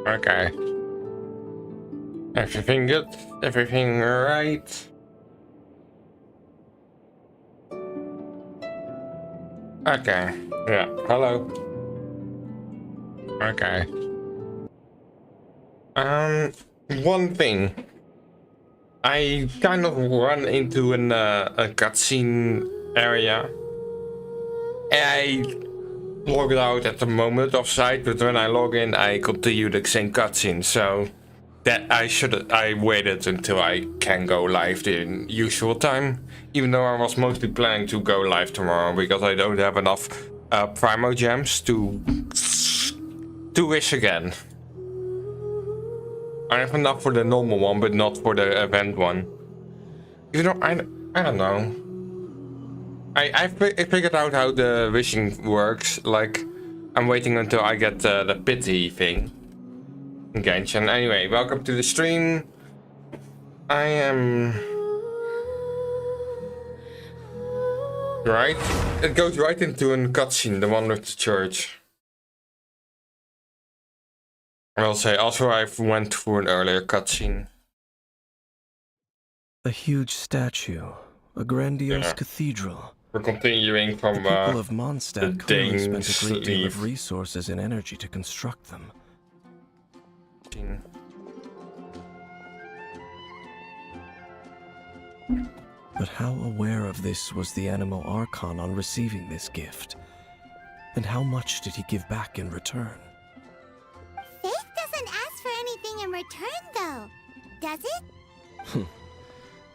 Okay. Everything good? Everything right? Okay. Yeah. Hello. Okay. One thing. I kind of run into a cutscene area. I logged out at the moment of sight, but when I log in, I continue the same cutscene. So that I waited until I can go live the usual time, even though I was mostly planning to go live tomorrow because I don't have enough Primo gems to wish again. I have enough for the normal one, but not for the event one. Even though I don't know. I figured out how the wishing works. Like, I'm waiting until I get the pity thing in Genshin. Anyway, welcome to the stream. I am right. It goes right into a cutscene, the one with the church. I'll say also I went through an earlier cutscene. A huge statue, a grandiose cathedral. We're continuing from the people of Mondstadt clearly spent a great deal of resources and energy to construct them. But how aware of this was the Anemo Archon on receiving this gift? And how much did he give back in return? Faith doesn't ask for anything in return, though, does it?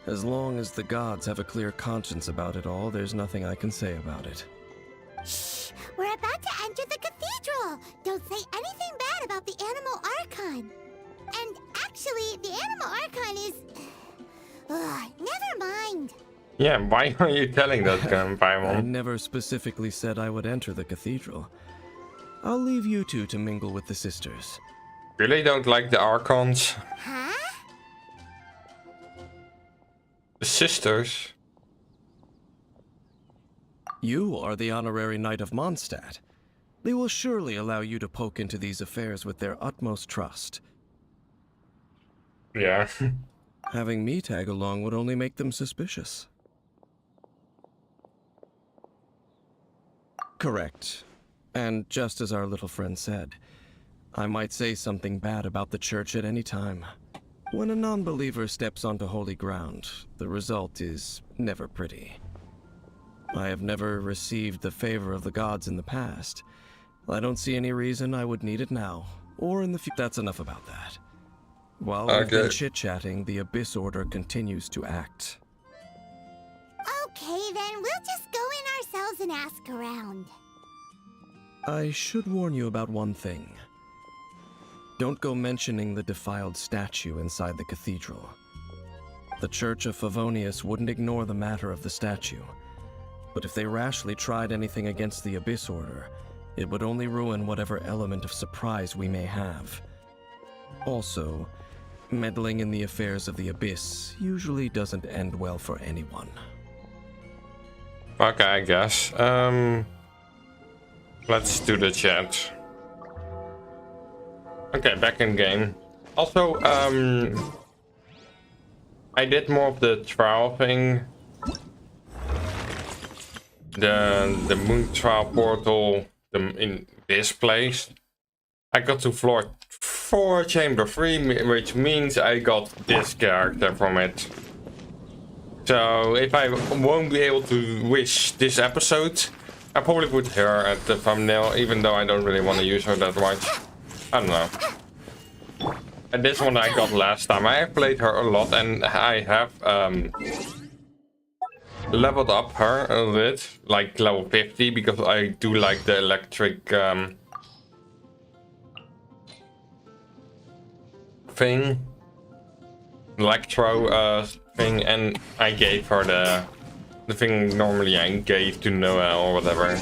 As long as the gods have a clear conscience about it all, there's nothing I can say about it. Shh! We're about to enter the cathedral! Don't say anything bad about the Anemo Archon! And actually, the Anemo Archon is... never mind! Yeah, why are you telling that, Paimon? I never specifically said I would enter the cathedral. I'll leave you two to mingle with the sisters. Really don't like the Archons? Huh? The sisters? You are the honorary knight of Mondstadt. They will surely allow you to poke into these affairs with their utmost trust. Yeah. Having me tag along would only make them suspicious. Correct. And just as our little friend said, I might say something bad about the church at any time. When a non-believer steps onto holy ground, the result is never pretty. I have never received the favor of the gods in the past. I don't see any reason I would need it now, or in the future. That's enough about that. While we've been chit-chatting, the Abyss Order continues to act. Okay, then we'll just go in ourselves and ask around. I should warn you about one thing. Don't go mentioning the defiled statue inside the cathedral. The Church of Favonius wouldn't ignore the matter of the statue, but if they rashly tried anything against the Abyss Order, it would only ruin whatever element of surprise we may have. Also, meddling in the affairs of the Abyss usually doesn't end well for anyone. Okay, I guess. Let's do the chat. Okay, back in game. Also, I did more of the trial thing. The moon trial portal in this place. I got to floor 4, chamber 3, which means I got this character from it. So if I won't be able to wish this episode, I probably put her at the thumbnail, even though I don't really want to use her that much. I don't know. And this one I got last time. I have played her a lot and I have leveled up her a little bit, like level 50, because I do like the electric thing. Electro thing, and I gave her the thing normally I gave to Noah or whatever.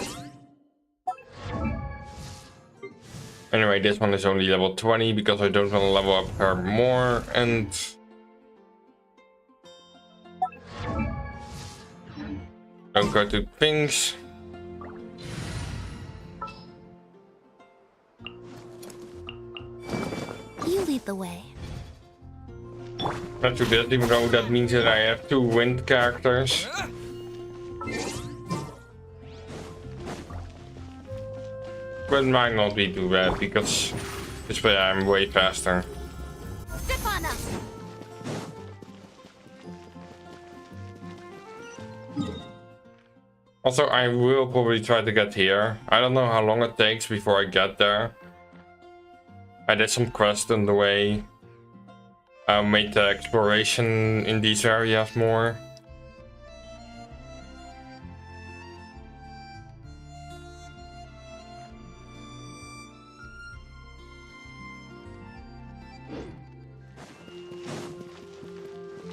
Anyway, this one is only level 20 because I don't want to level up her more, and don't go to things. lead the way. Not too bad, even though that means that I have 2 wind characters. But it might not be too bad because this way I'm way faster. Step on them! Also, I will probably try to get here. I don't know how long it takes before I get there. I did some quests on the way. Made the exploration in these areas more.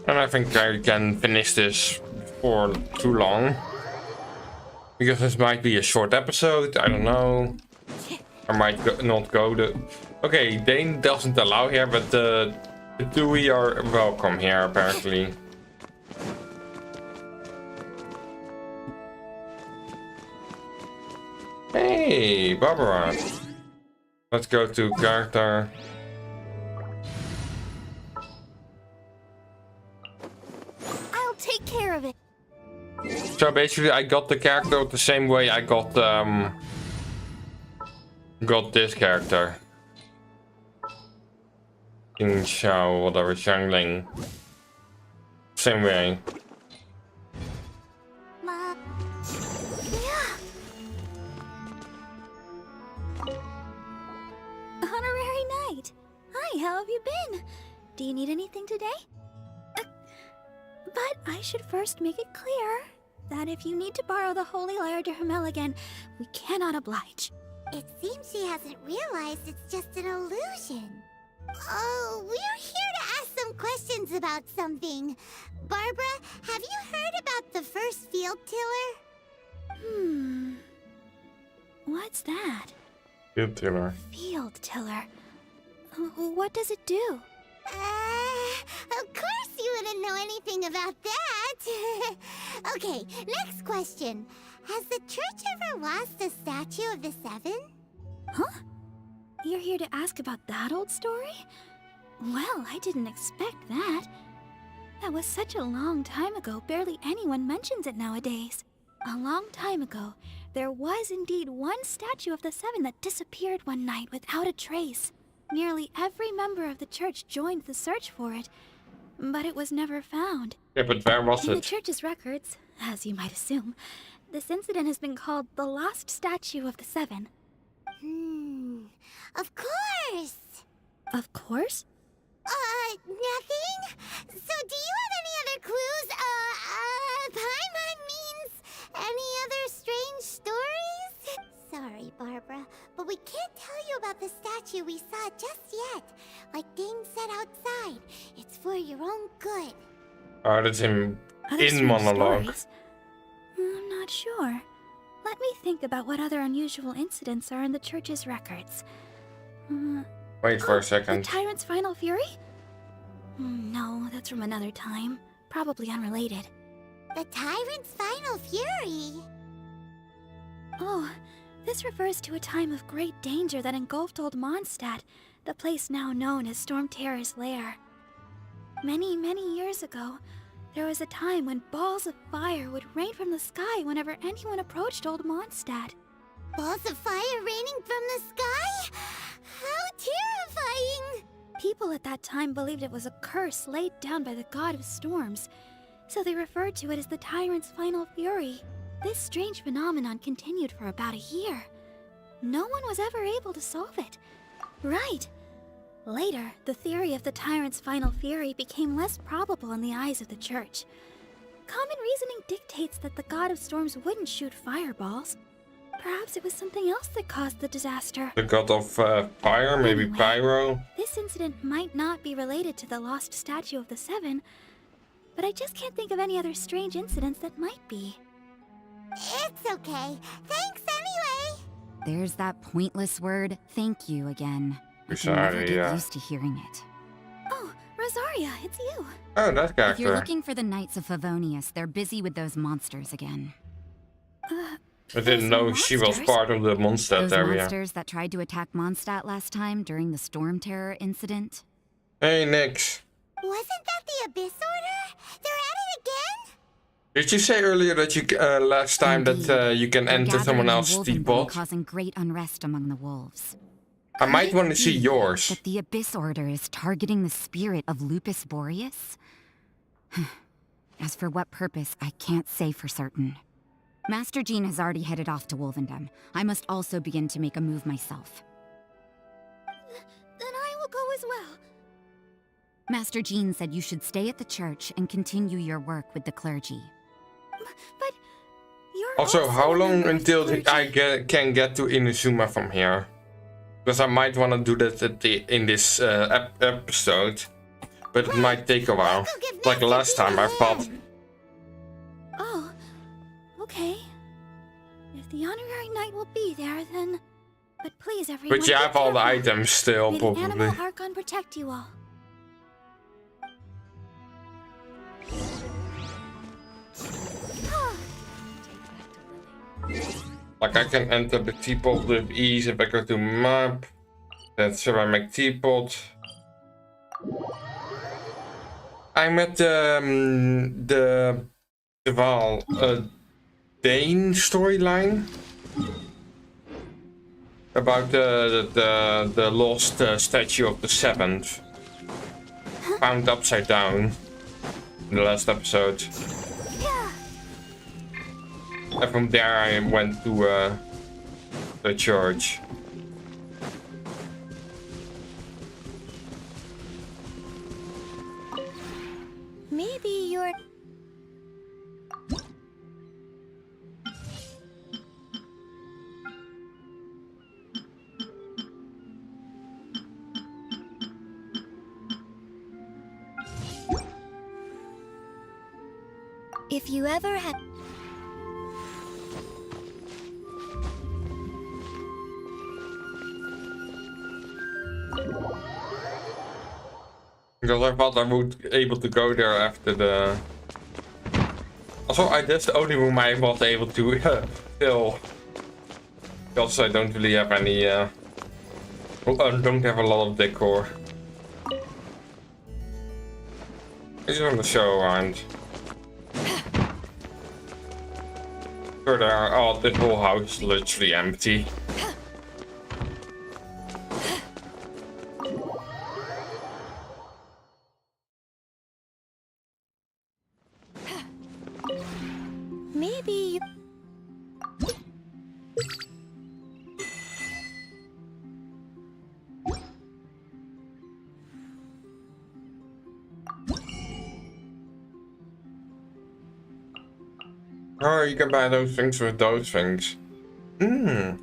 And I think I can finish this for too long. Because this might be a short episode, I don't know. I might not go the... Okay, Dane doesn't allow here, but the Dewey are welcome here, apparently. Hey, Barbara. Let's go to character. I'll take care of it. So basically I got the character the same way I got this character. King Xiao, whatever, Xiangling. Same way. Ma. Yeah. Honorary Knight. Hi, how have you been? Do you need anything today? But I should first make it clear that if you need to borrow the Holy Lyre to Hermel again, we cannot oblige. It seems she hasn't realized it's just an illusion. Oh, we're here to ask some questions about something. Barbara, have you heard about the first field tiller? What's that? Field tiller. Field tiller. What does it do? Of course you wouldn't know anything about that. Okay, next question. Has the church ever lost a statue of the Seven? Huh? You're here to ask about that old story? Well, I didn't expect that. That was such a long time ago, barely anyone mentions it nowadays. A long time ago, there was indeed one statue of the Seven that disappeared one night without a trace. Nearly every member of the church joined the search for it, but it was never found. Yeah, but where was In the it? church's records, as you might assume, this incident has been called the Lost Statue of the Seven. Of course. Of course? Nothing? So do you have any other clues? Paimon means any other strange stories? Sorry, Barbara, but we can't tell you about the statue we saw just yet. Like Dane said outside, it's for your own good. Oh, that's him Other in strange monologue. stories? I'm not sure. Let me think about what other unusual incidents are in the church's records. Wait for a The second. Tyrant's Final Fury? No, that's from another time. Probably unrelated. The Tyrant's Final Fury? Oh, this refers to a time of great danger that engulfed Old Mondstadt, the place now known as Storm Terror's lair. Many, many years ago, there was a time when balls of fire would rain from the sky whenever anyone approached Old Mondstadt. Balls of fire raining from the sky? How terrifying! People at that time believed it was a curse laid down by the god of storms, so they referred to it as the Tyrant's Final Fury. This strange phenomenon continued for about a year. No one was ever able to solve it. Right. Later, the theory of the Tyrant's Final Fury became less probable in the eyes of the church. Common reasoning dictates that the god of storms wouldn't shoot fireballs. Perhaps it was something else that caused the disaster. The god of fire, maybe Anyway, pyro. This incident might not be related to the lost statue of the Seven, but I just can't think of any other strange incidents that might be. It's okay. Thanks anyway. There's that pointless word, thank you, again. I can Sorry, never get yeah. used to hearing it. Oh, Rosaria, it's you. Oh, that If you're character. looking for the Knights of Favonius, they're busy with those monsters again. I didn't know she was part of the Mondstadt Those area. monsters that tried to attack Mondstadt last time during the Storm Terror incident. Hey, Nix. Wasn't that the Abyss Order? They're at it again? Did you say earlier that you last time Indeed. that you can They're enter someone gathering in else's Wolvendom, teapot? causing great unrest among the wolves. I might Could want to it see be yours. That the Abyss Order is targeting the spirit of Lupus Boreas? As for what purpose, I can't say for certain. Master Jean has already headed off to Wolvendom. I must also begin to make a move myself. Then I will go as well. Master Jean said you should stay at the church and continue your work with the clergy. But you're Also, how a long member of the until clergy. can get to Inazuma from here? Because I might want to do that in this episode, but it might take a while. Go give Like Master last Jean time, a I thought. hand. Oh, okay. If the honorary knight will be there, then... But please, everyone, But you be have all the careful. items still, May the probably. animal Archon protect you all. Like I can enter the teapot with ease if I go to map. That ceramic teapot. I'm at the Val Dane storyline about the lost statue of the seventh, found upside down in the last episode. And from there I went to the church. Maybe you're... If you ever had... Because I thought I would be able to go there after the... Also, that's the only room I was able to fill. Because I don't really have any... I don't have a lot of decor. I just want to show around. Sure, there are... Oh, this whole house is literally empty. Maybe you... Oh, you can buy those things with those things. Hmm.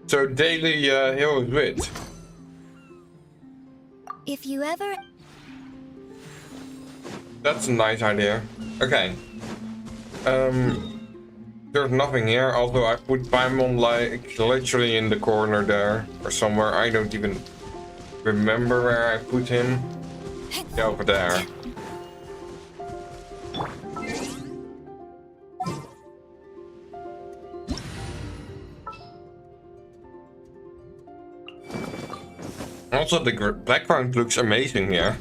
So daily heroes wit. If you ever... That's a nice idea. Okay. There's nothing here, although I put Paimon like literally in the corner there or somewhere. I don't even remember where I put him. Yeah, over there. Also, the background looks amazing here.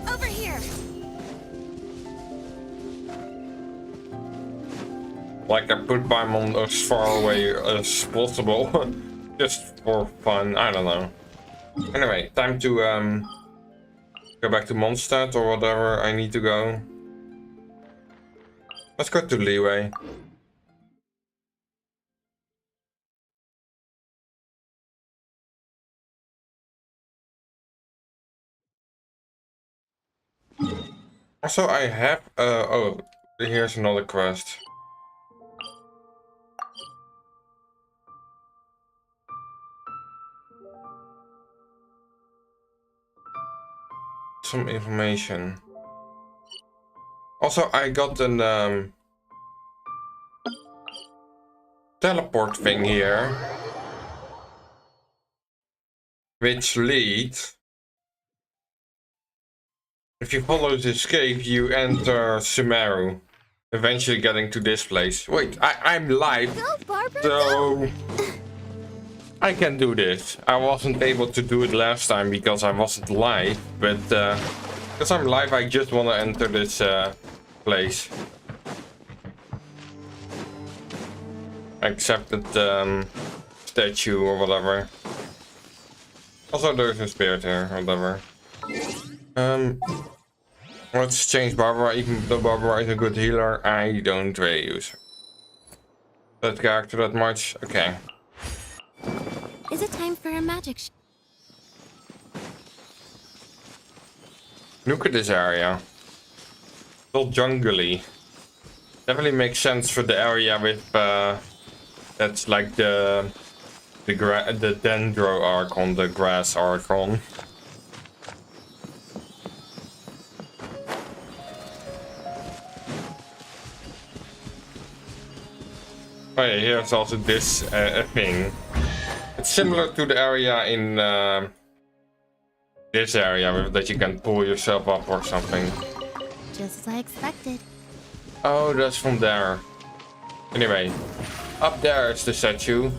Over here! Like I put Paimon as far away as possible. Just for fun, I don't know. Anyway, time to go back to Mondstadt or whatever I need to go. Let's go to Leeway. Also, I have oh, here's another quest. Some information. Also, I got an teleport thing here, which leads. If you follow this cave, you enter Sumeru, eventually getting to this place. Wait, I'm live, Go, Barbara! so I can do this. I wasn't able to do it last time because I wasn't live, but because I'm live, I just want to enter this place. Accepted statue or whatever. Also, there's a spirit here, whatever. Let's change Barbara, even though Barbara is a good healer. I don't really use that character that much. Okay. Is it time for a magic Look at this area. Still jungly. Definitely makes sense for the area with that's like the dendro archon, the grass archon. Oh yeah, here's also this thing. It's similar to the area in this area that you can pull yourself up or something. Just as I expected. Oh, that's from there. Anyway, up there is the statue.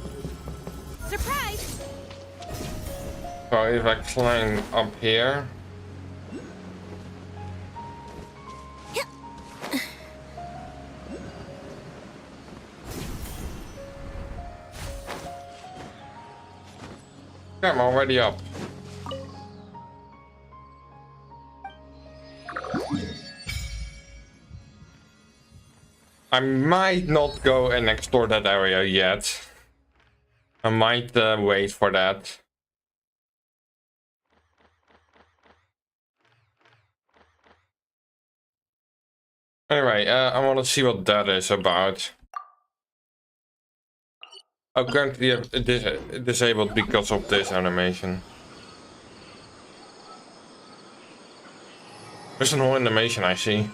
Surprise! So if I climb up here. I'm already up. I might not go and explore that area yet. I might wait for that. Anyway, I want to see what that is about. Oh, currently disabled because of this animation. There's an whole animation I see.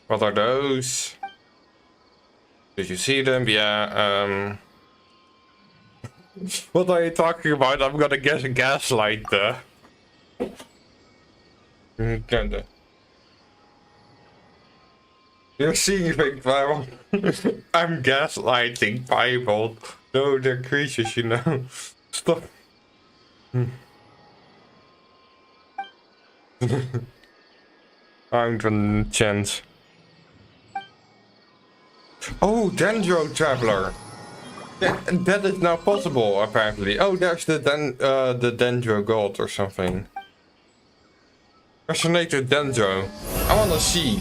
What are those? Did you see them? Yeah, what are you talking about? I'm gonna guess a gaslight there. Kinda. You're seeing things, Bible. I'm gaslighting Bible. No, they're creatures, you know. Stop. I'm gonna chance. Oh, Dendro Traveler. That is now possible, apparently. Oh, there's the Dendro God or something. Resonator Dendro. I wanna see.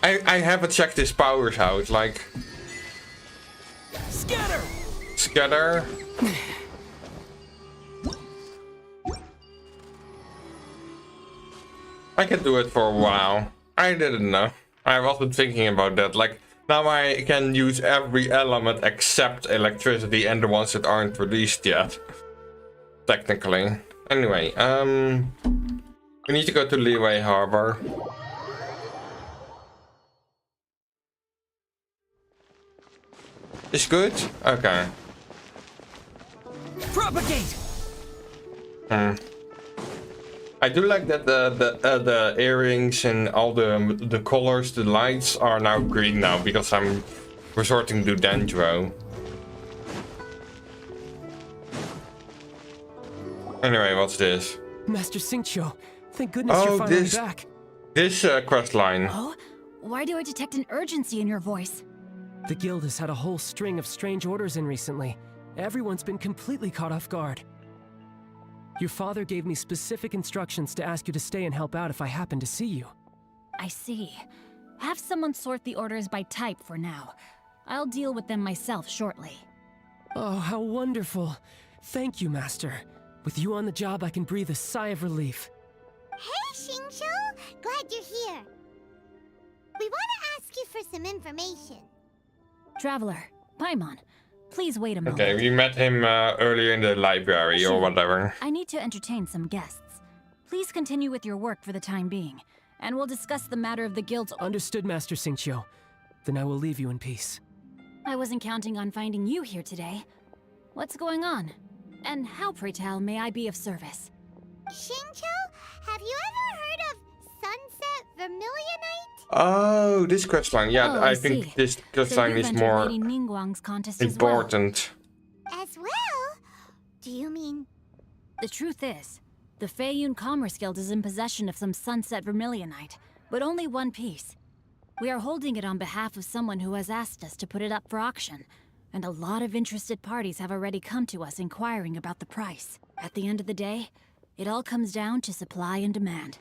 I haven't checked his powers out, like... Scatter! Scatter? I can do it for a while. I didn't know. I wasn't thinking about that. Like, now I can use every element except electricity and the ones that aren't released yet. Technically. Anyway, we need to go to Leeway Harbor. Is good? Okay. Propagate! I do like that the earrings and all the colors, the lights are now green now because I'm resorting to Dendro. Anyway, what's this? Master Xingqiu, thank goodness you're finally back. This quest line. Oh? Why do I detect an urgency in your voice? The guild has had a whole string of strange orders in recently. Everyone's been completely caught off guard. Your father gave me specific instructions to ask you to stay and help out if I happen to see you. I see. Have someone sort the orders by type for now. I'll deal with them myself shortly. Oh, how wonderful. Thank you, Master. With you on the job, I can breathe a sigh of relief. Hey, Xingqiu! Glad you're here. We want to ask you for some information. Traveler, Paimon, please wait a moment. Okay, we met him earlier in the library or whatever. I need to entertain some guests. Please continue with your work for the time being, and we'll discuss the matter of the guild's... Understood, Master Xingqiu. Then I will leave you in peace. I wasn't counting on finding you here today. What's going on? And how, pray tell, may I be of service? Xingqiu, have you ever heard of Sunset Vermilionite? Oh, this quest line. Yeah, Oh, I I think see. this quest So line you've is entered more Lady Ningguang's contest as well. important. As well? Do you mean... The truth is, the Feiyun Commerce Guild is in possession of some sunset vermilionite, but only one piece. We are holding it on behalf of someone who has asked us to put it up for auction, and a lot of interested parties have already come to us inquiring about the price. At the end of the day, it all comes down to supply and demand.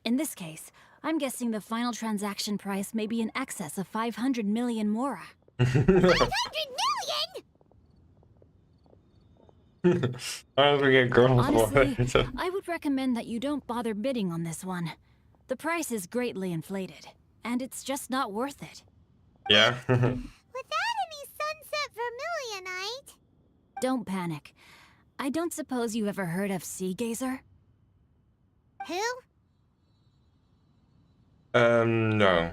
In this case, I'm guessing the final transaction price may be in excess of 500 million mora. 500 million?! I don't think a girl for Honestly, it. I would recommend that you don't bother bidding on this one. The price is greatly inflated, and it's just not worth it. Yeah. Without any sunset vermilionite? Don't panic. I don't suppose you ever heard of Sea Gazer? Who? No.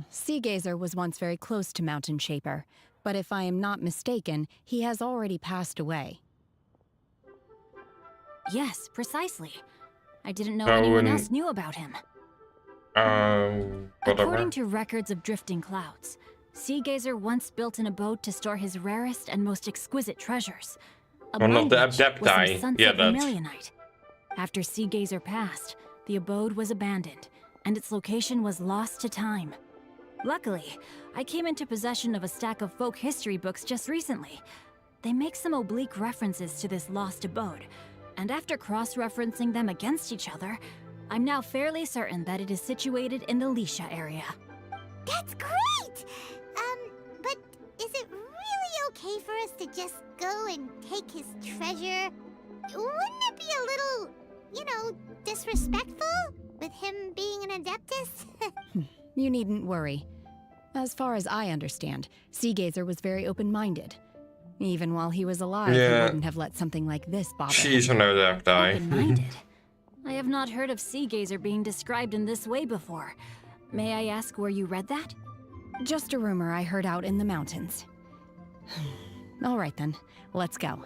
Sea Gazer was once very close to Mountain Shaper, but if I am not mistaken, he has already passed away. Yes, precisely. I didn't know Oh, anyone and- else knew about him. Whatever. According to records of drifting clouds, Sea Gazer once built an abode to store his rarest and most exquisite treasures. Well, not Among the which was some Adepti. sunset Yeah, that. vermilionite. After Sea Gazer passed, the abode was abandoned, and its location was lost to time. Luckily, I came into possession of a stack of folk history books just recently. They make some oblique references to this lost abode, and after cross-referencing them against each other, I'm now fairly certain that it is situated in the Lisha area. That's great! But is it really okay for us to just go and take his treasure? Wouldn't it be a little, disrespectful? With him being an Adeptus? You needn't worry. As far as I understand, Sea Gazer was very open-minded. Even while he was alive, Yeah. he wouldn't have let something like this bother him. She's an Adepti. Open-minded? I have not heard of Sea Gazer being described in this way before. May I ask where you read that? Just a rumor I heard out in the mountains. All right then, let's go.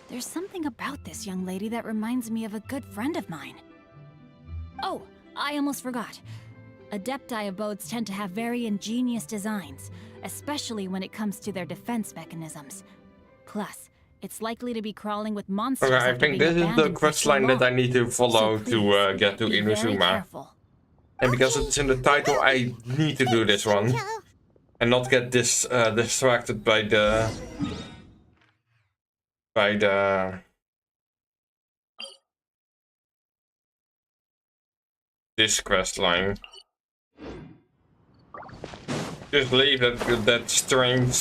There's something about this young lady that reminds me of a good friend of mine. Oh, I almost forgot. Adepti abodes tend to have very ingenious designs, especially when it comes to their defense mechanisms. Plus, it's likely to be crawling with monsters. Okay, I after think being this is the abandoned for quest so line that I long. need to follow So to please, get to be very Inazuma. careful. And because it's in the title, I need to do this one. Joe. And not get distracted by the this quest line. Just leave that strange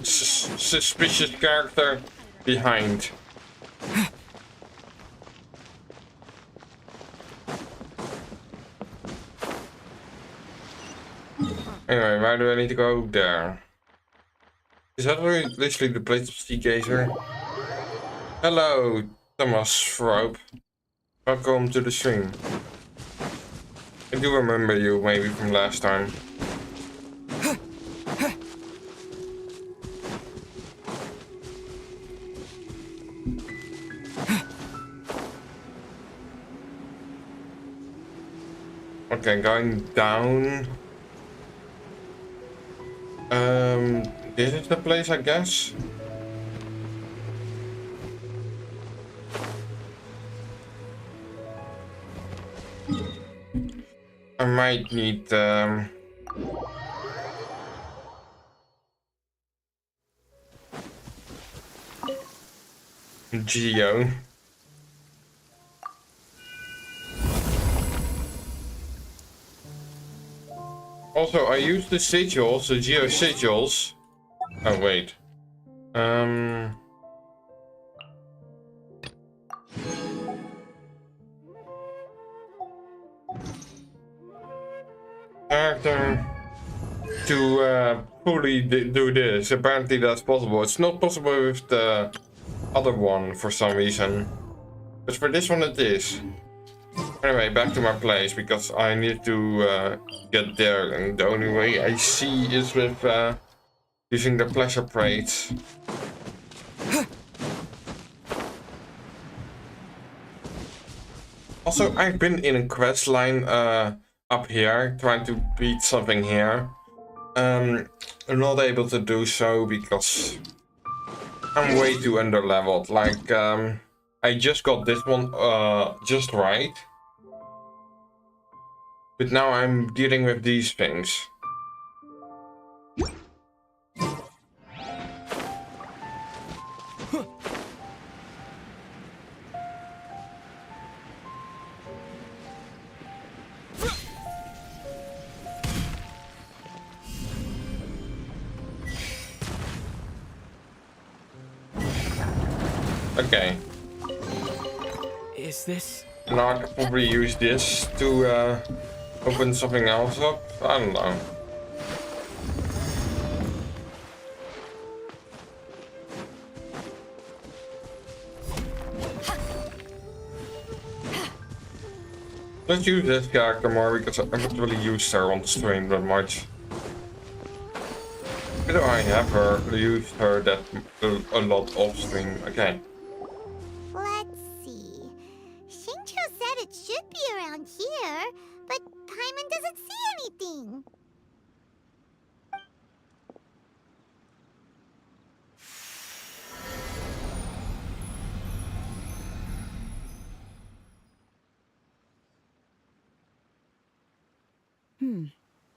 suspicious character behind. Anyway, why do I need to go there? Is that literally the place of Sea Gazer? Hello, Thomas Frope. Welcome to the stream. I do remember you, maybe from last time. Okay, going down. This is the place, I guess. I might need Geo. Also, I use the sigils, the Geo sigils. Oh wait. Character to fully do this. Apparently that's possible. It's not possible with the other one for some reason. But for this one it is. Anyway, back to my place because I need to get there, and the only way I see is with using the pleasure plates. Also, I've been in a quest line up here, trying to beat something here. I'm not able to do so because I'm way too underleveled. Like, I just got this one just right. But now I'm dealing with these things. Okay. Is this... Now I could probably use this to open something else up. I don't know. Let's use this character more because I haven't really used her on the stream that much. Why do I have her used her that a lot off stream? Okay. Let's see. Shincho said it should be around here, but Paimon doesn't see anything.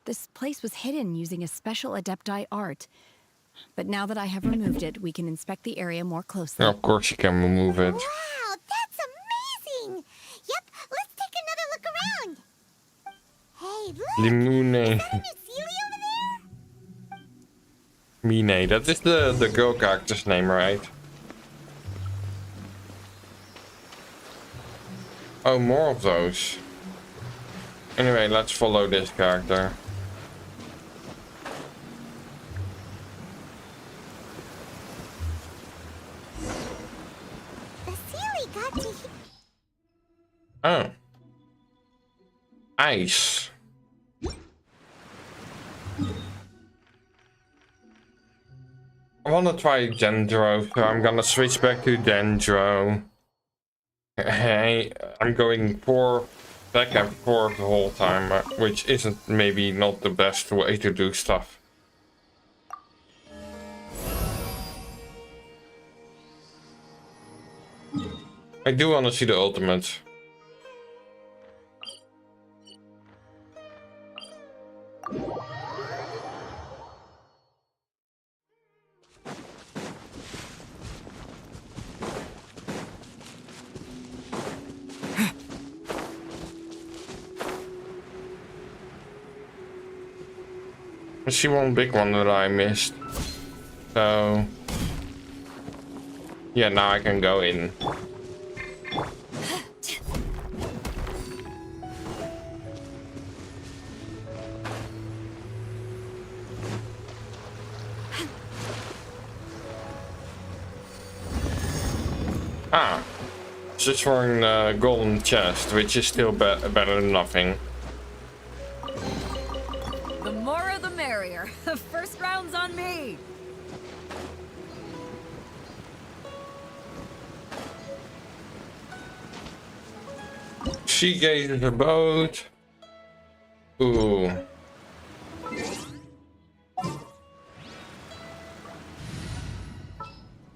This place was hidden using a special Adepti art. But now that I have removed it, we can inspect the area more closely. Of course you can remove it. Wow, that's amazing! Yep, let's take another look around. Hey, look! Limune. Is that a new Sealy over there? Mine, that is the girl character's name, right? Oh, more of those. Anyway, let's follow this character. The Sealy got to here. Oh. Ice. I wanna try Dendro, so I'm gonna switch back to Dendro. Hey, I'm going back and forth the whole time, which isn't maybe not the best way to do stuff. I do want to see the ultimate. I see one big one that I missed. So yeah, now I can go in. Ah, just for a golden chest, which is still better than nothing. The more the merrier. First round's on me. She gazes a boat. Ooh.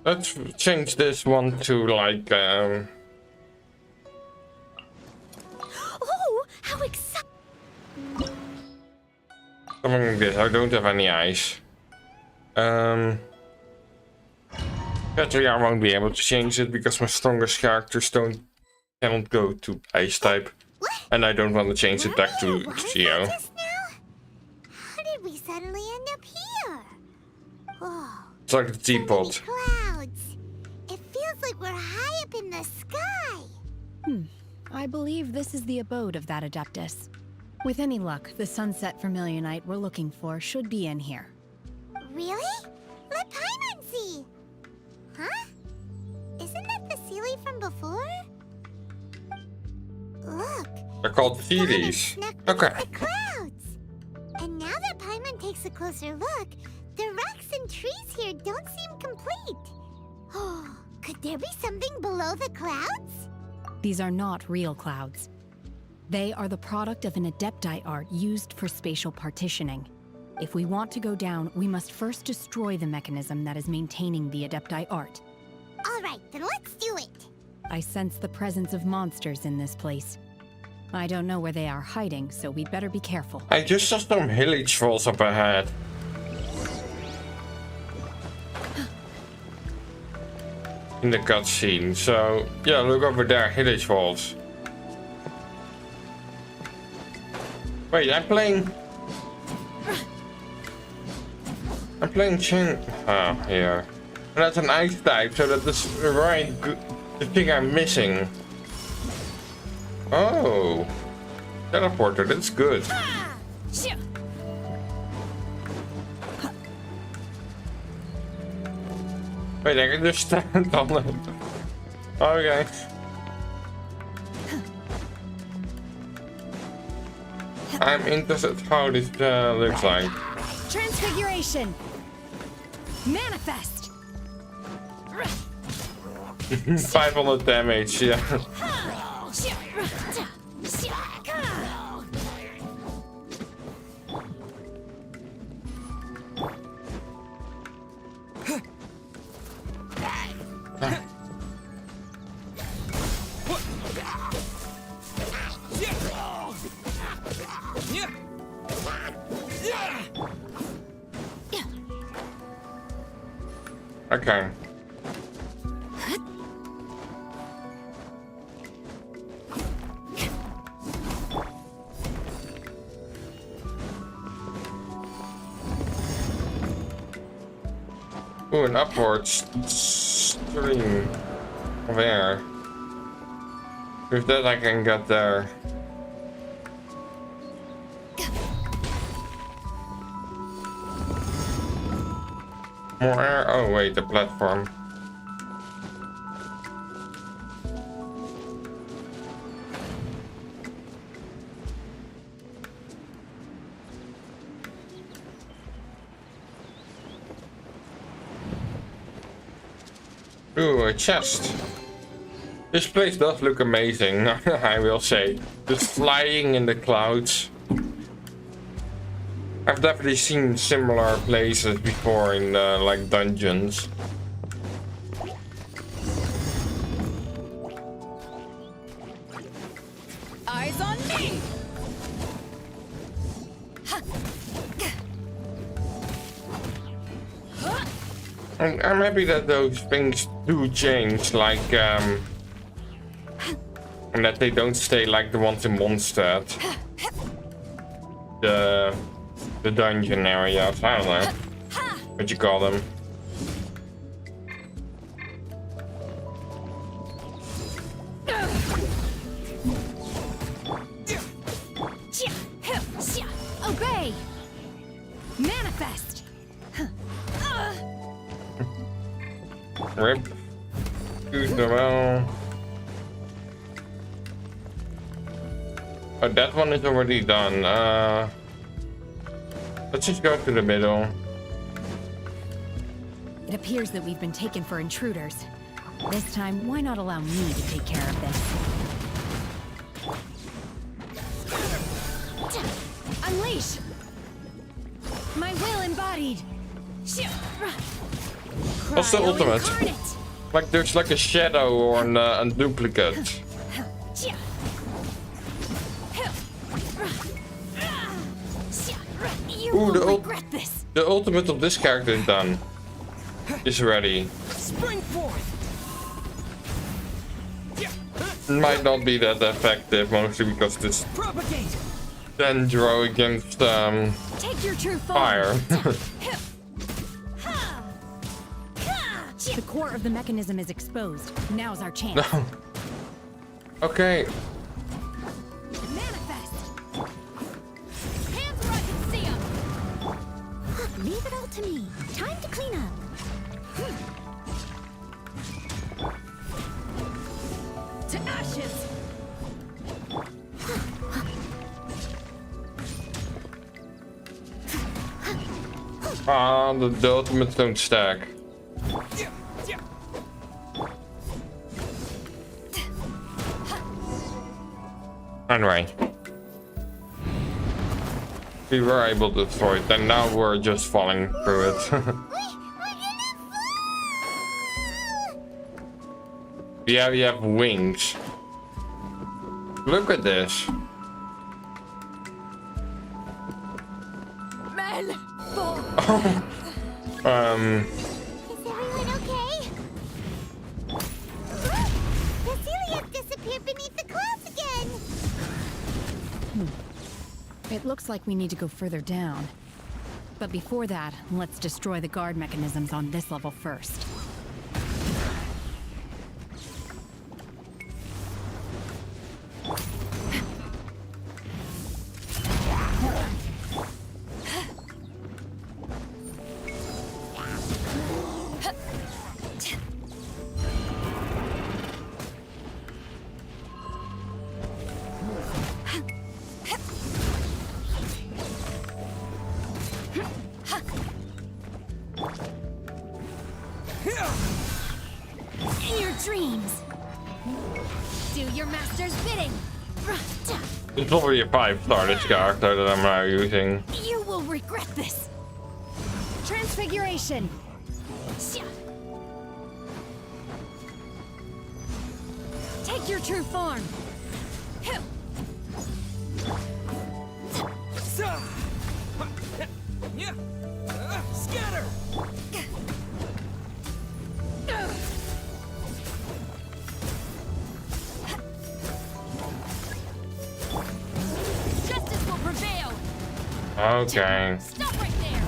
Let's change this one to like Oh, how exciting! something like this. I don't have any ice. Actually, I won't be able to change it because my strongest characters cannot go to ice type, and I don't want to change it back to Geo. How did we suddenly end up here? Whoa. It's like the So many teapot. clouds. It feels like we're high up in the sky. I believe this is the abode of that Adeptus. With any luck, the sunset Vermilionite we're looking for should be in here. Really? Let Paimon see. Huh? Isn't that the Sealy from before? Look. They're called it's gone and Feelies. snuck Okay. beneath the clouds. And now that Paimon takes a closer look, the rocks and trees here don't seem complete. Oh, could there be something below the clouds? These are not real clouds. They are the product of an Adepti art used for spatial partitioning. If we want to go down, we must first destroy the mechanism that is maintaining the Adepti art. All right, then let's do it. I sense the presence of monsters in this place. I don't know where they are hiding, so we'd better be careful. I just saw some hilly trolls up ahead. In the cutscene, so yeah, look over there, hilly trolls. Wait, I'm playing Chen here. And that's an ice type, so that's right the thing I'm missing. Oh, teleporter, that's good. Wait, I can just stand on it. Okay. I'm interested how this looks like. Transfiguration! Manifest! 500 damage, yeah. Okay. Ooh, an upwards stream of air. With that I can get there. More air? Oh wait, the platform. Ooh, a chest. This place does look amazing, I will say. Just flying in the clouds. I've definitely seen similar places before in like dungeons. Eyes on me! I'm happy that those things do change, like and that they don't stay like the ones in Mondstadt. The dungeon areas, I don't know what you call them. Obey! Manifest! Rip. Well. Oh, that one is already done. Let's just go to the middle. It appears that we've been taken for intruders. This time, why not allow me to take care of this? Unleash! My will embodied! What's the ultimate? Like there's like a shadow or a duplicate. Ooh, the ultimate of this character is done. Is ready. Spring forth. Might not be that effective, mostly because this Propagate. Dendro against Take your true fire. The core of the mechanism is exposed. Now's our chance. Okay. Manifest! Hands where I can see 'em! Leave it all to me. Time to clean up. To ashes! Ah, the ultimates don't stack. Anyway. We were able to destroy it, and now we're just falling through it. We're gonna fall! Yeah, we have wings. Look at this. Men! Is everyone okay? Cecilia's disappeared beneath the clouds again! It looks like we need to go further down. But before that, let's destroy the guard mechanisms on this level first. In your dreams. Do your master's bidding. It's probably a 5-star this character that I'm now using. You will regret this. Transfiguration. Take your true form. Scatter! Justice will prevail! Okay. Stop right there!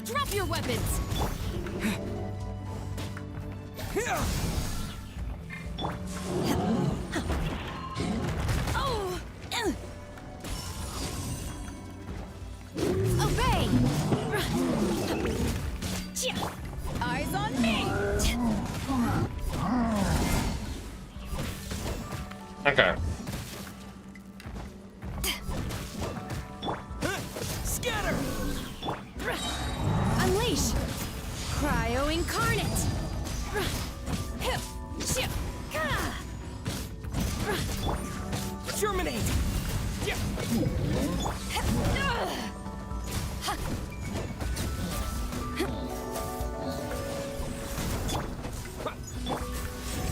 Drop your weapons! Oh! Obey! Eyes on me! Okay. Scatter! Unleash. Cryo incarnate. Terminate!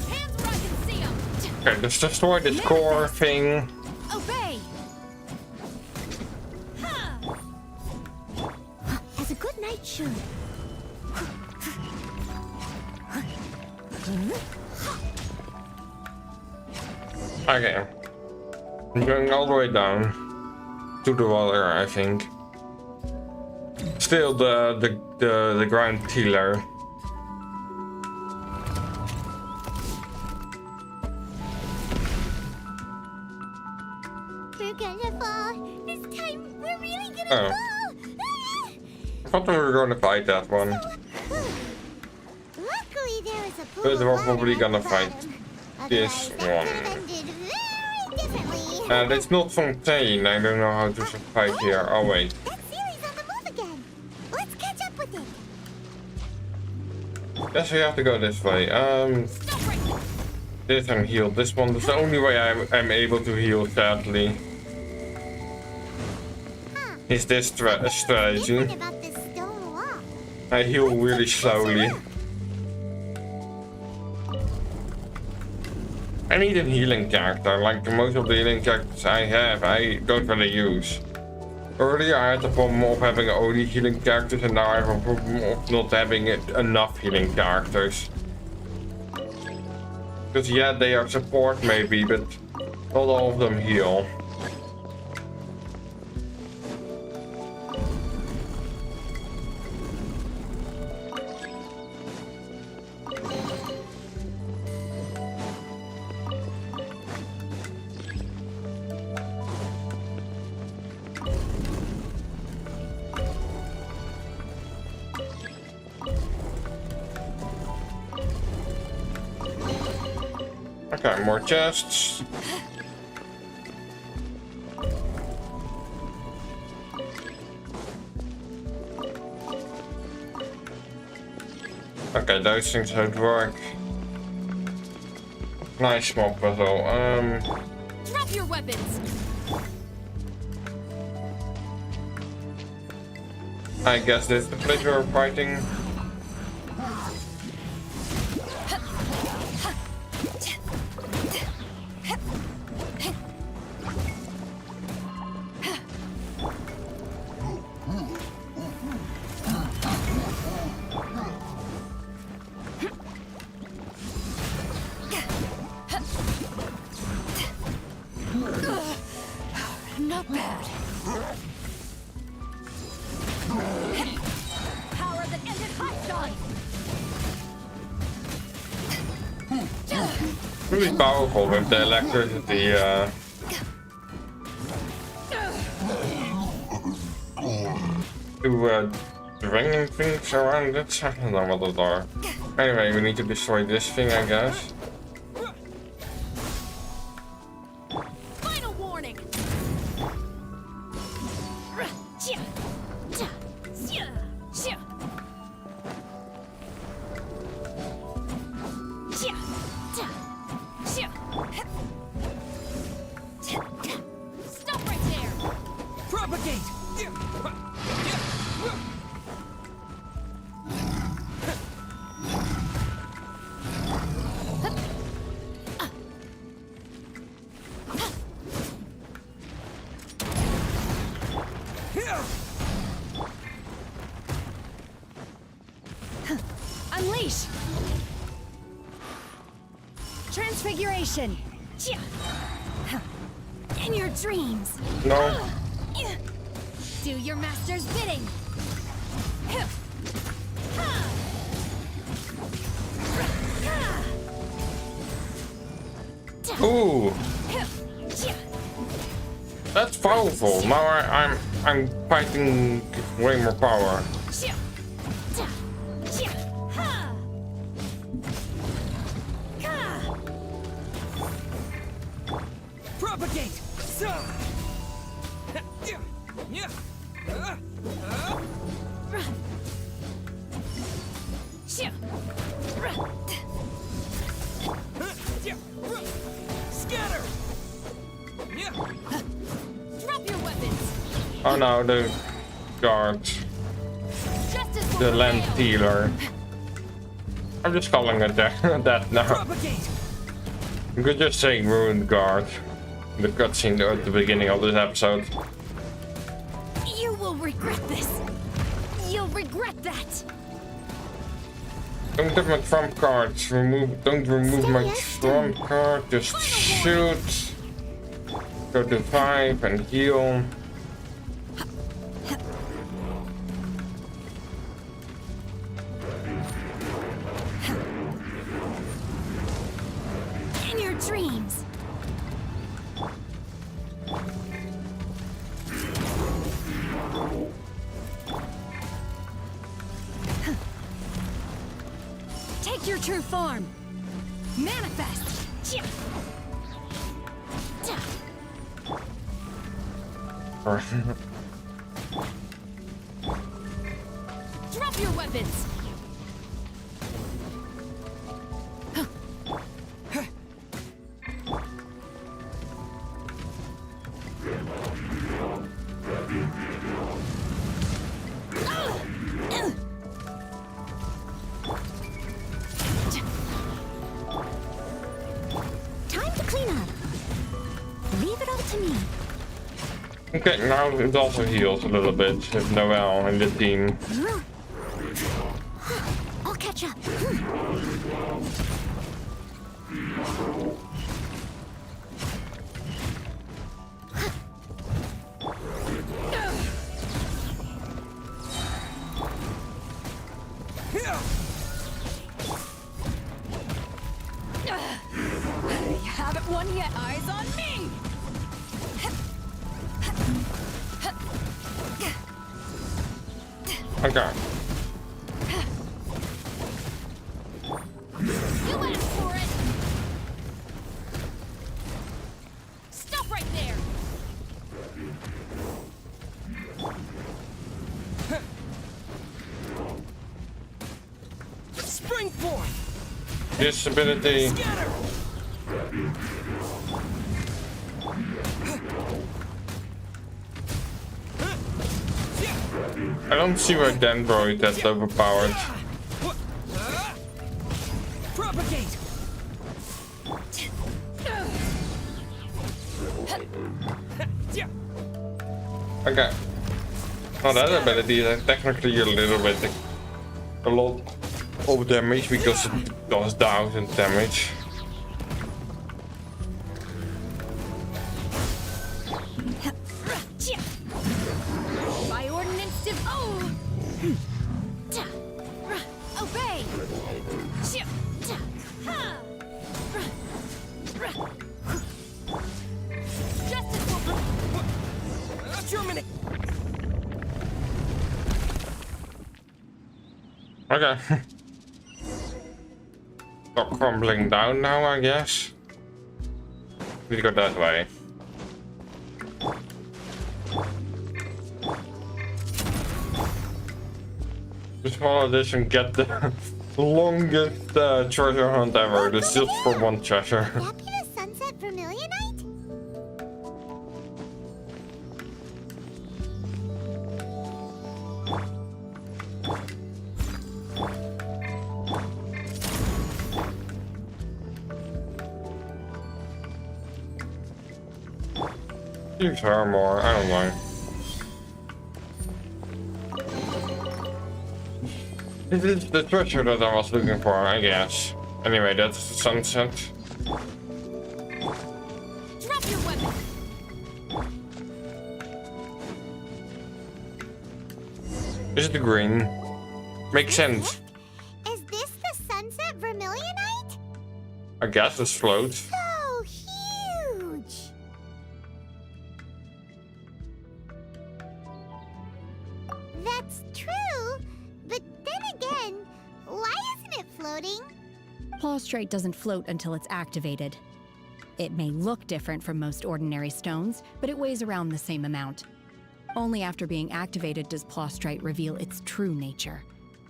Hands where I can see 'em! Okay, let's destroy this core thing. Obey. As a good knight should. Okay. I'm going all the way down to the water, I think. Still the ground healer. We're gonna fall. This time, we're really gonna Oh. fall. I thought we were going to fight that one. Luckily, there is a pool But of we're water probably at gonna the fight bottom. this Otherwise, that one. could have ended very differently. It's not Fontaine. I don't know how to fight here. Oh wait. That Sealy's on the move again. Let's catch up with it. Guess we have to go this way. This time heal. This one is the only way I'm able to heal, sadly. Huh. Is this strategy. Different about this stone wall. I heal really slowly. I need a healing character, like most of the healing characters I have, I don't really use. Earlier I had the problem of having only healing characters, and now I have a problem of not having enough healing characters. Because yeah, they are support maybe, but not all of them heal. Okay, more chests. Okay, those things don't work. Nice small puzzle. Drop your weapons. I guess this is the place we're fighting. Not bad. Power that ended hostile. Really powerful with the electricity. To ringing things around it. I don't know what those are. Anyway, we need to destroy this thing, I guess. Final warning. Stop right there. Propagate! Unleash. Transfiguration. In your dreams. No. Do your master's bidding. Ooh. That's powerful. Now I'm fighting way more power. Propagate! Scatter! Drop your weapons. Oh no, the guard, Justice will the land prevail. healer. I'm just calling it that now. Propagate! You could just say ruined guard. The cutscene at the beginning of this episode. You will regret this. You'll regret that. Don't have my trump cards. Don't remove my trump card. Just shoot. Go to 5 and heal. In your dreams. Take your true form. Manifest. Drop your weapons. Time to clean up. Leave it all to me. Okay, now it also heals a little bit with Noelle and the team. I'll catch up. You haven't won yet. Eyes on me. Okay. You asked for it. Stop right there. Sprint! this ability. I don't see why Dendroid that's overpowered. Propagate. Okay. Well, that ability is technically a lot of damage because it does 1000 damage. By ordinance to obey. Justice will Germinate. Okay. Stop crumbling down now, I guess. We go that way. Just follow this and get the longest treasure hunt ever. This is just for one treasure. That be the sunset vermilionite? Use her more, I don't know. This is the treasure that I was looking for, I guess. Anyway, that's the sunset. drop your weapon. This is the green. Makes sense. Is this the sunset vermilionite? I guess this floats. So huge! That's true, but then again, why isn't it floating? Plaustrite doesn't float until it's activated. It may look different from most ordinary stones, but it weighs around the same amount. Only after being activated does Plaustrite reveal its true nature,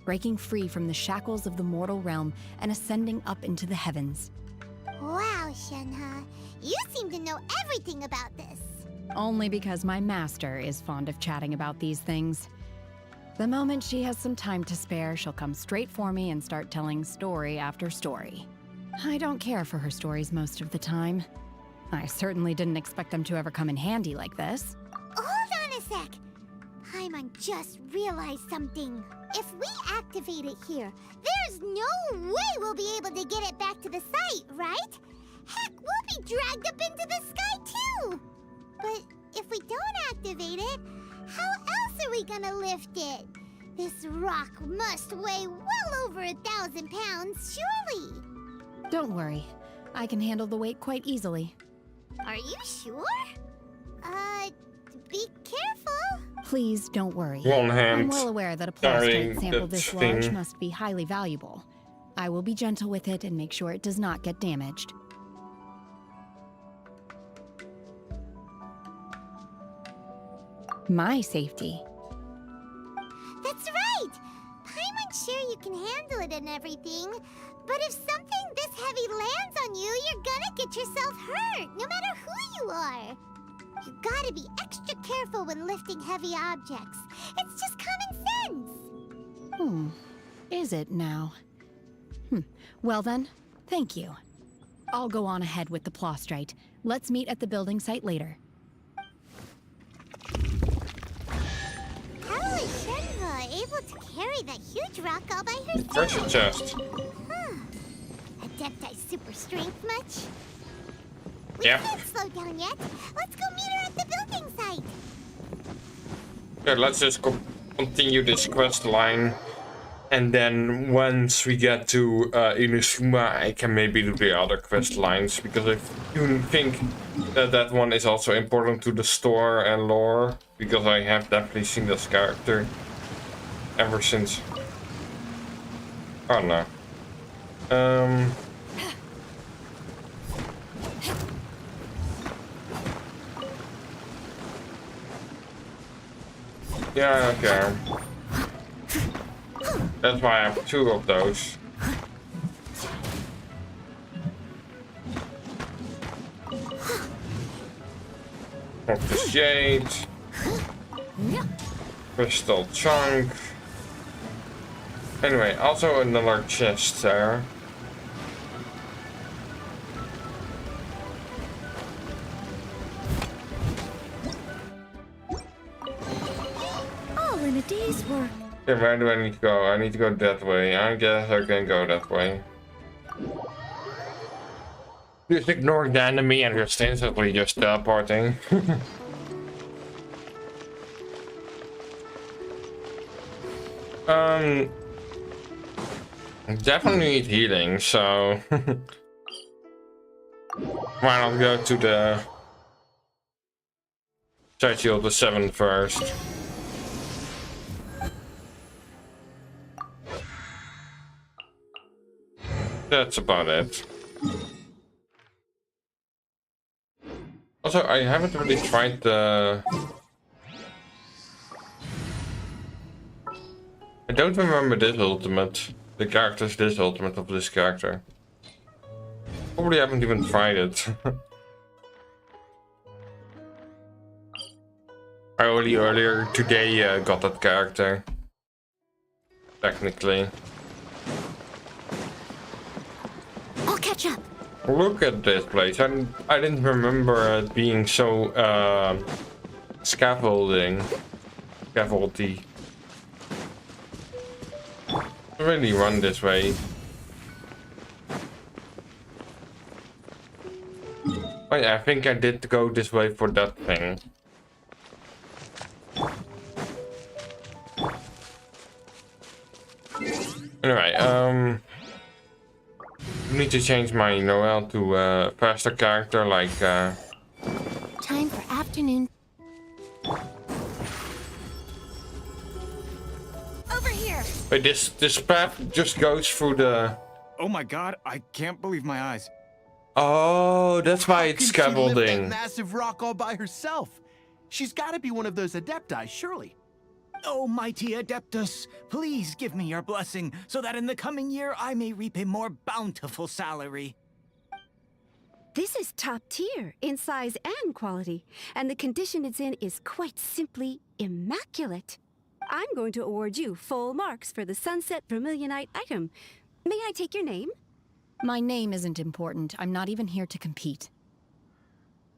breaking free from the shackles of the mortal realm and ascending up into the heavens. Wow, Shenhe, you seem to know everything about this. Only because my master is fond of chatting about these things. The moment she has some time to spare, she'll come straight for me and start telling story after story. I don't care for her stories most of the time. I certainly didn't expect them to ever come in handy like this. Hold on a sec. Paimon just realized something. If we activate it here, there's no way we'll be able to get it back to the site, right? Heck, we'll be dragged up into the sky too. But if we don't activate it, how else are we gonna lift it? This rock must weigh well over 1,000 pounds, surely. Don't worry. I can handle the weight quite easily. Are you sure? Be careful. Please don't worry. One hand I'm well aware that a carrying plaustrite sample that this large thing. must be highly valuable. I will be gentle with it and make sure it does not get damaged. My safety. That's right! Paimon's sure you can handle it and everything, but if something this heavy lands on you, you're gonna get yourself hurt, no matter who you are. You gotta be extra careful when lifting heavy objects. It's just common sense. Is it now? Well then, thank you. I'll go on ahead with the plaustrite. Let's meet at the building site later. How is Shenhe able to carry that huge rock all by herself? Treasure chest. Adepti super strength much? We Yeah. can't slow down yet. Let's go meet her at the building site. Okay, let's just continue this quest line. And then once we get to Inazuma, I can maybe do the other quest lines. Because I do think that that one is also important to the store and lore. Because I have definitely seen this character ever since. Oh no. Yeah, okay. That's why I have two of those. Of the shade. Crystal chunk. Anyway, also another chest there. All in a day's work. Okay, where do I need to go? I need to go that way. I guess I can go that way. Just ignore the enemy and just instantly just teleporting. Definitely need healing, so why not go to the statue of the 7 first? That's about it. Also, I haven't really tried the... I don't remember this ultimate. The character's this ultimate of this character. Probably haven't even tried it. I only earlier today got that character. Technically. I'll catch up. Look at this place. I didn't remember it being so scaffoldy. Really run this way. Oh yeah, I think I did go this way for that thing. Anyway, need to change my Noel to a faster character like Time for afternoon. Over here. wait, this path just goes through the... Oh my god, I can't believe my eyes. Oh, that's why it's How can she lift that scaffolding. massive rock all by herself? She's got to be one of those adepti, surely. Oh, mighty Adeptus, please give me your blessing so that in the coming year I may reap a more bountiful salary. This is top tier in size and quality, and the condition it's in is quite simply immaculate. I'm going to award you full marks for the Sunset Vermilionite item. May I take your name? My name isn't important. I'm not even here to compete.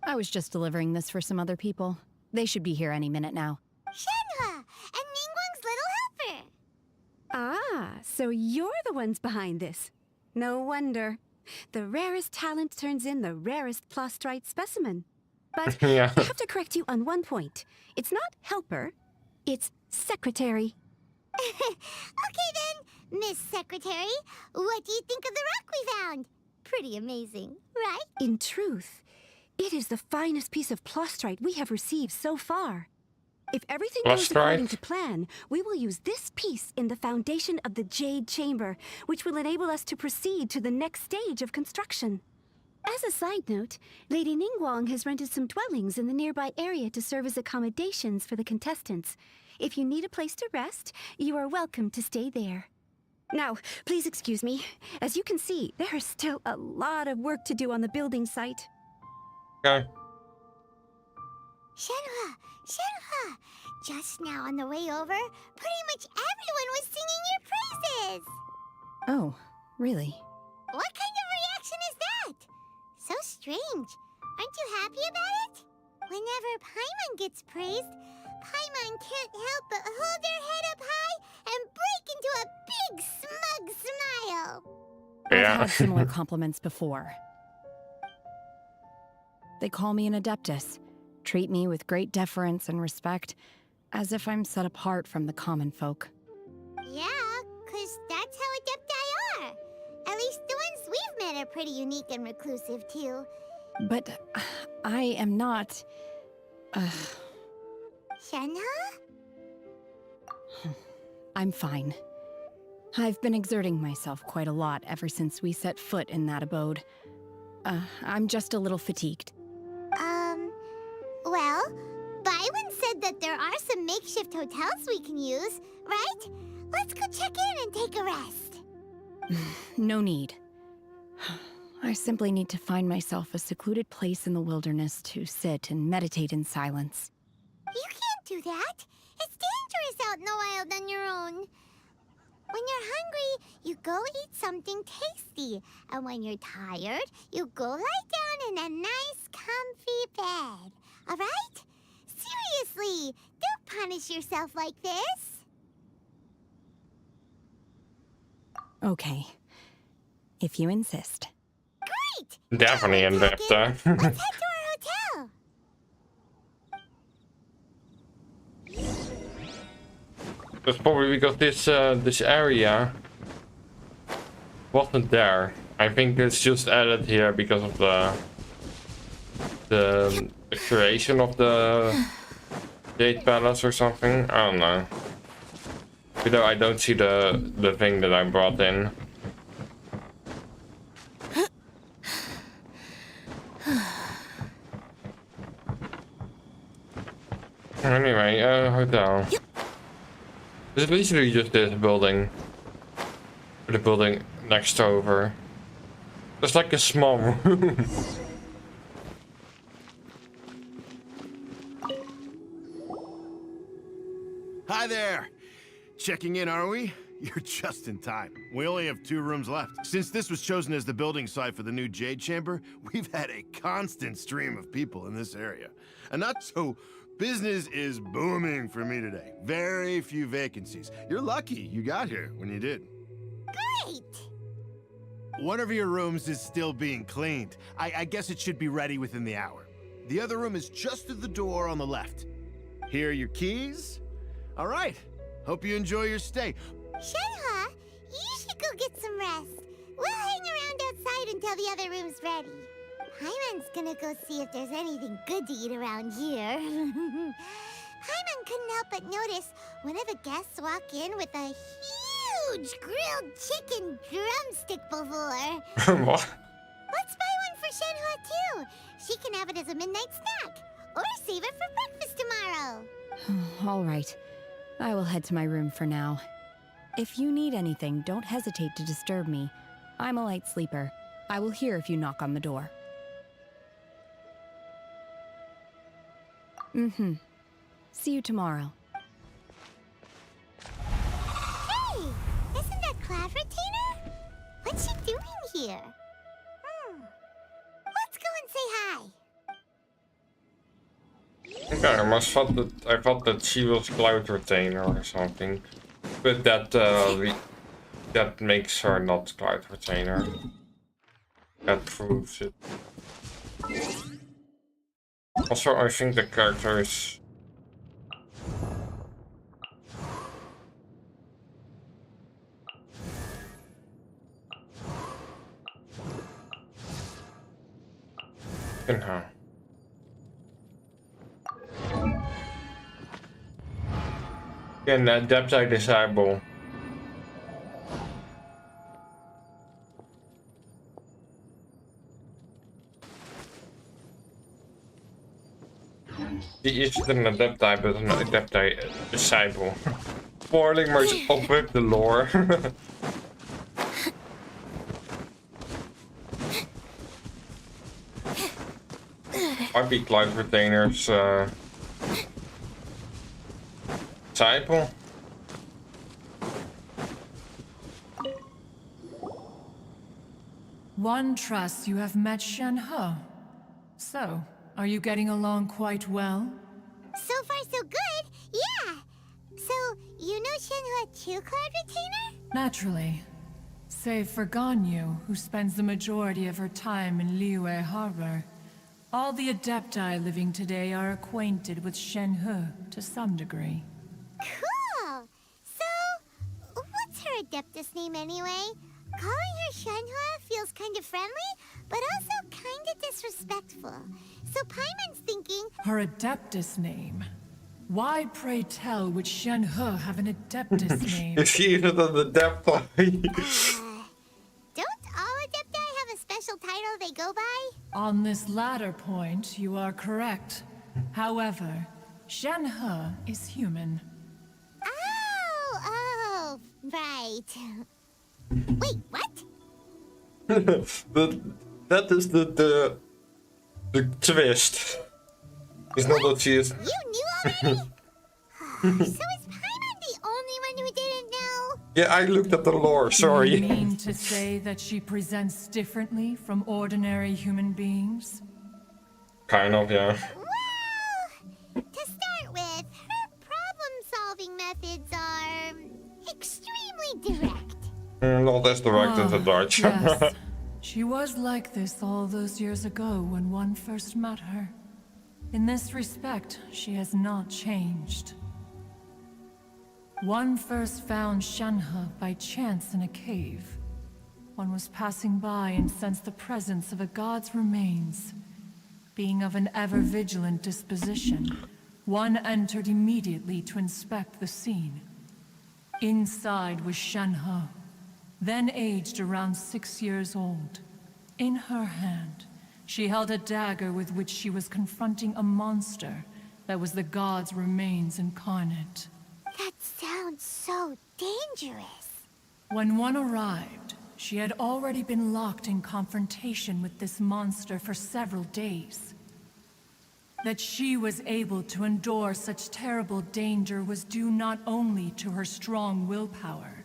I was just delivering this for some other people. They should be here any minute now. Shenhua and Ningguang's little helper. Ah, so you're the ones behind this. No wonder. The rarest talent turns in the rarest plastrite specimen. But Yeah. I have to correct you on one point. It's not helper, it's secretary. Okay then, Miss Secretary, what do you think of the rock we found? Pretty amazing, right? In truth, it is the finest piece of plastrite we have received so far. If everything goes according Plastrite? to plan, we will use this piece in the foundation of the Jade Chamber, which will enable us to proceed to the next stage of construction. As a side note, Lady Ningguang has rented some dwellings in the nearby area to serve as accommodations for the contestants. If you need a place to rest, you are welcome to stay there. Now, please excuse me. As you can see, there is still a lot of work to do on the building site. Okay. Shenhua, just now on the way over, pretty much everyone was singing your praises. Oh, really? What kind of reaction is that? So strange. Aren't you happy about it? Whenever Paimon gets praised, Paimon can't help but hold their head up high and break into a big smug smile. Yeah. I've had similar compliments before. They call me an Adeptus, treat me with great deference and respect, as if I'm set apart from the common folk. Yeah, 'cause that's how Adepti are. At least the ones we've met are pretty unique and reclusive, too. But I am not... Shenhua? I'm fine. I've been exerting myself quite a lot ever since we set foot in that abode. I'm just a little fatigued. Well, Byron said that there are some makeshift hotels we can use, right? Let's go check in and take a rest. No need. I simply need to find myself a secluded place in the wilderness to sit and meditate in silence. You can't do that. It's dangerous out in the wild on your own. When you're hungry, you go eat something tasty. And when you're tired, you go lie down in a nice, comfy bed. All right? Seriously, don't punish yourself like this. Okay. If you insist. Great! Definitely in depth. Let's head to our hotel. That's probably because this area wasn't there. I think it's just added here because of the creation of the Jade Palace or something. I don't know. You know, I don't see the thing that I brought in. Anyway, hotel. It's basically just this building. The building next over. It's like a small room. Hi there! Checking in, are we? You're just in time. We only have 2 rooms left. Since this was chosen as the building site for the new Jade Chamber, we've had a constant stream of people in this area. And not so... business is booming for me today. Very few vacancies. You're lucky you got here when you did. Great! One of your rooms is still being cleaned. I guess it should be ready within the hour. The other room is just at the door on the left. Here are your keys. All right. Hope you enjoy your stay. Shenhua, you should go get some rest. We'll hang around outside until the other room's ready. Paimon's gonna go see if there's anything good to eat around here. Paimon couldn't help but notice one of the guests walk in with a huge grilled chicken drumstick before. What? Let's buy one for Shenhua too. She can have it as a midnight snack. Or save it for breakfast tomorrow. All right. I will head to my room for now. If you need anything, don't hesitate to disturb me. I'm a light sleeper. I will hear if you knock on the door. Mm-hmm. See you tomorrow. Hey! Isn't that Cloud Retainer? What's she doing here? Let's go and say hi. Okay, I thought that she was Cloud Retainer or something. But that that makes her not Cloud Retainer. That proves it. Also, I think the character is... How? Can Adepti disable? Die is een Adepti, but een Adepti disciple. Spoiling maar op with the lore. Might be Cloud Retainer's disciple. One trusts you have met Shenhe. So, are you getting along quite well? So far, so good. Yeah. So, you know Shenhua too, Cloud Retainer? Naturally. Save for Ganyu, who spends the majority of her time in Liyue Harbor. All the Adepti living today are acquainted with Shenhe to some degree. Cool. So, what's her Adeptus name anyway? Calling her Shenhua feels kind of friendly, but also kind of disrespectful. So Paimon's thinking... Her Adeptus name? Why, pray tell, would Shenhe have an Adeptus name? Is she even an Adepti? Don't all Adepti have a special title they go by? On this latter point, you are correct. However, Shenhe is human. Oh, right. Wait, what? that is the twist. It's not that she is. You knew already? So is Paimon the only one who didn't know? Yeah, I looked at the lore. Sorry. You mean to say that she presents differently from ordinary human beings? Kind of, yeah. Well, to start with, her problem-solving methods are extremely direct. Not as direct as a Dutch. Yes. She was like this all those years ago when one first met her. In this respect, she has not changed. One first found Shenhe by chance in a cave. One was passing by and sensed the presence of a god's remains. Being of an ever-vigilant disposition, one entered immediately to inspect the scene. Inside was Shenhe, then aged around 6 years old. In her hand, she held a dagger with which she was confronting a monster that was the god's remains incarnate. That sounds so dangerous. When one arrived, she had already been locked in confrontation with this monster for several days. That she was able to endure such terrible danger was due not only to her strong willpower,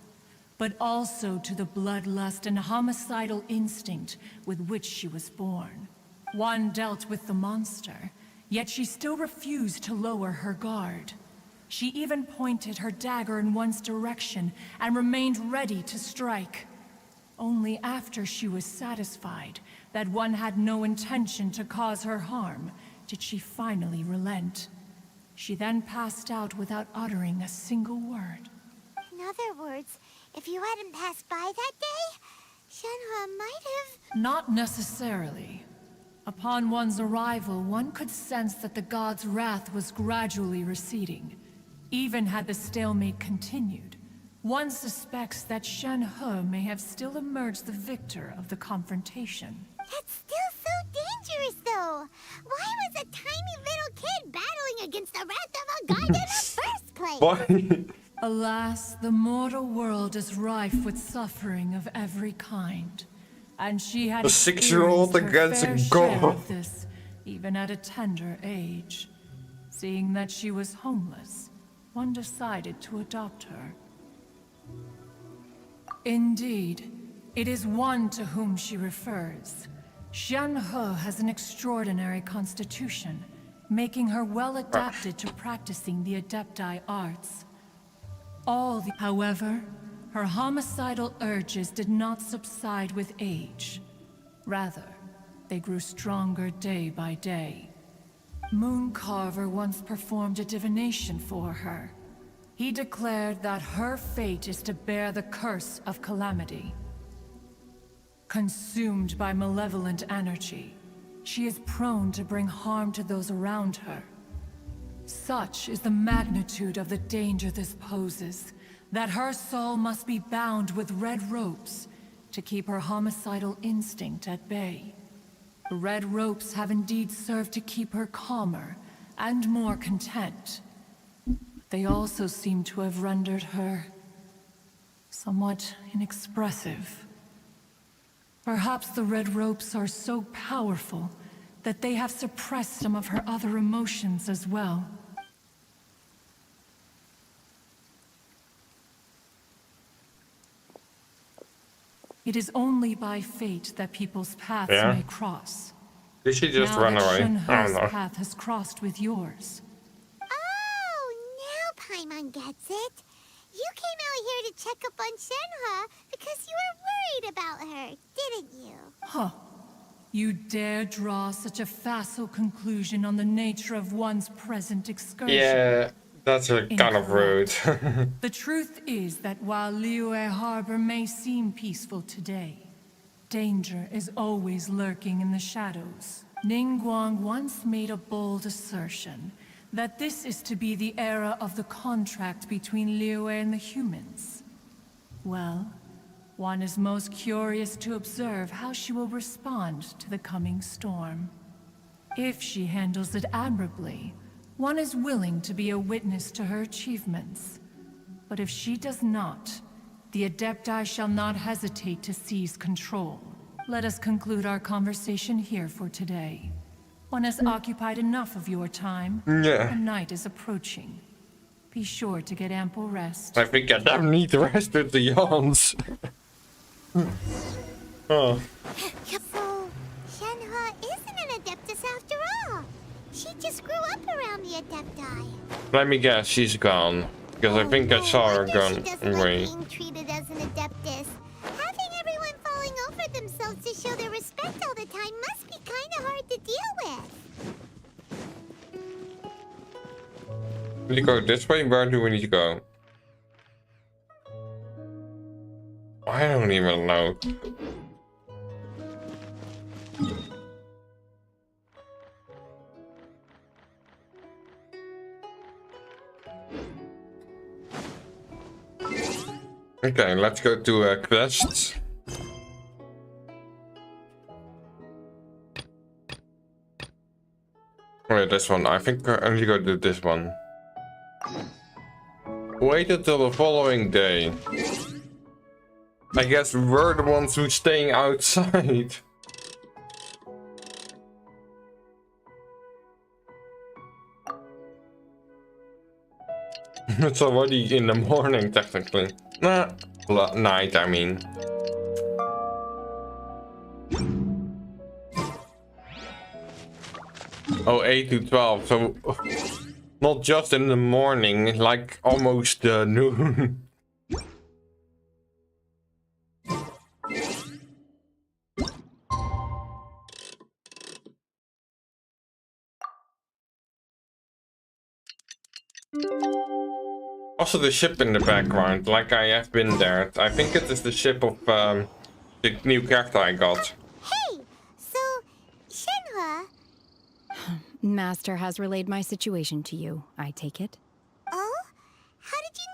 but also to the bloodlust and homicidal instinct with which she was born. One dealt with the monster, yet she still refused to lower her guard. She even pointed her dagger in one's direction and remained ready to strike. Only after she was satisfied that one had no intention to cause her harm did she finally relent. She then passed out without uttering a single word. In other words, if you hadn't passed by that day, Shenhe might have... Not necessarily. Upon one's arrival, one could sense that the god's wrath was gradually receding. Even had the stalemate continued, one suspects that Shenhe may have still emerged the victor of the confrontation. That's still so dangerous, though. Why was a tiny little kid battling against the wrath of a god in the first place? Why? Alas, the mortal world is rife with suffering of every kind. And she had A 6-year-old experienced her against a fair share god. of this, even at a tender age. Seeing that she was homeless, one decided to adopt her. Indeed, it is one to whom she refers. Shenhe has an extraordinary constitution, making her well adapted to practicing the Adepti arts. However, her homicidal urges did not subside with age. Rather, they grew stronger day by day. Mooncarver once performed a divination for her. He declared that her fate is to bear the curse of calamity. Consumed by malevolent energy, she is prone to bring harm to those around her. Such is the magnitude of the danger this poses, that her soul must be bound with red ropes to keep her homicidal instinct at bay. The red ropes have indeed served to keep her calmer and more content. They also seem to have rendered her somewhat inexpressive. Perhaps the red ropes are so powerful that they have suppressed some of her other emotions as well. It is only by fate that people's paths may cross. Did she just now run that away? I don't Shenhe's know. path has crossed with yours. Oh, now Paimon gets it. You came out here to check up on Shenhe because you were worried about her, didn't you? Huh. You dare draw such a facile conclusion on the nature of one's present excursion. Yeah, that's a kind of rude. The truth is that while Liyue Harbor may seem peaceful today, danger is always lurking in the shadows. Ningguang once made a bold assertion that this is to be the era of the contract between Liyue and the humans. Well, one is most curious to observe how she will respond to the coming storm. If she handles it admirably, one is willing to be a witness to her achievements. But if she does not, the Adepti shall not hesitate to seize control. let us conclude our conversation here for today. One has occupied enough of your time. Yeah. The night is approaching. Be sure to get ample rest. I think I don't need the rest of the yawns. Oh. So, Shenhe isn't an Adeptus after all. She just grew up around the Adepti. Let me guess, she's gone. Because I think I saw her gone anyway. Being treated as an Adeptus. Having everyone falling over themselves to show their respect all the time must be kind of hard to deal with. Do we go this way? Where do we need to go? I don't even know. Okay, let's go to quests. Wait, this one. I think I need to go do this one. Wait until the following day. I guess we're the ones who's staying outside. It's already in the morning, technically. Nah, night, I mean. Oh, 8 to 12, so not just in the morning, like almost noon. Also the ship in the background, like I have been there. I think it is the ship of the new character I got. Hey, so Shenhe. Master has relayed my situation to you, I take it. Oh? How did you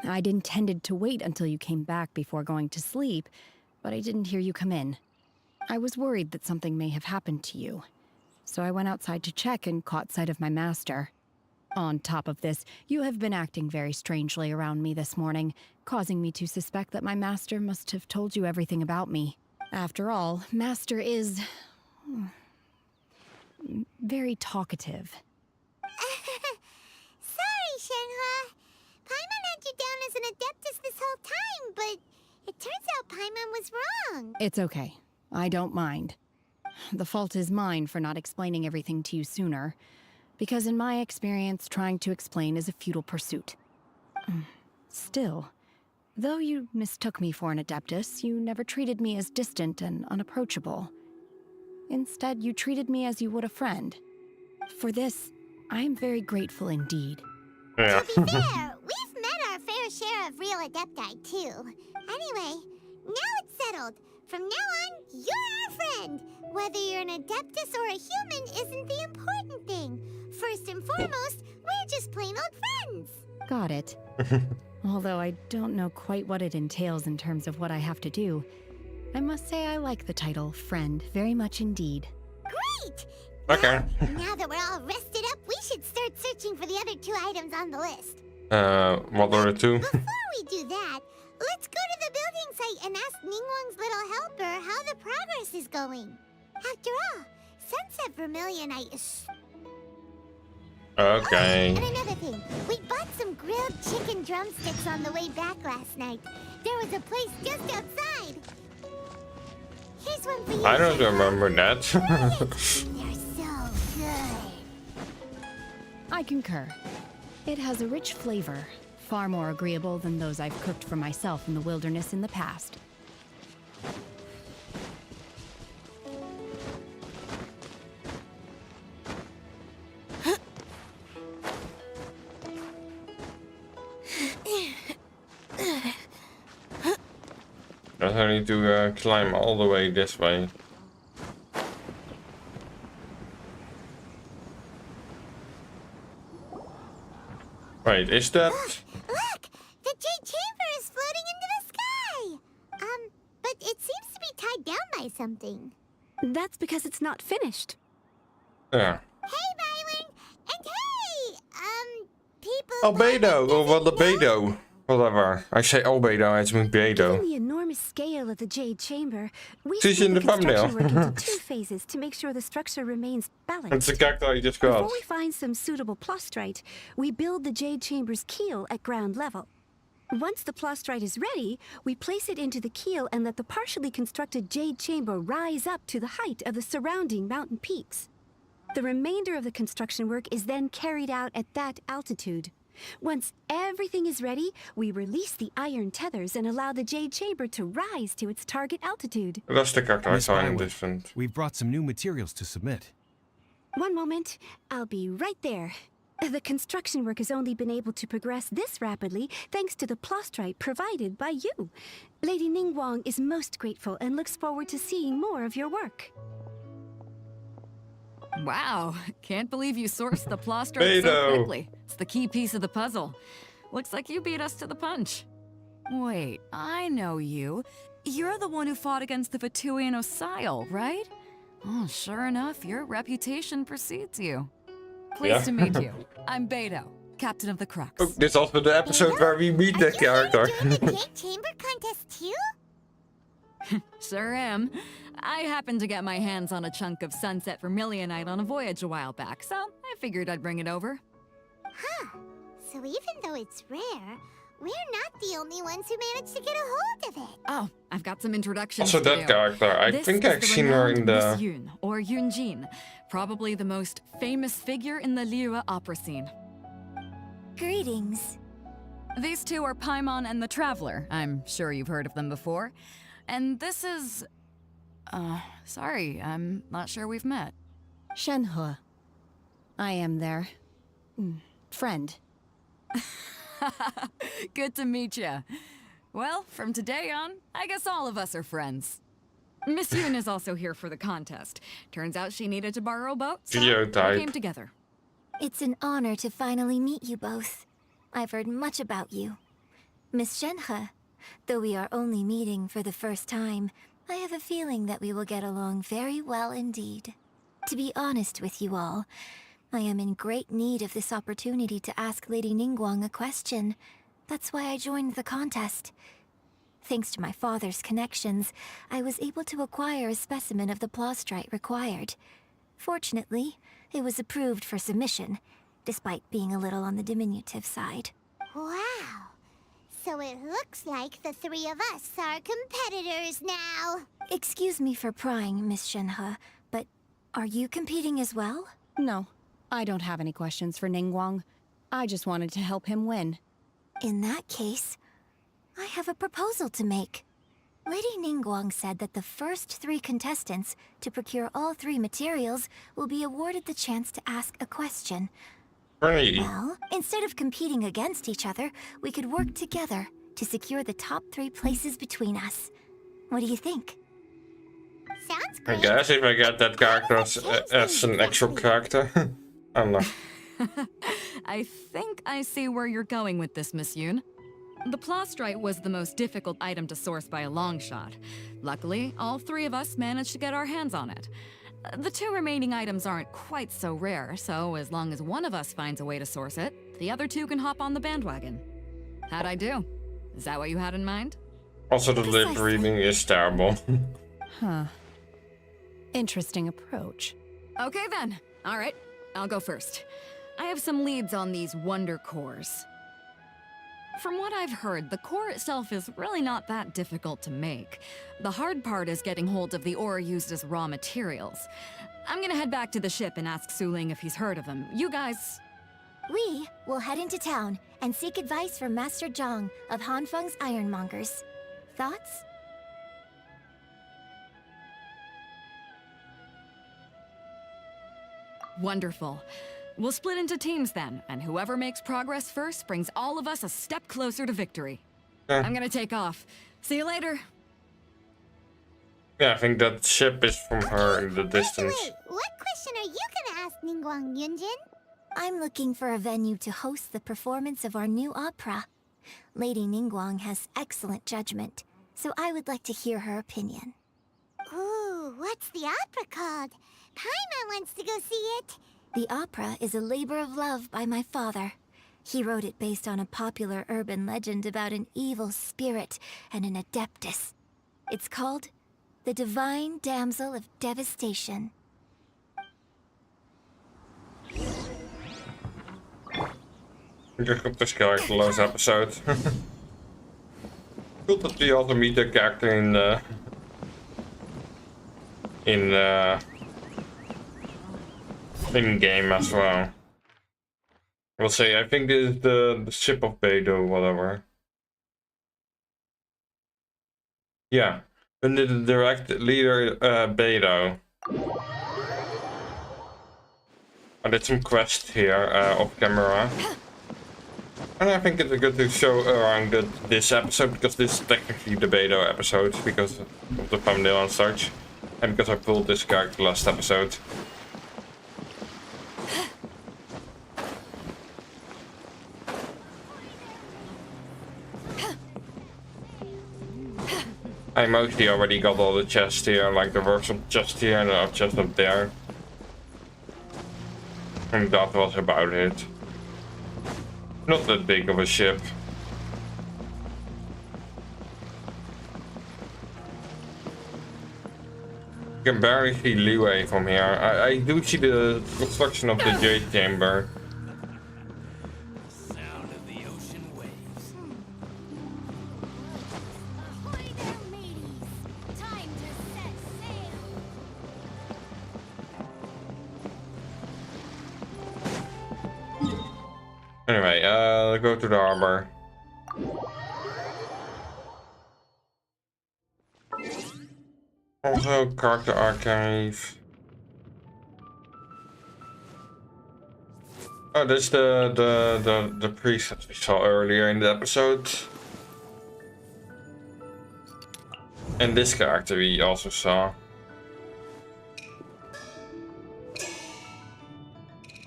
know? I'd intended to wait until you came back before going to sleep, but I didn't hear you come in. I was worried that something may have happened to you, so I went outside to check and caught sight of my master. On top of this, you have been acting very strangely around me this morning, causing me to suspect that my master must have told you everything about me. After all, Master is very talkative. Sorry, Shenhe. Paimon had you down as an Adeptus this whole time, but it turns out Paimon was wrong. It's okay. I don't mind. The fault is mine for not explaining everything to you sooner, because in my experience, trying to explain is a futile pursuit. Still, though you mistook me for an Adeptus, you never treated me as distant and unapproachable. Instead, you treated me as you would a friend. For this, I am very grateful indeed. Yeah. To be fair, we've met our fair share of real Adepti, too. Anyway, now it's settled. From now on, you're our friend. Whether you're an Adeptus or a human isn't the important thing. First and foremost, we're just plain old friends. Got it. Although I don't know quite what it entails in terms of what I have to do, I must say I like the title Friend very much indeed. Great! Okay. Now that we're all rested up, we should start searching for the other 2 items on the list. What are the 2? Before we do that, let's go to the building site and ask Ningguang's little helper how the progress is going. After all, Sunset Vermilionite is... Okay. And another thing, we bought some grilled chicken drumsticks on the way back last night. There was a place just outside. Here's one for you. I don't remember that. They're so good. I concur. It has a rich flavor, far more agreeable than those I've cooked for myself in the wilderness in the past. I need to climb all the way this way. Wait, is that... Look! The Jade Chamber is floating into the sky! But it seems to be tied down by something. That's because it's not finished. Yeah. Hey, Byron! And hey! People... Albedo, or what albedo. Whatever. I say albedo, it's mean bedo. Given the enormous enormous scale of the Jade Chamber, we She's split in the the construction thumbnail. work into 2 phases to make sure the structure remains balanced. It's the character I just got. Before we find some suitable plastrite, we build the Jade Chamber's keel at ground level. Once the plastrite is ready, we place it into the keel and let the partially constructed Jade Chamber rise up to the height of the surrounding mountain peaks. The remainder of the construction work is then carried out at that altitude. Once everything is ready, we release the iron tethers and allow the Jade Chamber to rise to its target altitude. That's the character I Miss saw in Bywood, different. We've brought some new materials to submit. One moment, I'll be right there. The construction work has only been able to progress this rapidly thanks to the plastrite provided by you. Lady Ningguang is most grateful and looks forward to seeing more of your work. Wow, can't believe you sourced the plastrite so quickly. It's the key piece of the puzzle. Looks like you beat us to the punch. Wait, I know you. You're the one who fought against the Vatuian Osile, right? Oh, sure enough, your reputation precedes you. Pleased to meet you. I'm Beto, captain of the Crux. Oh, this is also the episode where we meet the character. Doing the Jade Chamber contest too? Sure am. I happened to get my hands on a chunk of sunset vermilionite on a voyage a while back, so I figured I'd bring it over. Huh. So even though it's rare, we're not the only ones who managed to get a hold of it. Oh, I've got some introductions Also to that do. character, I This think is I've the seen her in renowned Miss the... Yun, or Yunjin, probably the most famous figure in the Liyue opera scene. Greetings. These two are Paimon and the Traveler. I'm sure you've heard of them before. And this is... sorry, I'm not sure we've met. Shenhe. I am their friend. Good to meet ya. Well, from today on, I guess all of us are friends. Miss Yun is also here for the contest. Turns out she needed to borrow a boat, so we Geotype. came together. It's an honor to finally meet you both. I've heard much about you. Miss Shenhe, though we are only meeting for the first time, I have a feeling that we will get along very well indeed. To be honest with you all, I am in great need of this opportunity to ask Lady Ningguang a question. That's why I joined the contest. Thanks to my father's connections, I was able to acquire a specimen of the plastrite required. Fortunately, it was approved for submission, despite being a little on the diminutive side. Wow. So it looks like the 3 of us are competitors now. Excuse me for prying, Miss Shenhe, but are you competing as well? No, I don't have any questions for Ningguang. I just wanted to help him win. In that case, I have a proposal to make. Lady Ningguang said that the first 3 contestants to procure all 3 materials will be awarded the chance to ask a question. Right. Well, instead of competing against each other, we could work together to secure the top 3 places between us. What do you think? Sounds I great. guess if I get that character as an actual character. I don't know. I think I see where you're going with this, Miss Yun. The plastrite was the most difficult item to source by a long shot. Luckily, all 3 of us managed to get our hands on it. The 2 remaining items aren't quite so rare, so as long as one of us finds a way to source it, the other 2 can hop on the bandwagon. How'd I do? Is that what you had in mind? Also the lip reading is terrible. Huh. Interesting approach. Okay then. All right, I'll go first. I have some leads on these wonder cores. From what I've heard, the core itself is really not that difficult to make. The hard part is getting hold of the ore used as raw materials. I'm gonna head back to the ship and ask Suling if he's heard of them. You guys... We will head into town and seek advice from Master Zhang of Hanfeng's Ironmongers. Thoughts? Wonderful. We'll split into teams then, and whoever makes progress first brings all of us a step closer to victory. I'm gonna take off. See you later. Yeah, I think that ship is from her in the distance. Wait, what question are you gonna ask Ningguang Yunjin? I'm looking for a venue to host the performance of our new opera. Lady Ningguang has excellent judgment, so I would like to hear her opinion. Ooh, what's the opera called? Paimon wants to go see it. The opera is a labor of love by my father. He wrote it based on a popular urban legend about an evil spirit and an adeptus. It's called the Divine Damsel of Devastation. Just op this characterless episode. Cool that we also meet the character in game as well. We'll say, I think this is the ship of Beidou, whatever. Yeah, and the direct leader Beidou. I did some quests here off camera. And I think it's good to show around this episode, because this is technically the Beidou episode, because of the thumbnail and such. And because I pulled this character last episode. I mostly already got all the chests here, like the workshop chest here and the chest up there. And that was about it. Not that big of a ship. You can barely see Liyue from here. I do see the construction of the Jade Chamber. Sound of the ocean waves. Ahoy there, mateys! Time to set sail! Anyway, go to the harbor. Also, character archive. Oh, that's the priest that we saw earlier in the episode. And this character we also saw.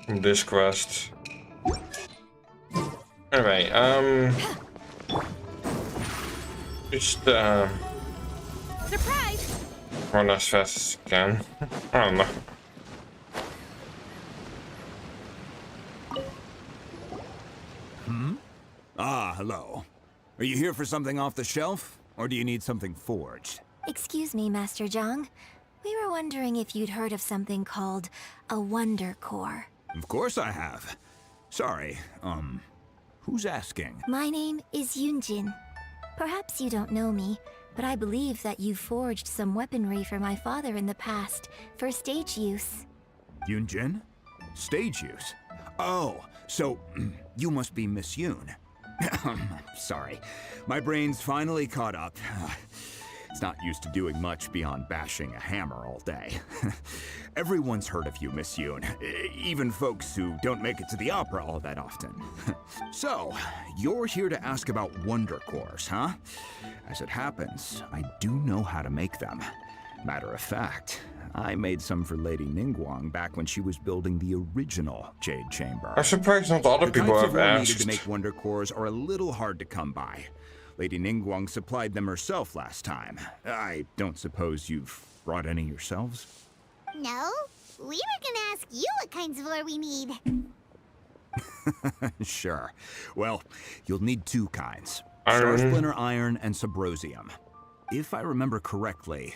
From this quest. Anyway, just Surprise! run as fast as you can. I don't know. Ah, hello. Are you here for something off the shelf, or do you need something forged? Excuse me, Master Zhang. We were wondering if you'd heard of something called a Wonder Core. Of course I have. Sorry, who's asking? My name is Yunjin. Perhaps you don't know me, but I believe that you forged some weaponry for my father in the past for stage use. Yunjin? Stage use? Oh, so you must be Miss Yoon. Sorry, my brain's finally caught up. It's not used to doing much beyond bashing a hammer all day. Everyone's heard of you, Miss Yoon. Even folks who don't make it to the opera all that often. So, you're here to ask about Wonder Cores, huh? As it happens, I do know how to make them. Matter of fact, I made some for Lady Ningguang back when she was building the original Jade Chamber. I'm surprised not other people have The needed asked. to make Wonder Cores are a little hard to come by. Lady Ningguang supplied them herself last time. I don't suppose you've brought any yourselves? No, we were gonna ask you what kinds of ore we need. Sure. Well, you'll need two kinds. Iron. Star Splinter Iron and Subrosium. If I remember correctly,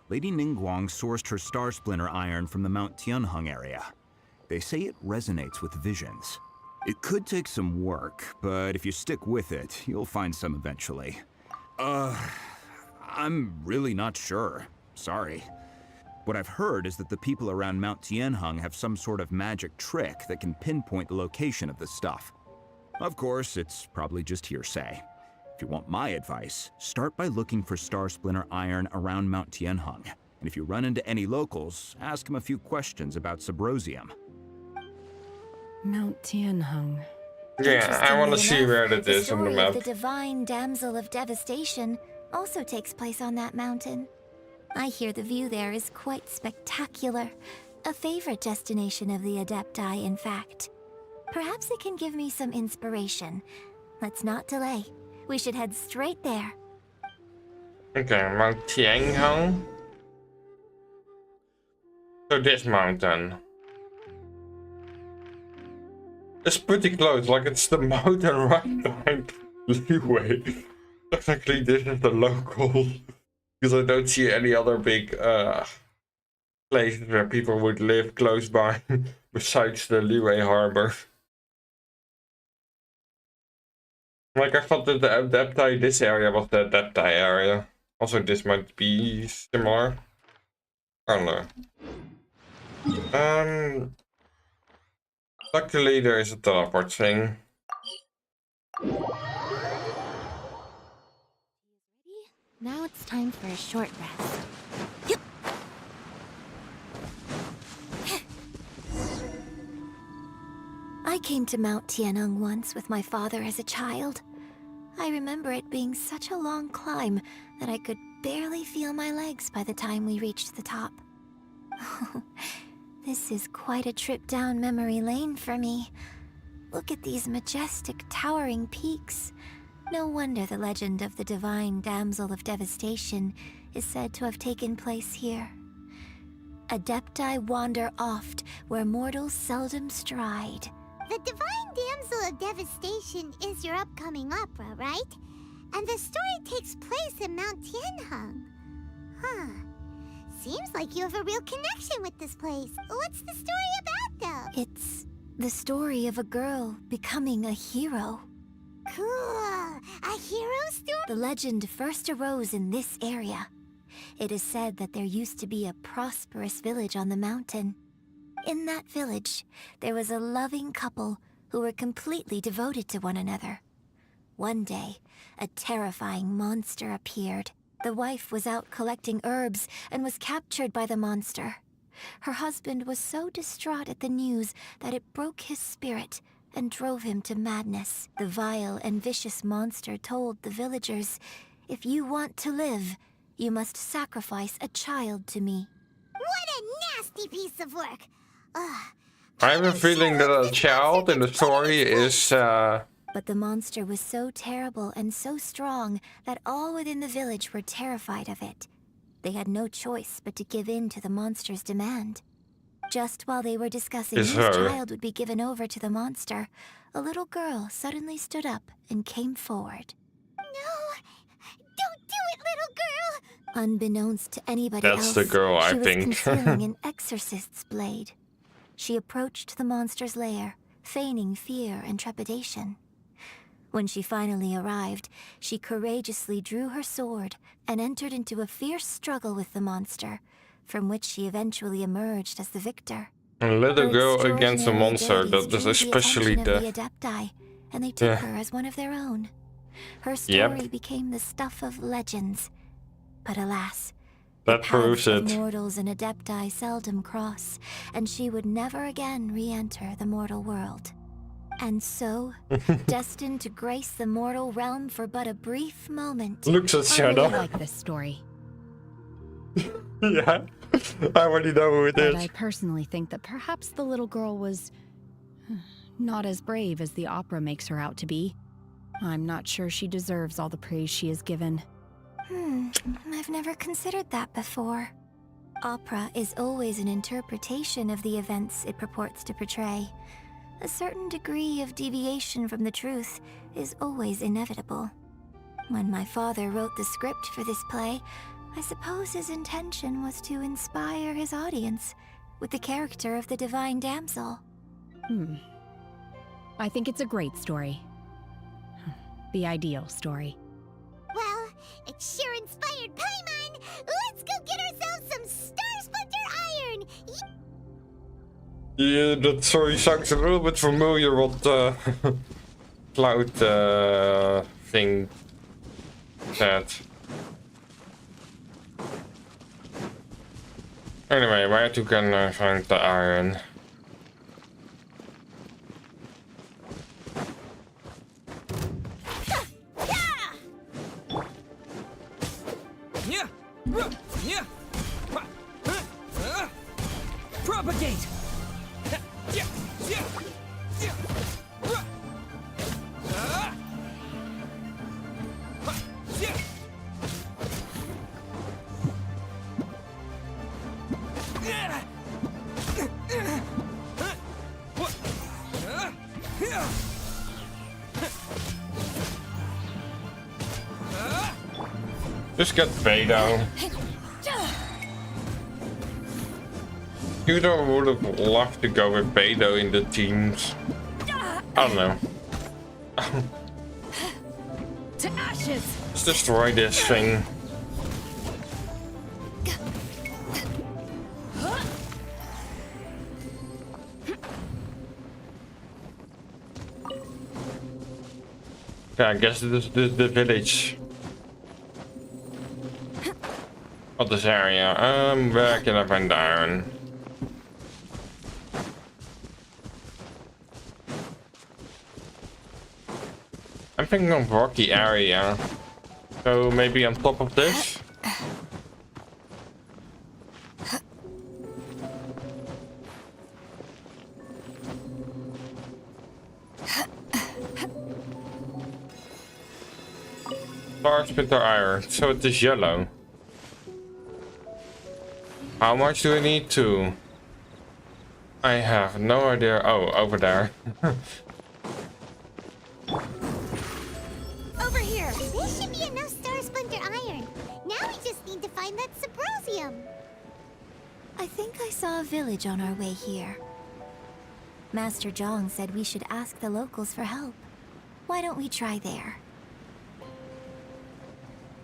Lady Ningguang sourced her Star Splinter Iron from the Mount Tianheng area. They say it resonates with visions. It could take some work, but if you stick with it, you'll find some eventually. I'm really not sure. Sorry. What I've heard is that the people around Mount Tianheng have some sort of magic trick that can pinpoint the location of the stuff. Of course, it's probably just hearsay. If you want my advice, start by looking for Star Splinter Iron around Mount Tianheng. And if you run into any locals, ask them a few questions about Subrosium. Mount Tianheng. Yeah, I want to see where it is on the story map. of the Divine Damsel of Devastation also takes place on that mountain. I hear the view there is quite spectacular. A favorite destination of the Adepti, in fact. Perhaps it can give me some inspiration. Let's not delay. We should head straight there. Okay, Mount Tianheng. So this mountain. It's pretty close, like it's the mountain right behind Liyue. Technically this is the local Because I don't see any other big places where people would live close by besides the Liyue Harbor. Like, I thought that the Adepti, this area was the Adepti area. Also, this might be similar. I don't know. Luckily, there is a teleport thing. Now it's time for a short rest. I came to Mount Tianeng once with my father as a child. I remember it being such a long climb that I could barely feel my legs by the time we reached the top. This is quite a trip down memory lane for me. Look at these majestic, towering peaks. No wonder the legend of the divine damsel of devastation is said to have taken place here. Adepti wander oft where mortals seldom stride. The divine damsel of devastation is your upcoming opera, right? And the story takes place in Mount Tianheng. Huh. Seems like you have a real connection with this place. What's the story about, though? It's the story of a girl becoming a hero. Cool. A hero story? The legend first arose in this area. It is said that there used to be a prosperous village on the mountain. In that village, there was a loving couple who were completely devoted to one another. One day, a terrifying monster appeared. The wife was out collecting herbs and was captured by the monster. Her husband was so distraught at the news that it broke his spirit and drove him to madness. The vile and vicious monster told the villagers, "If you want to live, you must sacrifice a child to me." What a nasty piece of work! I have a feeling that a child in the story is But the monster was so terrible and so strong that all within the village were terrified of it. They had no choice but to give in to the monster's demand. Just while they were discussing whose child would be given over to the monster, a little girl suddenly stood up and came forward. No! Don't do it, little girl! Unbeknownst to anybody else, That's the girl, I she was think. concealing an exorcist's blade. She approached the monster's lair, feigning fear and trepidation. When she finally arrived, she courageously drew her sword and entered into a fierce struggle with the monster, from which she eventually emerged as the victor. a little Her girl against a extraordinary monster. abilities That is drew especially the attention the of the Adepti, and they took her as one of their own. Her story became the stuff of legends. But alas, that the proves paths of it. mortals and Adepti seldom cross, and she would never again re-enter the mortal world. And so, destined to grace the mortal realm for but a brief moment. Looks at I Shadow. really like this story. Yeah, I already know who it But is. I personally think that perhaps the little girl was not as brave as the opera makes her out to be. I'm not sure she deserves all the praise she is given. I've never considered that before. Opera is always an interpretation of the events it purports to portray. A certain degree of deviation from the truth is always inevitable. When my father wrote the script for this play, I suppose his intention was to inspire his audience with the character of the divine damsel. I think it's a great story. The ideal story. Well, it sure inspired Paimon! Let's go get ourselves some Star Splinter Iron! Yeah, that story sounds a little bit familiar what the Cloud thing said. Anyway, where to can find the iron? Propagate! Just get Beidou. Tudor would have loved to go with Beidou in the teams. I don't know. To ashes. Let's destroy this thing. Okay, I guess this is the village of this area. Where can I find iron? I'm thinking of rocky area. So maybe on top of this? Star splinter iron, so it is yellow. How much do I need to? I have no idea. Oh, over there. Over here. This should be enough star splinter iron. Now we just need to find that Subrosium. I think I saw a village on our way here. Master Zhang said we should ask the locals for help. Why don't we try there?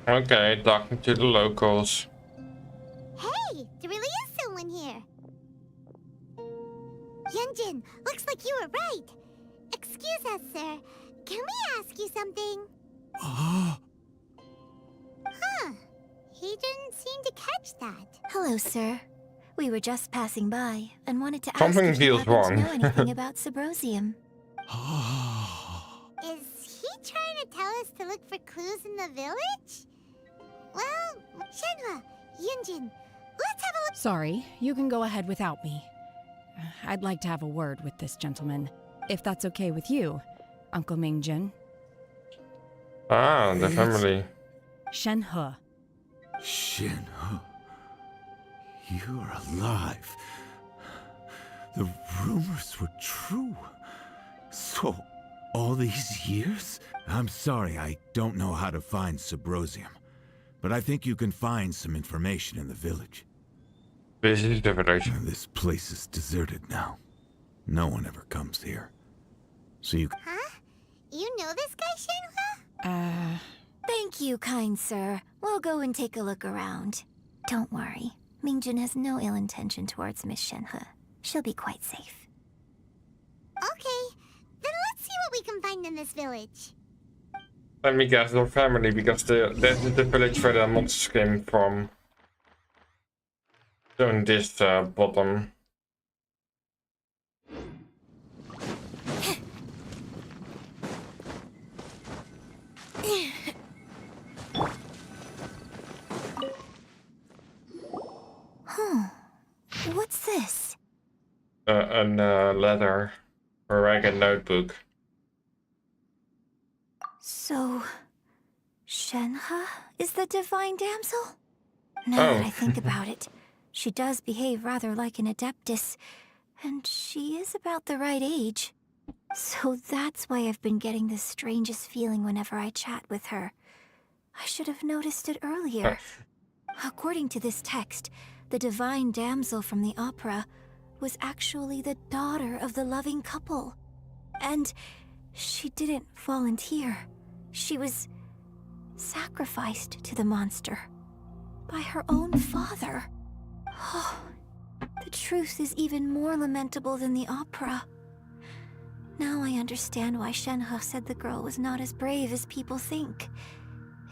Okay, talking to the locals. Hey, there really is someone here. Yunjin, looks like you were right. Excuse us, sir. Can we ask you something? Huh. He didn't seem to catch that. Hello, sir. We were just passing by and wanted to ask Something if you feels happen wrong. to know anything about Subrosium. Is he trying to tell us to look for clues in the village? Well, Shenhua, Yunjin, let's have a look. Sorry, you can go ahead without me. I'd like to have a word with this gentleman, if that's okay with you, Uncle Mingjin. Ah, the family. Shenhe. Shenhe, you are alive. The rumors were true. So, all these years? I'm sorry, I don't know how to find Subrosium. But I think you can find some information in the village. This is the village. This place is deserted now. No one ever comes here. So you... Huh? You know this guy, Shenhua? Thank you, kind sir. We'll go and take a look around. Don't worry. Mingjin has no ill intention towards Miss Shenhe. She'll be quite safe. Okay, then let's see what we can find in this village. Let me guess, their family, because this is the village where the monsters came from. So in this bottom. What's this? A letter. Or like a notebook. So, Shenhe is the divine damsel? Now that I think about it, she does behave rather like an adeptus, and she is about the right age. So that's why I've been getting the strangest feeling whenever I chat with her. I should have noticed it earlier. According to this text, the divine damsel from the opera was actually the daughter of the loving couple. And she didn't volunteer. She was sacrificed to the monster by her own father. Oh, the truth is even more lamentable than the opera. Now I understand why Shenhe said the girl was not as brave as people think.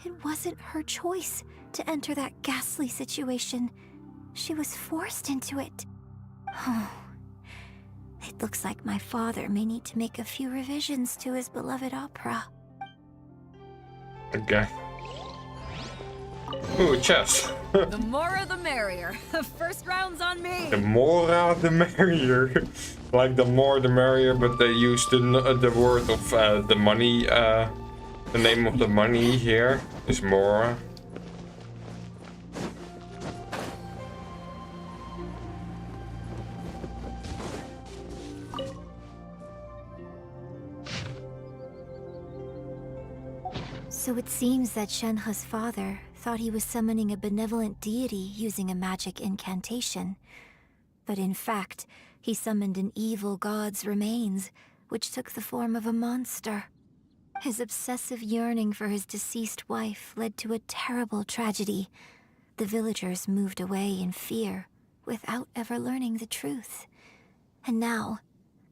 It wasn't her choice to enter that ghastly situation. She was forced into it. Oh, it looks like my father may need to make a few revisions to his beloved opera. Okay. Ooh, chess. The more the merrier. First round's on me. The more the merrier. Like the more the merrier, but they used the word of the money. The name of the money here is more. So it seems that Shenhe's father thought he was summoning a benevolent deity using a magic incantation. But in fact, he summoned an evil god's remains, which took the form of a monster. His obsessive yearning for his deceased wife led to a terrible tragedy. The villagers moved away in fear, without ever learning the truth. And now,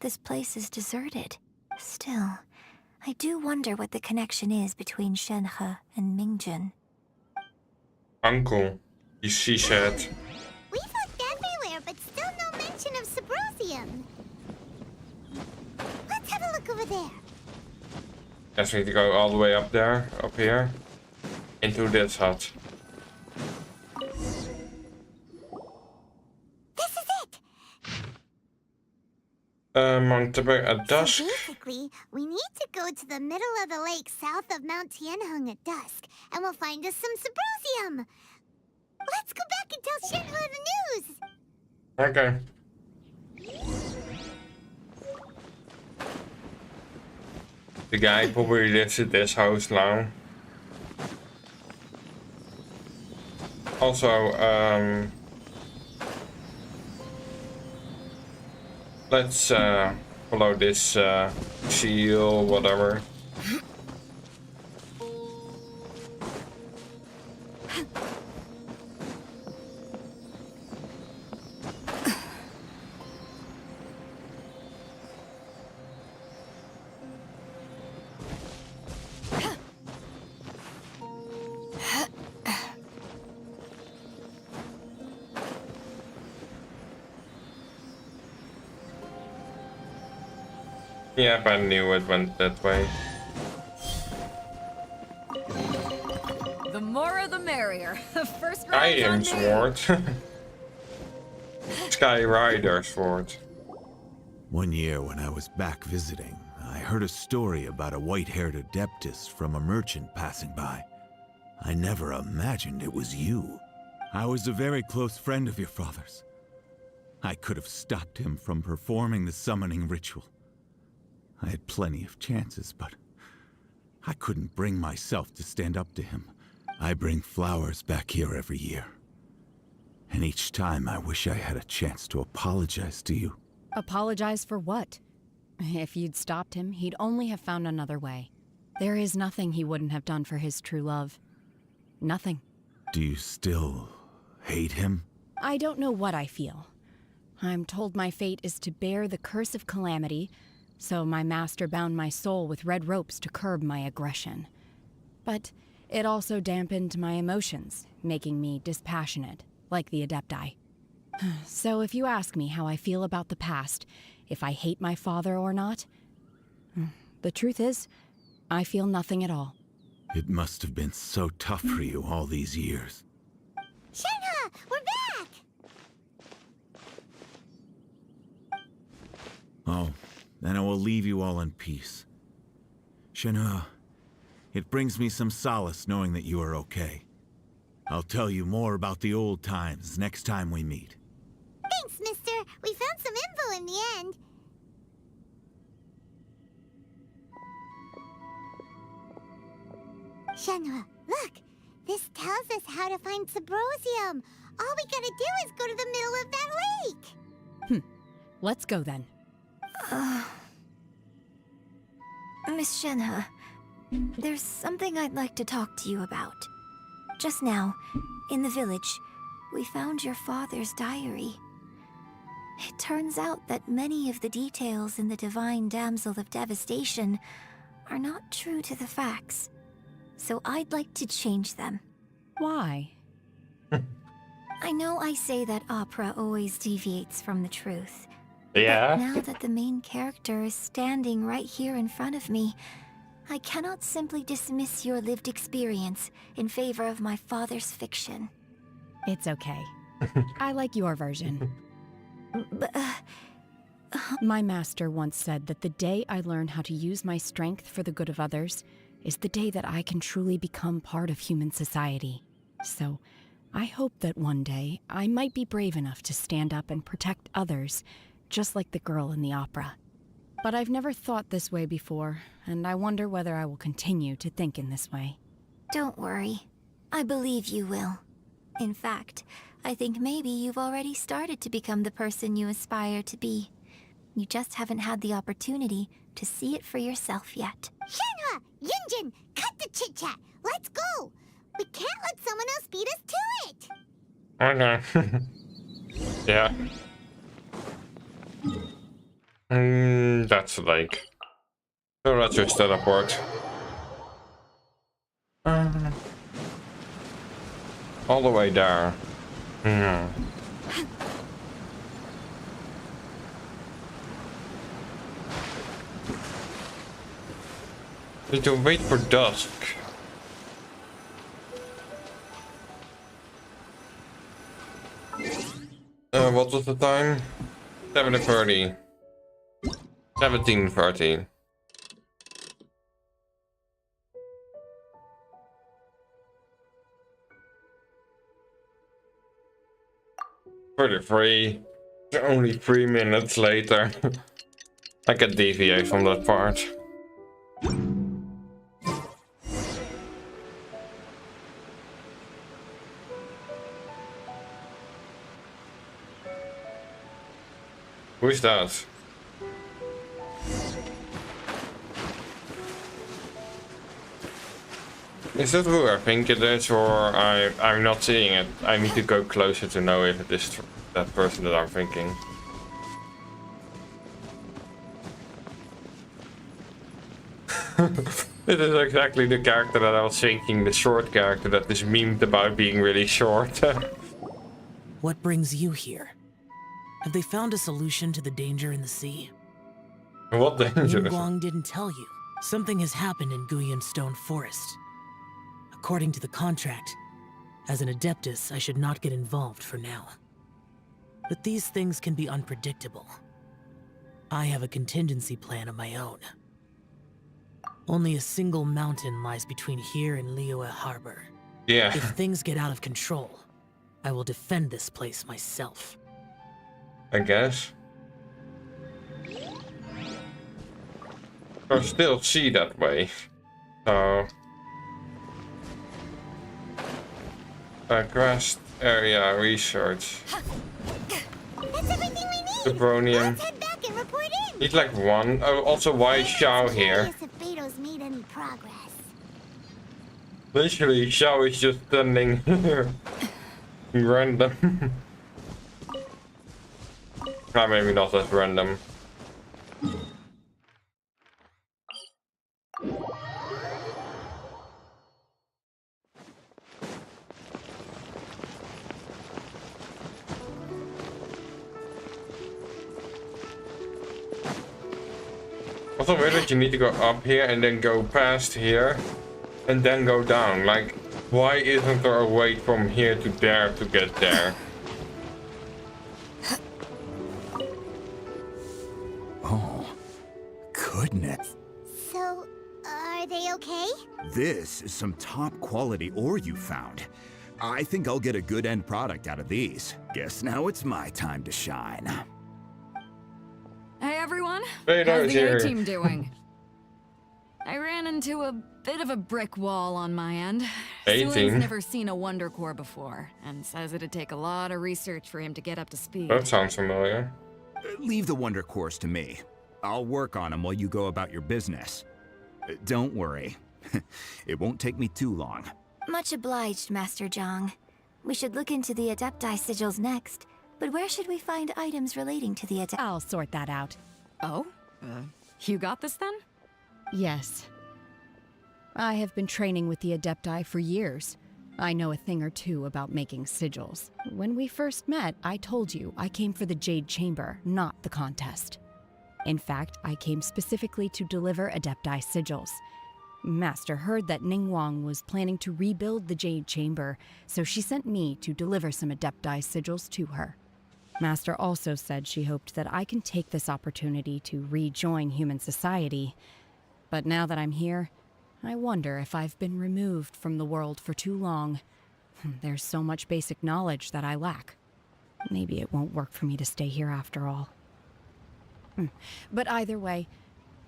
this place is deserted. Still, I do wonder what the connection is between Shenhe and Mingjun. Uncle, she said. We've looked everywhere, but still no mention of Sabrosium. Let's have a look over there. Guess we need to go all the way up there, up here, into this hut. This is it! At dusk. So basically, we need to go to the middle of the lake south of Mount Tianheng at dusk, and we'll find us some Sabrosium! Let's go back and tell Shenhe the news! Okay. The guy probably lives at this house now. Also, let's follow this seal, whatever. Yep, I knew it went that way. The more the merrier. First round Iron on me. sword. Sky Rider sword. One year when I was back visiting, I heard a story about a white-haired adeptus from a merchant passing by. I never imagined it was you. I was a very close friend of your father's. I could have stopped him from performing the summoning ritual. I had plenty of chances, but I couldn't bring myself to stand up to him. I bring flowers back here every year. And each time I wish I had a chance to apologize to you. Apologize for what? If you'd stopped him, he'd only have found another way. There is nothing he wouldn't have done for his true love. Nothing. Do you still hate him? I don't know what I feel. I'm told my fate is to bear the curse of calamity, so my master bound my soul with red ropes to curb my aggression. But it also dampened my emotions, making me dispassionate, like the Adepti. So if you ask me how I feel about the past, if I hate my father or not, the truth is, I feel nothing at all. It must have been so tough for you all these years. Shenhe, we're back! Oh, then I will leave you all in peace. Shenhe, it brings me some solace knowing that you are okay. I'll tell you more about the old times next time we meet. Thanks, mister. We found some info in the end. Shenhe, look! This tells us how to find Sabrosium. All we gotta do is go to the middle of that lake. Let's go then. Miss Shenhe, there's something I'd like to talk to you about. Just now, in the village, we found your father's diary. It turns out that many of the details in the Divine Damsel of Devastation are not true to the facts. So I'd like to change them. Why? I know I say that opera always deviates from the truth. Yeah. But now that the main character is standing right here in front of me, I cannot simply dismiss your lived experience in favor of my father's fiction. It's okay. I like your version. But, My master once said that the day I learn how to use my strength for the good of others is the day that I can truly become part of human society. So, I hope that one day I might be brave enough to stand up and protect others, just like the girl in the opera. But I've never thought this way before, and I wonder whether I will continue to think in this way. Don't worry. I believe you will. In fact, I think maybe you've already started to become the person you aspire to be. You just haven't had the opportunity to see it for yourself yet. Shenhua! Yunjin! Cut the chit-chat! Let's go! We can't let someone else beat us to it! Okay. Yeah. That's like. So let's just teleport. All the way there. Need to wait for dusk. What was the time? 7:30. 17:30. 33. Only 3 minutes later. I can deviate from that part. Who's that? Is that who I think it is, or I'm not seeing it? I need to go closer to know if it is that person that I'm thinking. This is exactly the character that I was thinking, the short character that is memed about being really short. What brings you here? Have they found a solution to the danger in the sea? What danger? Ningguang didn't tell you. Something has happened in Guyan Stone Forest. According to the contract, as an Adeptus, I should not get involved for now. But these things can be unpredictable. I have a contingency plan of my own. Only a single mountain lies between here and Liyue Harbor. Yeah. If things get out of control, I will defend this place myself. I guess. I still see that way. So. Grass area research. That's everything we need! Vibranium. Let's head back and report in! Need like one. Oh, also why is Xiao here? If Beto's made any progress. Literally, Xiao is just standing here. Random. Maybe not as random. Also weird that you need to go up here and then go past here and then go down. Like, why isn't there a way from here to there to get there? Oh, goodness. So, are they okay? This is some top quality ore you found. I think I'll get a good end product out of these. Guess now it's my time to shine. Hey everyone, Hey, how's the here. A-team doing? I ran into a bit of a brick wall on my end. A-team? Suin's never seen a Wonder Core before, and says it'd take a lot of research for him to get up to speed. That sounds familiar. Leave the Wonder Course to me. I'll work on them while you go about your business. Don't worry. It won't take me too long. Much obliged, Master Zhang. We should look into the Adepti sigils next, but where should we find items relating to the Adepti? I'll sort that out. Oh? You got this then? Yes. I have been training with the Adepti for years. I know a thing or two about making sigils. When we first met, I told you I came for the Jade Chamber, not the contest. In fact, I came specifically to deliver Adepti sigils. Master heard that Ningguang was planning to rebuild the Jade Chamber, so she sent me to deliver some Adepti sigils to her. Master also said she hoped that I can take this opportunity to rejoin human society. But now that I'm here, I wonder if I've been removed from the world for too long. There's so much basic knowledge that I lack. Maybe it won't work for me to stay here after all. But either way,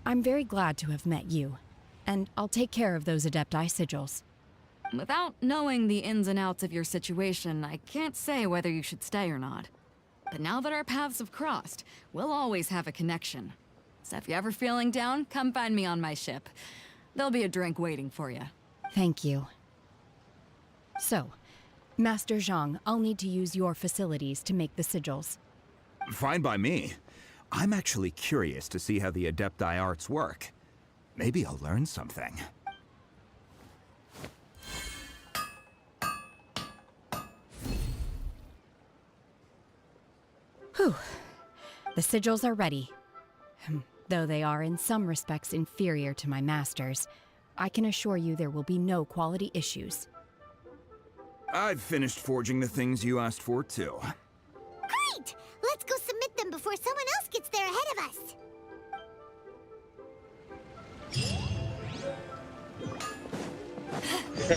I'm very glad to have met you, and I'll take care of those Adepti sigils. Without knowing the ins and outs of your situation, I can't say whether you should stay or not. But now that our paths have crossed, we'll always have a connection. So if you're ever feeling down, come find me on my ship. There'll be a drink waiting for you. Thank you. So, Master Zhang, I'll need to use your facilities to make the sigils. Fine by me. I'm actually curious to see how the Adepti arts work. Maybe I'll learn something. Whew. The sigils are ready. Though they are in some respects inferior to my master's, I can assure you there will be no quality issues. I've finished forging the things you asked for, too. Great! Let's go submit them before someone else gets there ahead of us.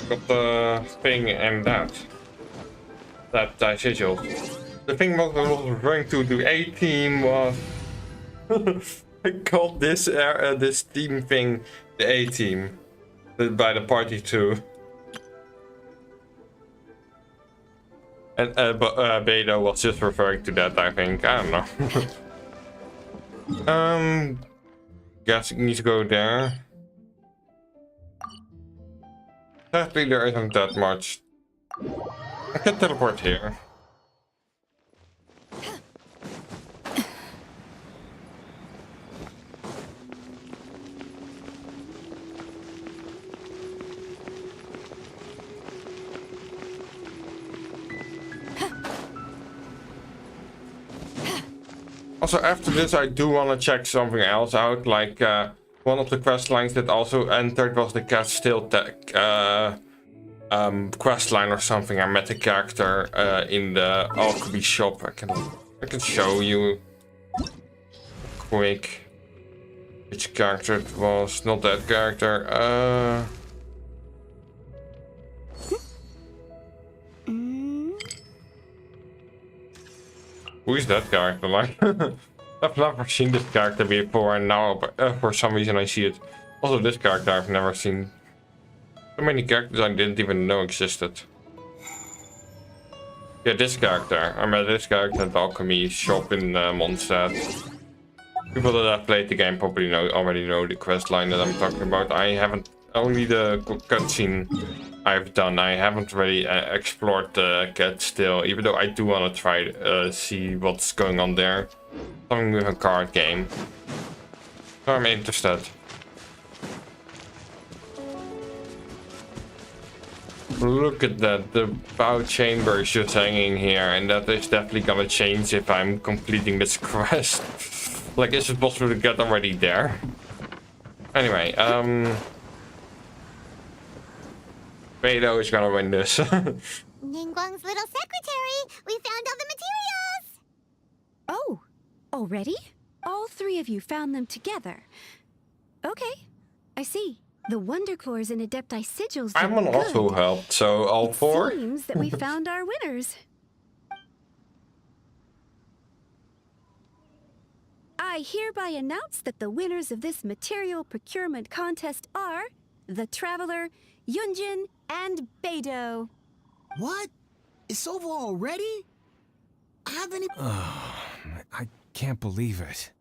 Got the thing and that sigil. The thing what I was referring to the A team was I called this this team thing the A team by the party too. And but Beto was just referring to that, I think. I don't know. Guess you need to go there. Sadly, there isn't that much. I can teleport here. Also, after this, I do want to check something else out. Like, one of the quest lines that also entered was the Cat Still quest line or something. I met a character in the alchemy shop. I can show you quick which character it was. Not that character. Who is that character? Like, I've never seen this character before, and now for some reason I see it. Also, this character I've never seen. So many characters I didn't even know existed. Yeah, this character. I met this character at the alchemy shop in Mondstadt. People that have played the game probably already know the quest line that I'm talking about. I haven't, only the cutscene I've done. I haven't really explored the Cat Still, even though I do want to try see what's going on there. Something with a card game. So I'm interested. Look at that, the bow chamber is just hanging here, and that is definitely gonna change if I'm completing this quest. Like, is it possible to get already there? Anyway, Beto is gonna win this. Ningguang's little secretary! We found all the materials! Oh, already? All three of you found them together. Okay, I see. The Wonder Cores and Adepti sigils. I'm an also help, so all four. It seems that we found our winners. I hereby announce that the winners of this material procurement contest are the Traveler, Yunjin, and Beidou. What? It's over already? I haven't even... I can't believe it.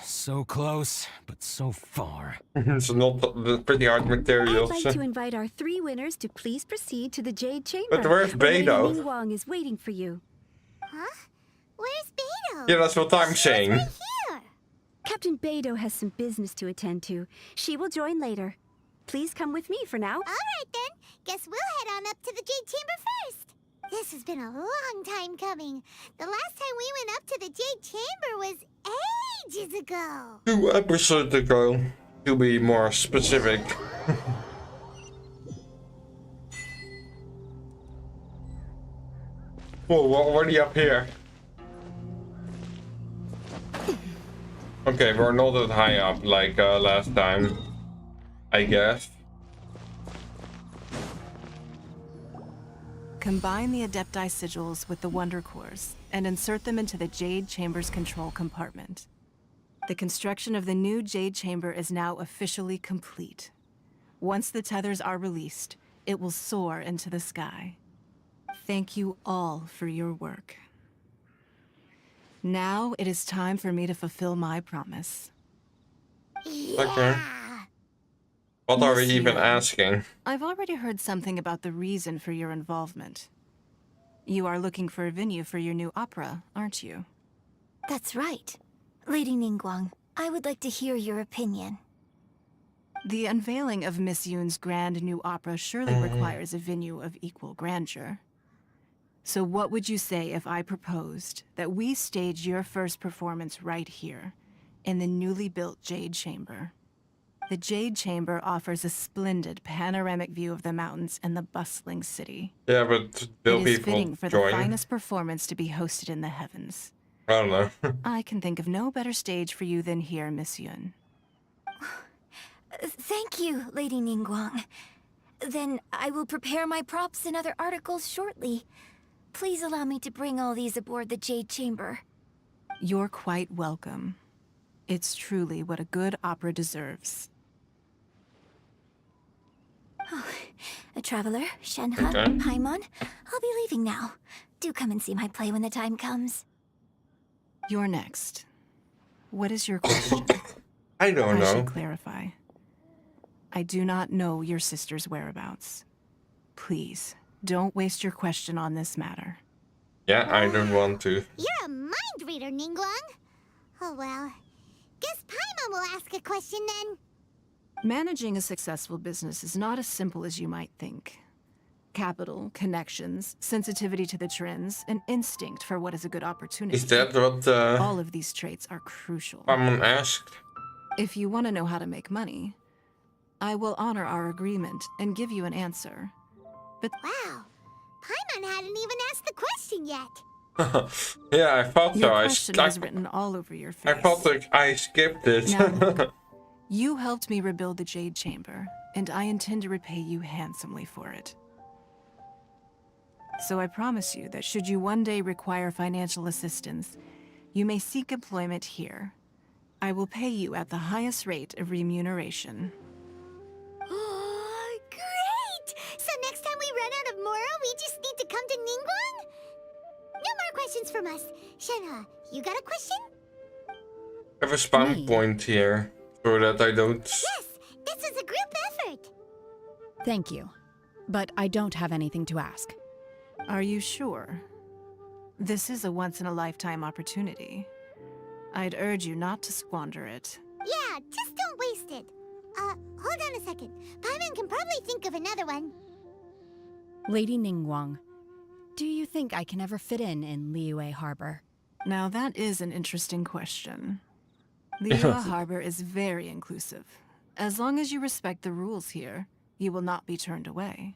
So close, but so far. It's not the pretty hard materials. I'd like to invite our three winners to please proceed to the Jade Chamber. But where's Beidou? Ningguang is waiting for you. Huh? Where's Beidou? Yeah, that's what I'm saying. Right here. Captain Beidou has some business to attend to. She will join later. Please come with me for now. All right, then. Guess we'll head on up to the Jade Chamber first. This has been a long time coming. The last time we went up to the Jade Chamber was ages ago. 2 episodes ago, to be more specific. Whoa, we're already up here. Okay, we're not that high up like last time, I guess. Combine the Adepti sigils with the Wonder Cores and insert them into the Jade Chamber's control compartment. The construction of the new Jade Chamber is now officially complete. Once the tethers are released, it will soar into the sky. Thank you all for your work. Now it is time for me to fulfill my promise. Okay. What are we even asking? I've already heard something about the reason for your involvement. You are looking for a venue for your new opera, aren't you? That's right. Lady Ningguang, I would like to hear your opinion. The unveiling of Miss Yoon's grand new opera surely requires a venue of equal grandeur. So what would you say if I proposed that we stage your first performance right here, in the newly built Jade Chamber? The Jade Chamber offers a splendid panoramic view of the mountains and the bustling city. Yeah, but will it is people fitting for join? the finest performance to be hosted in the heavens. I don't know. I can think of no better stage for you than here, Miss Yun. Thank you, Lady Ningguang. Then I will prepare my props and other articles shortly. Please allow me to bring all these aboard the Jade Chamber. You're quite welcome. It's truly what a good opera deserves. Oh, a traveler, Shenhe, Okay. Paimon, I'll be leaving now. Do come and see my play when the time comes. You're next. What is your question? I don't I know. should clarify. I do not know your sister's whereabouts. Please, don't waste your question on this matter. Yeah, I don't want to. You're a mind reader, Ningguang. Oh well. Guess Paimon will ask a question then. Managing a successful business is not as simple as you might think. Capital, connections, sensitivity to the trends, and instinct for what is a good opportunity. Is that what all of these traits are crucial. someone asked? If you want to know how to make money, I will honor our agreement and give you an answer. But wow, Paimon hadn't even asked the question yet. Yeah, I thought your so. question was written all over your face. I thought that I skipped it. Now, you helped me rebuild the Jade Chamber, and I intend to repay you handsomely for it. So I promise you that should you one day require financial assistance, you may seek employment here. I will pay you at the highest rate of remuneration. Oh, great! So next time we run out of Moro, we just need to come to Ningguang? No more questions from us. Shenhe, you got a question? I have a spawn point here, so that I don't... Yes, this is a group effort. Thank you. But I don't have anything to ask. Are you sure? This is a once-in-a-lifetime opportunity. I'd urge you not to squander it. Yeah, just don't waste it. Hold on a second. Paimon can probably think of another one. Lady Ningguang, do you think I can ever fit in Liyue Harbor? Now that is an interesting question. Liyue Harbor is very inclusive. As long as you respect the rules here, you will not be turned away.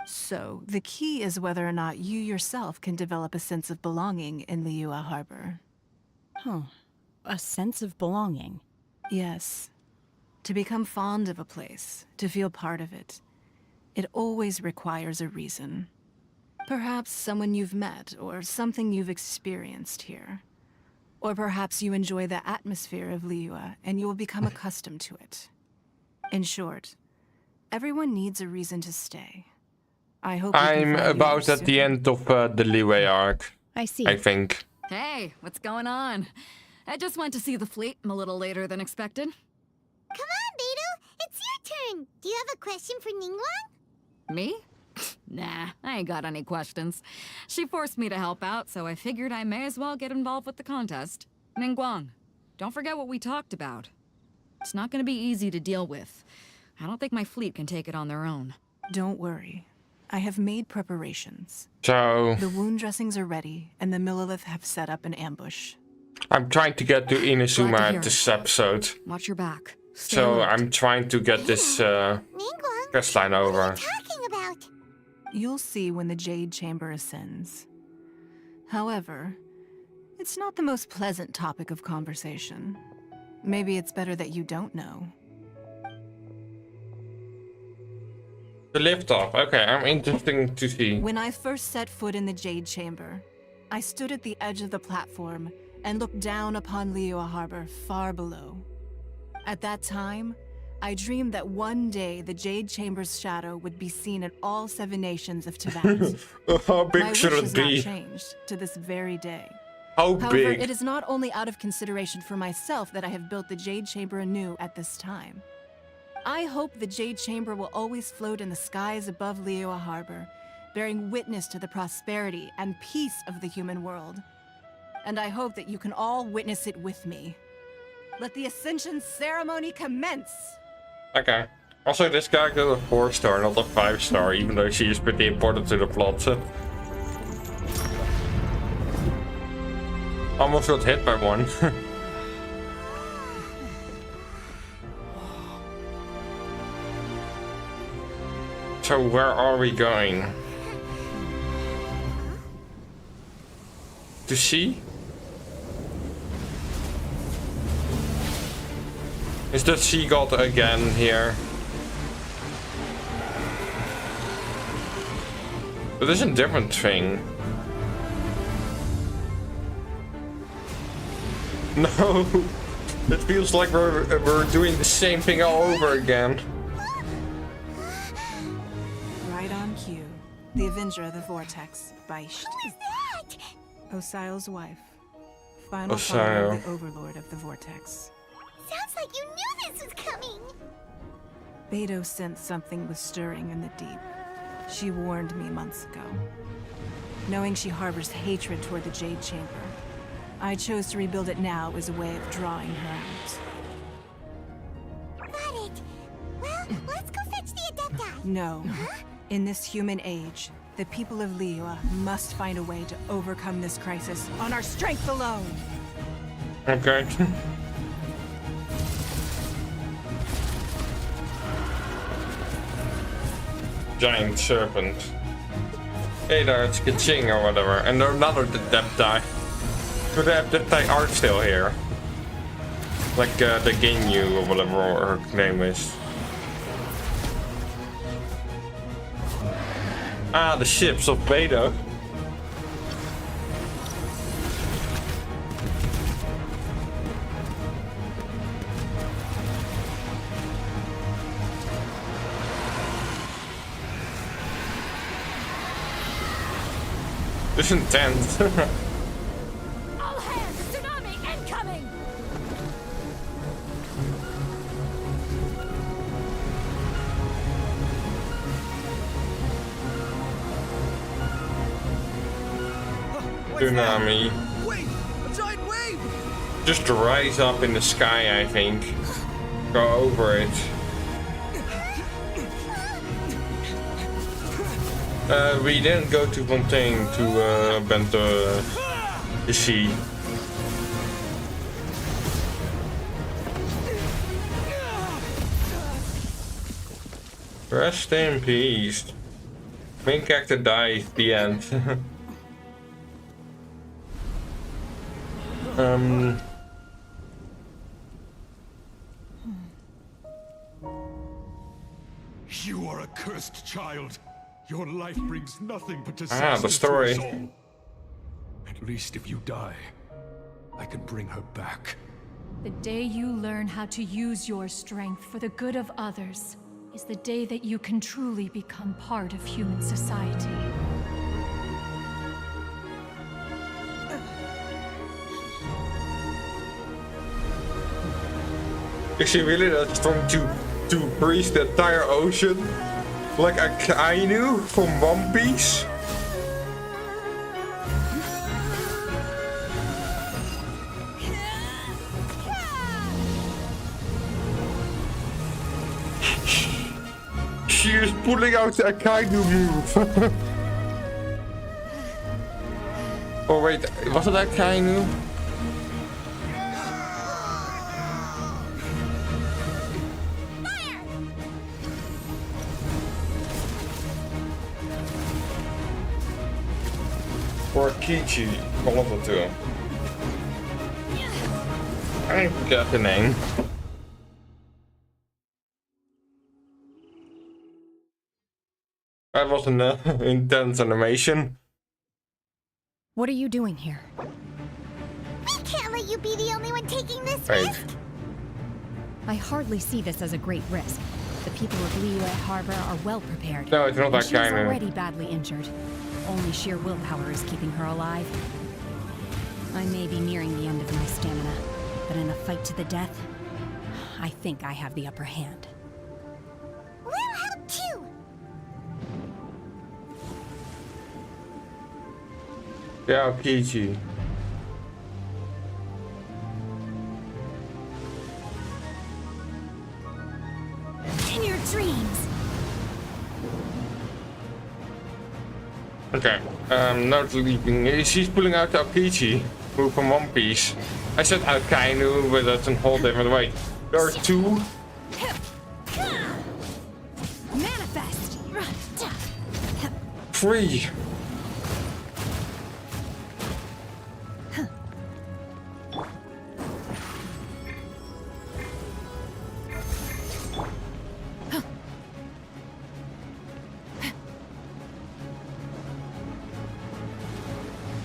So, the key is whether or not you yourself can develop a sense of belonging in Liyue Harbor. Huh. A sense of belonging? Yes. To become fond of a place, to feel part of it, it always requires a reason. Perhaps someone you've met, or something you've experienced here. Or perhaps you enjoy the atmosphere of Liyue, and you will become accustomed to it. In short, everyone needs a reason to stay. I hope I'm about at the end of the Liyue arc. I see. I think. Hey, what's going on? I just went to see the fleet a little later than expected. Come on, Beidou. It's your turn. Do you have a question for Ningguang? Me? Nah, I ain't got any questions. She forced me to help out, so I figured I may as well get involved with the contest. Ningguang, don't forget what we talked about. It's not gonna be easy to deal with. I don't think my fleet can take it on their own. Don't worry. I have made preparations. So... The wound dressings are ready, and the Millilith have set up an ambush. I'm trying to get to Inazuma at this episode. Watch your back. So I'm trying to get this quest line over. Talking about? You'll see when the Jade Chamber ascends. However, it's not the most pleasant topic of conversation. Maybe it's better that you don't know. The lift off. Okay, I'm interested to see. When I first set foot in the Jade Chamber, I stood at the edge of the platform and looked down upon Liyue Harbor far below. At that time, I dreamed that one day the Jade Chamber's shadow would be seen in all 7 nations of Tibet. How big My should wish it has be? not changed to this very day. How However, big? it is not only out of consideration for myself that I have built the Jade Chamber anew at this time. I hope the Jade Chamber will always float in the skies above Liyue Harbor, bearing witness to the prosperity and peace of the human world. And I hope that you can all witness it with me. Let the Ascension ceremony commence! Okay. Also, this guy got a 4-star, not a 5-star, even though she is pretty important to the plot. Almost got hit by one. So where are we going? To see? Is the sea god again here? But this is a different thing. No, it feels like we're doing the same thing all over again. Right on cue. The Avenger of the Vortex, Beisht. Who is that? Osial's wife. Final Osial. follower of the Overlord of the Vortex. Sounds like you knew this was coming. Beidou sensed something was stirring in the deep. She warned me months ago. Knowing she harbors hatred toward the Jade Chamber, I chose to rebuild it now as a way of drawing her out. Got it. Well, let's go fetch the Adepti. No. In this human age, the people of Liyue must find a way to overcome this crisis on our strength alone. Okay. Giant serpent. Hey there, it's Genshin or whatever. And another Adepti. So the Adepti are still here. Like the Ginyu or whatever her name is. Ah, the ships of Beidou. This is intense. All hands, tsunami incoming! Tsunami. Wait! A giant wave! Just rise up in the sky, I think. Go over it. We didn't go to Fontaine to bend the sea. Rest in peace. Main character dies. The end. You are a cursed child. Your life brings nothing but disaster the story. to us all. At least if you die, I can bring her back. The day you learn how to use your strength for the good of others is the day that you can truly become part of human society. Is she really that strong to breeze the entire ocean? Like a Kainu from One Piece? She is pulling out a Kainu move. Oh wait, was it a Kainu? Or Kichi, one of the two. I forgot the name. That was an intense animation. What are you doing here? We can't let you be the only one taking this Wait. risk. I hardly see this as a great risk. The people of Liyue Harbor are well prepared. No, it's not and that she's kind of... already badly injured. Only sheer willpower is keeping her alive. I may be nearing the end of my stamina, but in a fight to the death, I think I have the upper hand. We'll help too! Yeah, PG. In your dreams! Okay, not leaping. She's pulling out the RPG move from One Piece. I said Alkainu, but that's a whole different way. There are two. Manifest! 3.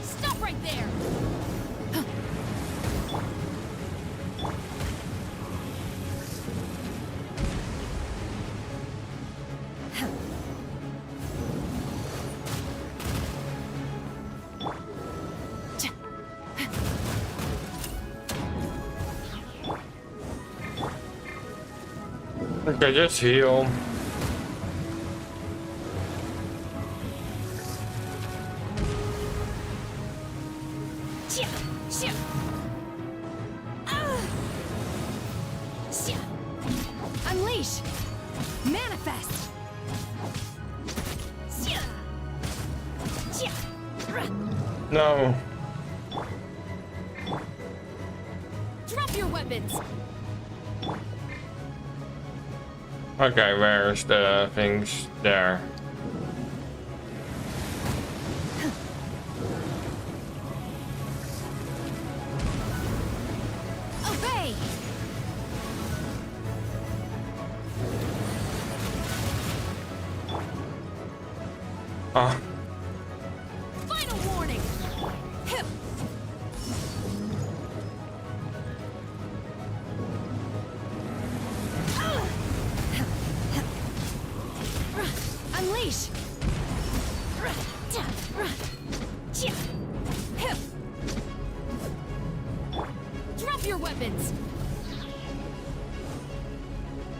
Stop right there! Okay, just heal. Unleash! Manifest! No. Drop your weapons! Okay, where's the things there? Obey! Ah. Final warning! Hip! Unleash! Hip! Drop your weapons!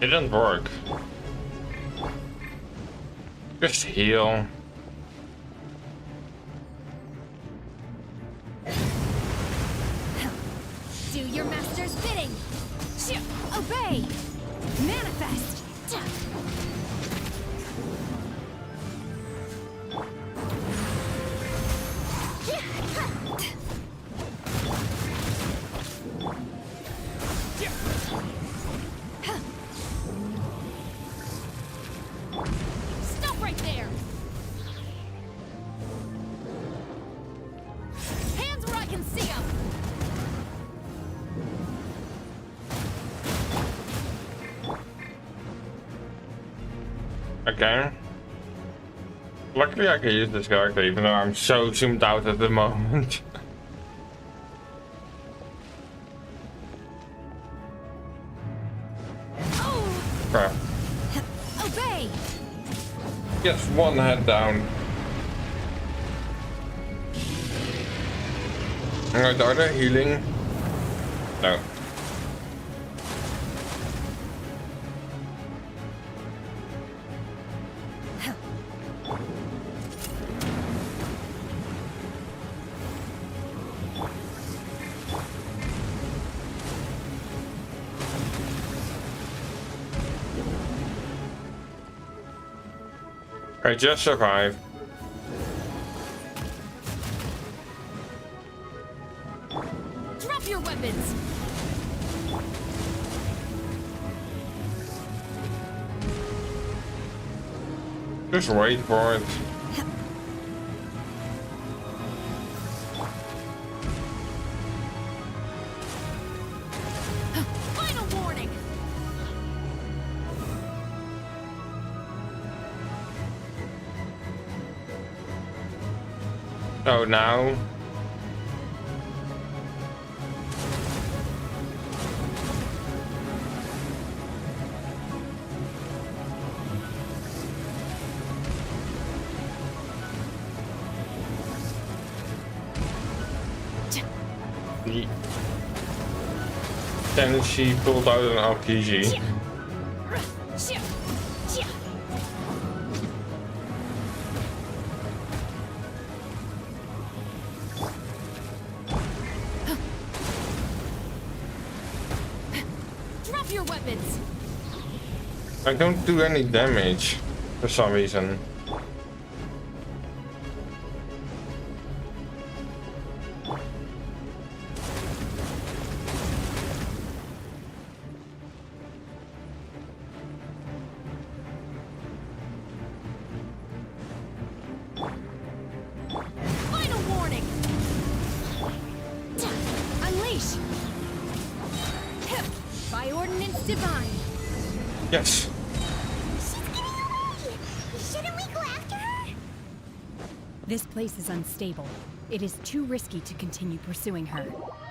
It didn't work. Just heal. Do your master's bidding! Obey! Manifest! Stop right there! Hands where I can see them! Okay. Luckily I can use this character even though I'm so zoomed out at the moment. Crap. Obey! Yes, one head down. Alright, are they healing? No. I just survived. Drop your weapons! Just wait for it. Final warning! Oh, now. Then she pulled out an RPG. Drop your weapons. I don't do any damage for some reason. Final warning. Unleash. By ordinance divine. Yes. Shouldn't we go after her? This place is unstable. It is too risky to continue pursuing her.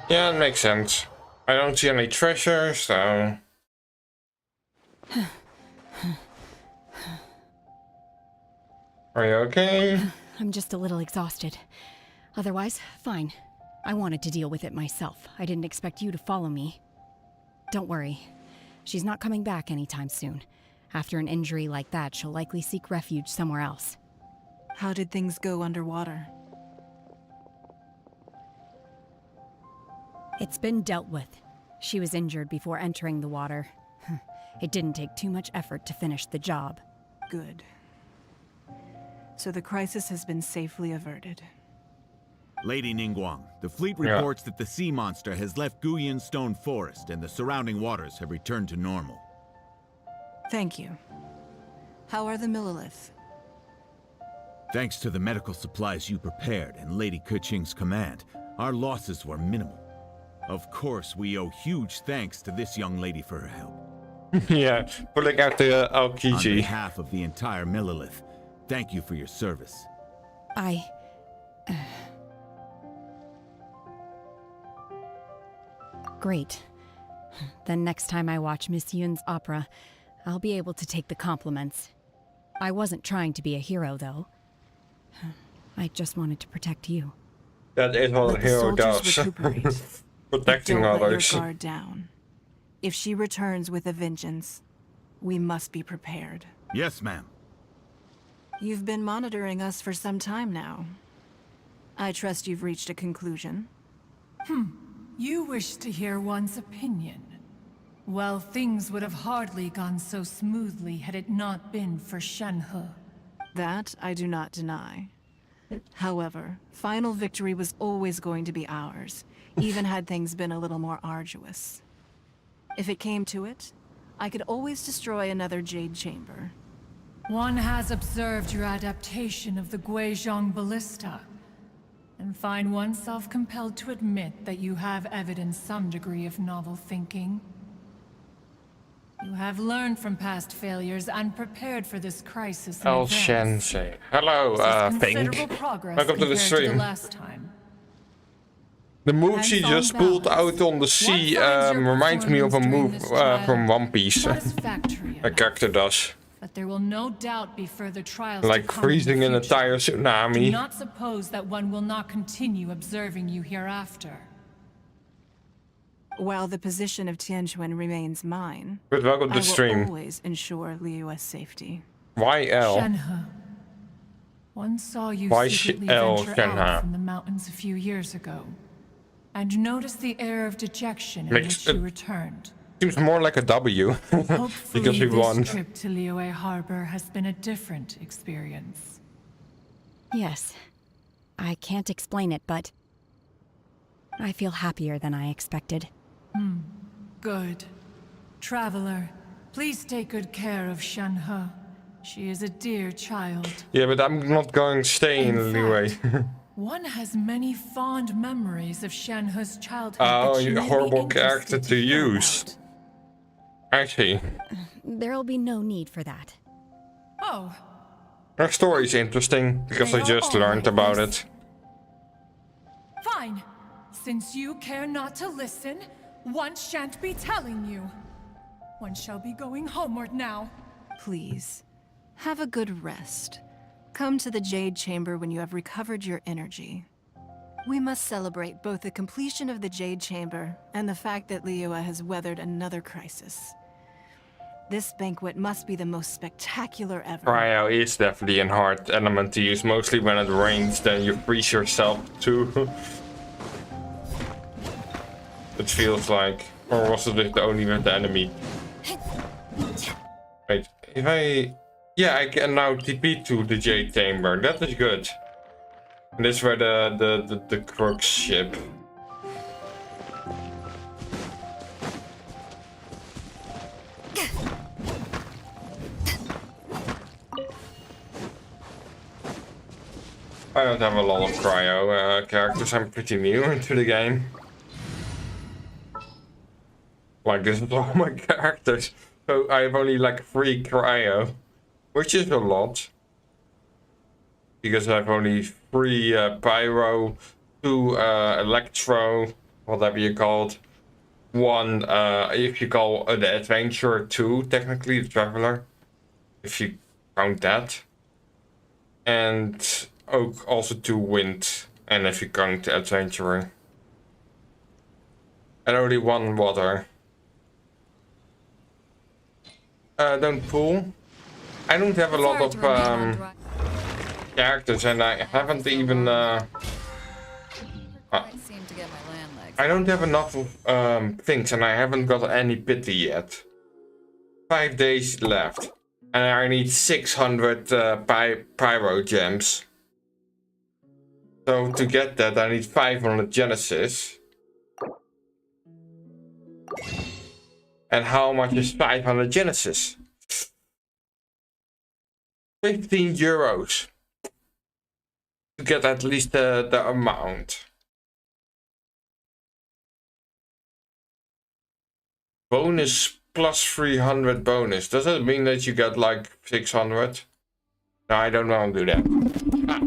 Yeah, it makes sense. I don't see any treasure, so... Are you okay? I'm just a little exhausted. Otherwise, fine. I wanted to deal with it myself. I didn't expect you to follow me. Don't worry. She's not coming back anytime soon. After an injury like that, she'll likely seek refuge somewhere else. How did things go underwater? It's been dealt with. She was injured before entering the water. It didn't take too much effort to finish the job. Good. So the crisis has been safely averted. Lady Ningguang, the fleet reports that the sea monster has left Guyan Stone Forest and the surrounding waters have returned to normal. Thank you. How are the Millilith? Thanks to the medical supplies you prepared and Lady Keqing's command, our losses were minimal. Of course, we owe huge thanks to this young lady for her help. Yeah, pulling out the RPG. On behalf of the entire Millilith, thank you for your service. Great. Then next time I watch Miss Yun's opera, I'll be able to take the compliments. I wasn't trying to be a hero, though. I just wanted to protect you. That is what a hero does. Protecting Don't let others. your guard down. If she returns with a vengeance, we must be prepared. Yes, ma'am. You've been monitoring us for some time now. I trust you've reached a conclusion. You wish to hear one's opinion. Well, things would have hardly gone so smoothly had it not been for Shenhe. That I do not deny. However, final victory was always going to be ours, even had things been a little more arduous. If it came to it, I could always destroy another Jade Chamber. One has observed your adaptation of the Guizhong Ballista, and find oneself compelled to admit that you have evidenced some degree of novel thinking. You have learned from past failures and prepared for this crisis in El advance. Sensei. Hello, Pink. Considerable progress Welcome to the compared stream. last time. The move she Hands-on just pulled out on the sea reminds me of a move from One Piece. A character does. But there will no doubt be further trials Like to come freezing in the a future. tire Do tsunami. not suppose that one will not continue observing you hereafter. While the position of Tianquan remains mine, But welcome to I the will stream. always ensure Liyue's safety. Why L? Shenhe. One saw you Why secretly L, venture Shenhe? out from the mountains a few years ago, and noticed the air of dejection in Makes which you it- returned. Seems more like a W. Hopefully, Because we this won. trip to Liyue Harbor has been a different experience. Yes. I can't explain it, but I feel happier than I expected. Good. Traveler, please take good care of Shenhe. She is a dear child. Yeah, but I'm not going to stay in Liyue. One has many fond memories of Shenhe's childhood. Oh, that you may be horrible interested character to hear use. about. I see. There'll be no need for that. Oh, Her story is interesting because They I are just all learned like about this. it. fine. Since you care not to listen, one shan't be telling you. One shall be going homeward now. Please, have a good rest. Come to the Jade Chamber when you have recovered your energy. We must celebrate both the completion of the Jade Chamber and the fact that Liyue has weathered another crisis. This banquet must be the most spectacular ever. Cryo is definitely a hard element to use, mostly when it rains, then you freeze yourself too. It feels like. Or was it only with the enemy? Wait, if I... Yeah, I can now TP to the Jade Chamber. That is good. And this is where the Crux ship. I don't have a lot of cryo characters. I'm pretty new into the game. Like, this is all my characters. So I have only like 3 cryo, which is a lot. Because I have only 3 pyro, 2 electro, whatever you call it. 1, if you call the adventurer, 2, technically the traveler. If you count that. And also 2 wind, and if you count the adventurer. And only 1 water. Don't pull. I don't have a lot of characters, and I haven't even I don't have enough things, and I haven't got any pity yet. 5 days left, and I need 600 pyro gems. So to get that, I need 500 Genesis. And how much is 500 Genesis? 15 euros. To get at least the amount. Bonus plus 300 bonus. Does that mean that you get like 600? No, I don't want to do that. Ah.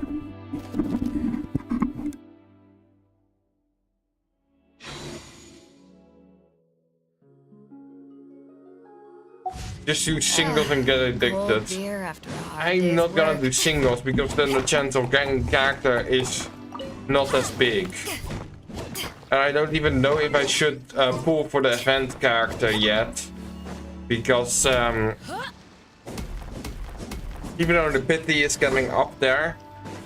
Just use singles and get addicted. I'm not gonna do singles because then the chance of getting character is not as big. And I don't even know if I should pull for the event character yet. Because even though the pity is getting up there,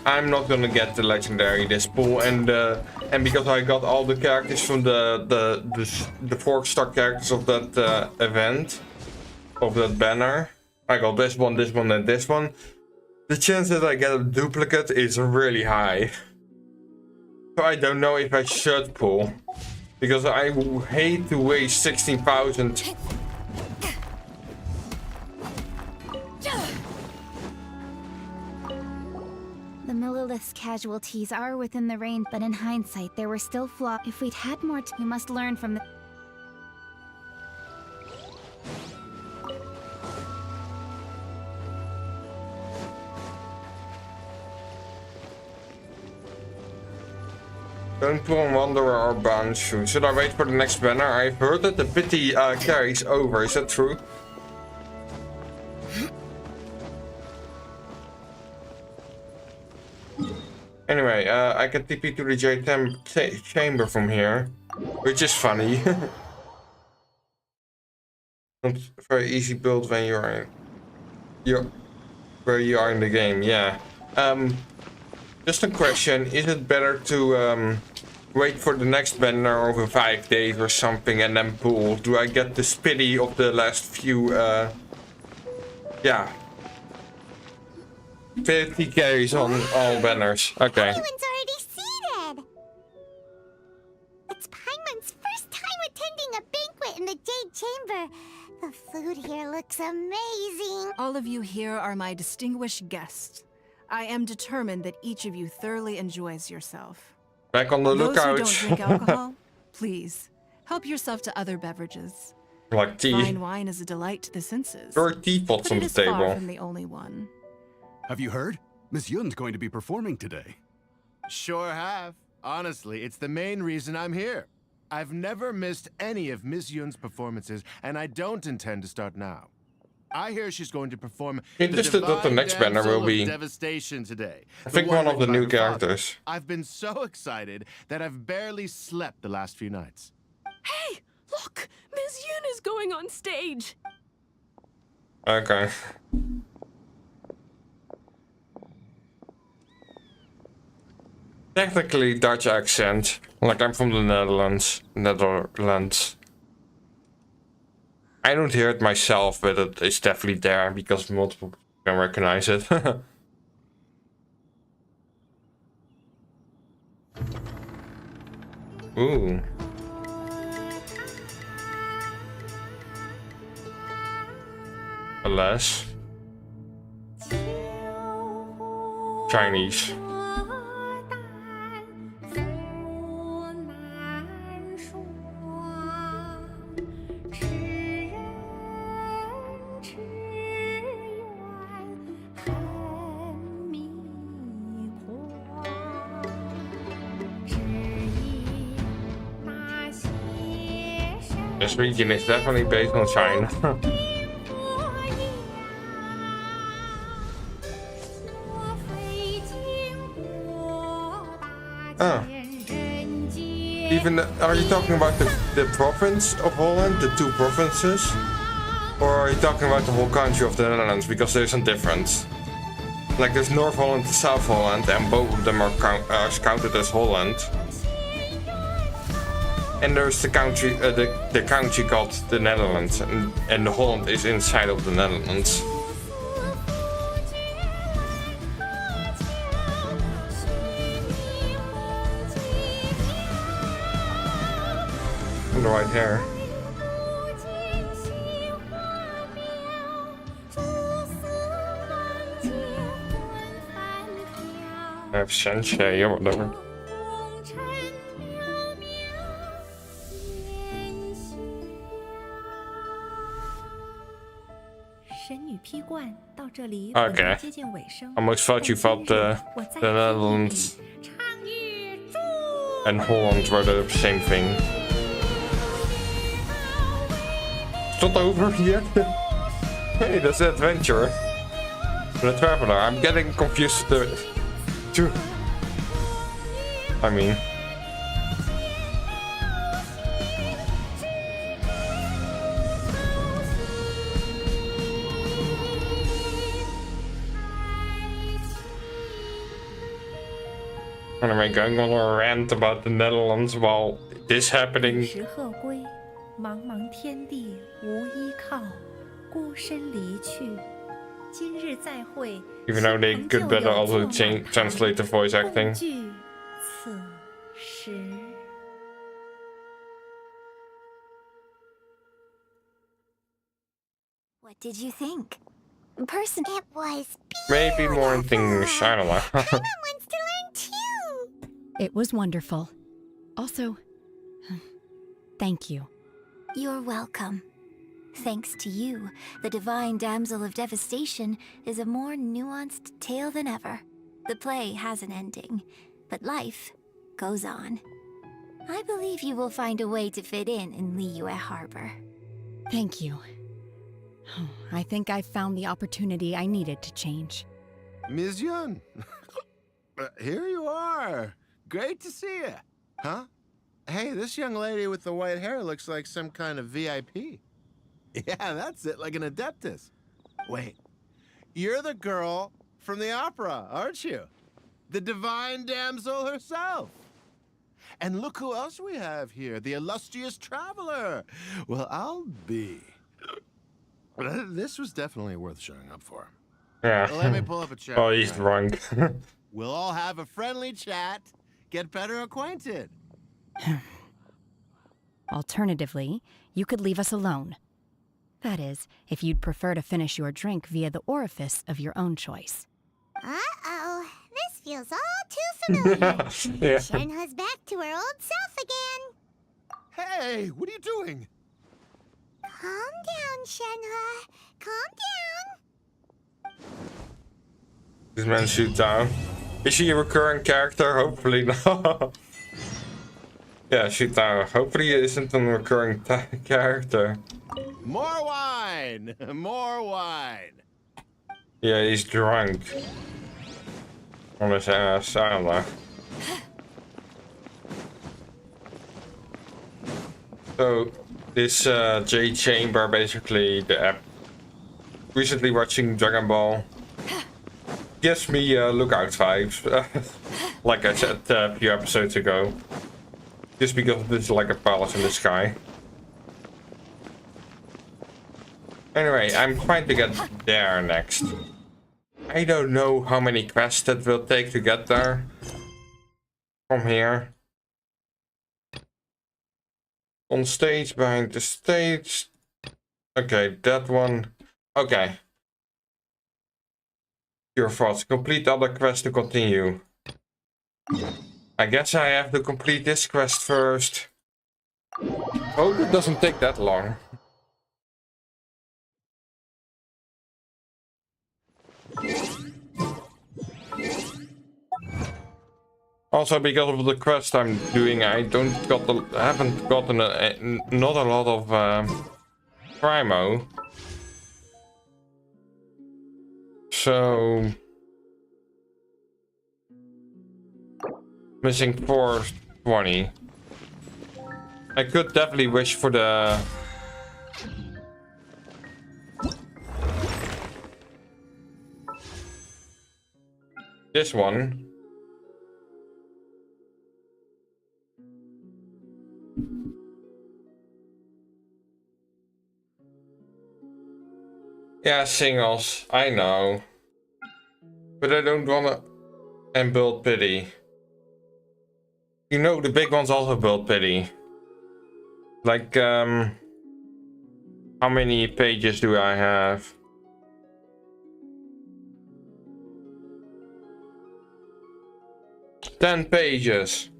I'm not gonna get the legendary this pull, and because I got all the characters from the 4-star characters of that event. Of that banner. I got this one, and this one. The chance that I get a duplicate is really high. So I don't know if I should pull. Because I hate to waste 16,000. The Millilith's casualties are within the range, but in hindsight, there were still flaws. If we'd had more we must learn from the... Don't pull on Wanderer or Bounce. Should I wait for the next banner? I've heard that the pity carries over. Is that true? Anyway, I can TP to the Jade Chamber from here, which is funny. Not very easy build when where you are in the game. Yeah. Just a question, is it better to wait for the next banner over 5 days or something and then pull? Do I get the pity of the last few, yeah. 50 carries on all banners, okay. Everyone's already seated! It's Paimon's first time attending a banquet in the Jade Chamber. The food here looks amazing. All of you here are my distinguished guests. I am determined that each of you thoroughly enjoys yourself. Back on the lookout. Those who don't drink alcohol, please, help yourself to other beverages. Like tea. Fine wine is a delight to the senses. There are teapots on the Far table. from the only one. Have you heard? Miss Yun's going to be performing today. Sure have. Honestly, it's the main reason I'm here. I've never missed any of Miss Yun's performances, and I don't intend to start now. I hear she's going to perform Interested what the next banner will be. Devastation today. I think one of the new characters. I've been so excited that I've barely slept the last few nights. Hey, look! Ms. Yun is going on stage! Okay. Technically Dutch accent. Like I'm from the Netherlands. I don't hear it myself, but it's definitely there because multiple people can recognize it. Ooh. Alas. Chinese. This region is definitely based on China. Ah. Even are you talking about the province of Holland, the two provinces? Or are you talking about the whole country of the Netherlands? Because there's a difference. Like there's North Holland and South Holland, and both of them are counted as Holland. And there's the country, the country called the Netherlands, and the Holland is inside of the Netherlands. And right here. I have Sensei or whatever. Okay. Almost thought you thought the Netherlands and Holland were the same thing. It's not over yet. Hey, that's the adventure. The traveler. I'm getting confused. Too. I mean. Am I going on a rant about the Netherlands while this happening? Even though they could better also translate the voice acting. What did you think? Person, it was beautiful. Maybe more in English, I don't know. Wants to learn too. It was wonderful. Also, thank you. You're welcome. Thanks to you, the Divine Damsel of Devastation is a more nuanced tale than ever. The play has an ending, but life goes on. I believe you will find a way to fit in Liyue Harbor. Thank you. I think I found the opportunity I needed to change. Ms. Yun, here you are. Great to see you. Huh? Hey, this young lady with the white hair looks like some kind of VIP. Yeah, that's it, like an adeptus. Wait, you're the girl from the opera, aren't you? The Divine Damsel herself. And look who else we have here, the illustrious traveler. Well, I'll be. This was definitely worth showing up for. Yeah. Let me pull up a chat. Oh, he's drunk. We'll all have a friendly chat, get better acquainted. Alternatively, you could leave us alone. That is, if you'd prefer to finish your drink via the orifice of your own choice. Uh-oh, this feels all too familiar. Yeah. Shenhe's back to her old self again. Hey, what are you doing? Calm down, Shenhe. Calm down. This man shoot down. Is she a recurring character? Hopefully not. Yeah, Shita hopefully isn't a recurring character. More wine! More wine! Yeah, he's drunk. On his ass, I don't know. So, this Jade Chamber, basically, the app. Recently watching Dragon Ball gives me Lookout vibes, like I said a few episodes ago. Just because there's like a palace in the sky. Anyway, I'm trying to get there next. I don't know how many quests that will take to get there. From here. On stage, behind the stage. Okay, that one. Okay. Your thoughts. Complete other quests to continue. I guess I have to complete this quest first. Hope it doesn't take that long. Also, because of the quest I'm doing, I haven't gotten not a lot of Primo. So missing 420. I could definitely wish for the this one. Yeah, singles, I know. But I don't wanna and build pity. You know the big ones also build pity. Like how many pages do I have? Ten pages.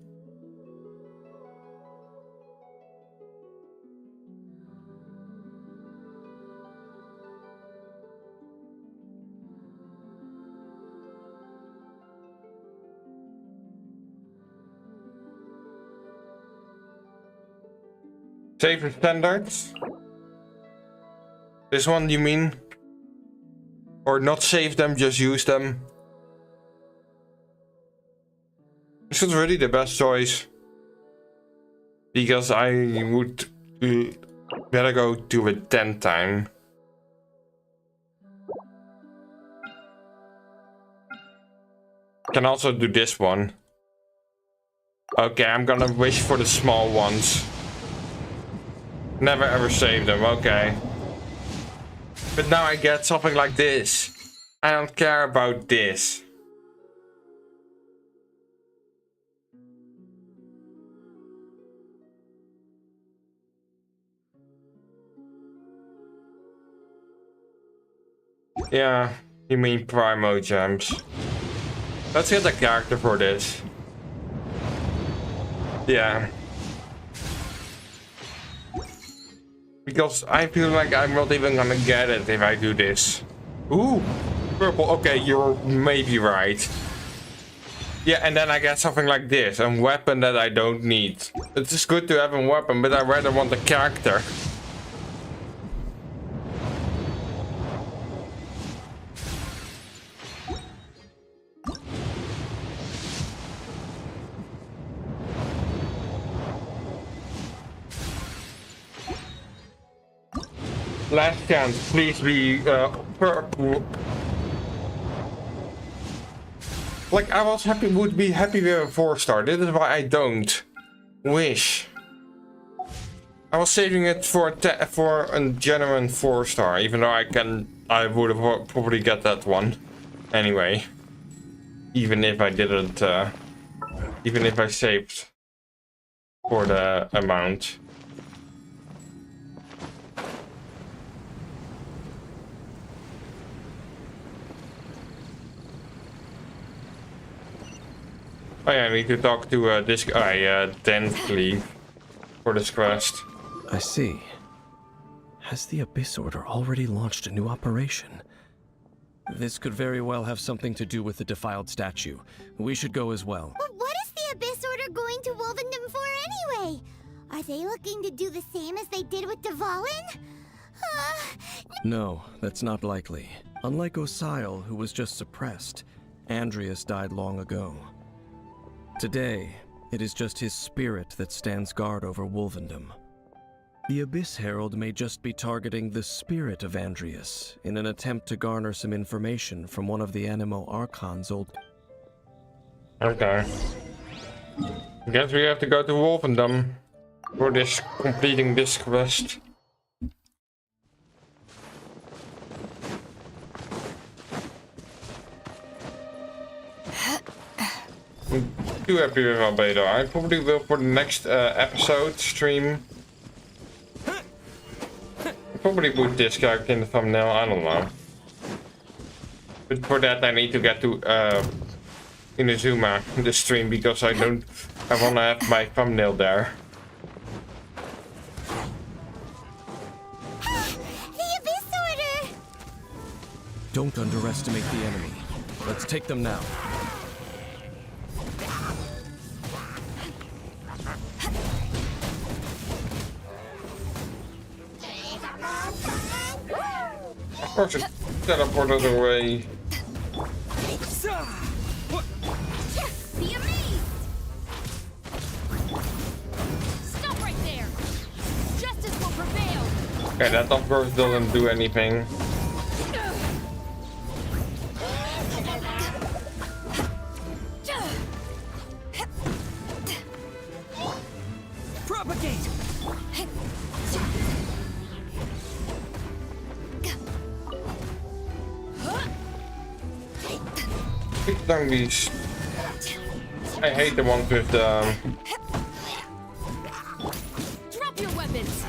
Save the standards? This one you mean? Or not save them, just use them? This is really the best choice. Because I would better go to a 10 time. Can also do this one. Okay, I'm gonna wish for the small ones. Never ever save them, okay. But now I get something like this. I don't care about this. Yeah, you mean Primo Gems. Let's get a character for this. Yeah. Because I feel like I'm not even gonna get it if I do this. Ooh, purple. Okay, you're maybe right. Yeah, and then I get something like this, a weapon that I don't need. It is good to have a weapon, but I rather want a character. Last chance, please be purple. Like I was happy, would be happy with a 4-star. This is why I don't wish. I was saving it for a genuine 4-star, even though I would have probably get that one anyway. Even if I didn't, even if I saved for the amount. Oh yeah, I need to talk to this guy, Densley, for this quest. I see. Has the Abyss Order already launched a new operation? This could very well have something to do with the defiled statue. We should go as well. But what is the Abyss Order going to Wolvendom for they looking to do the same as they did with Dvalin? No, that's not likely. Unlike Osile, who was just suppressed, Andreas died long ago. Today, it is just his spirit that stands guard over Wolvendom. The Abyss Herald may just be targeting the spirit of Andreas in an attempt to garner some information from one of the Anemo Archon's old... Okay. Guess we have to go to Wolvendom for this completing this quest. I'm too happy with Albedo. I probably will for the next episode stream. I'll probably put this character in the thumbnail, I don't know. But for that I need to get to inazuma the stream because I wanna have my thumbnail there. The Abyss Order! Don't underestimate the enemy. Let's take them now. Of course it teleported away. Be amazed! Stop right there! Justice will prevail! Okay, that of course doesn't do anything. Propagate! These. I hate the ones with the. Drop your weapons!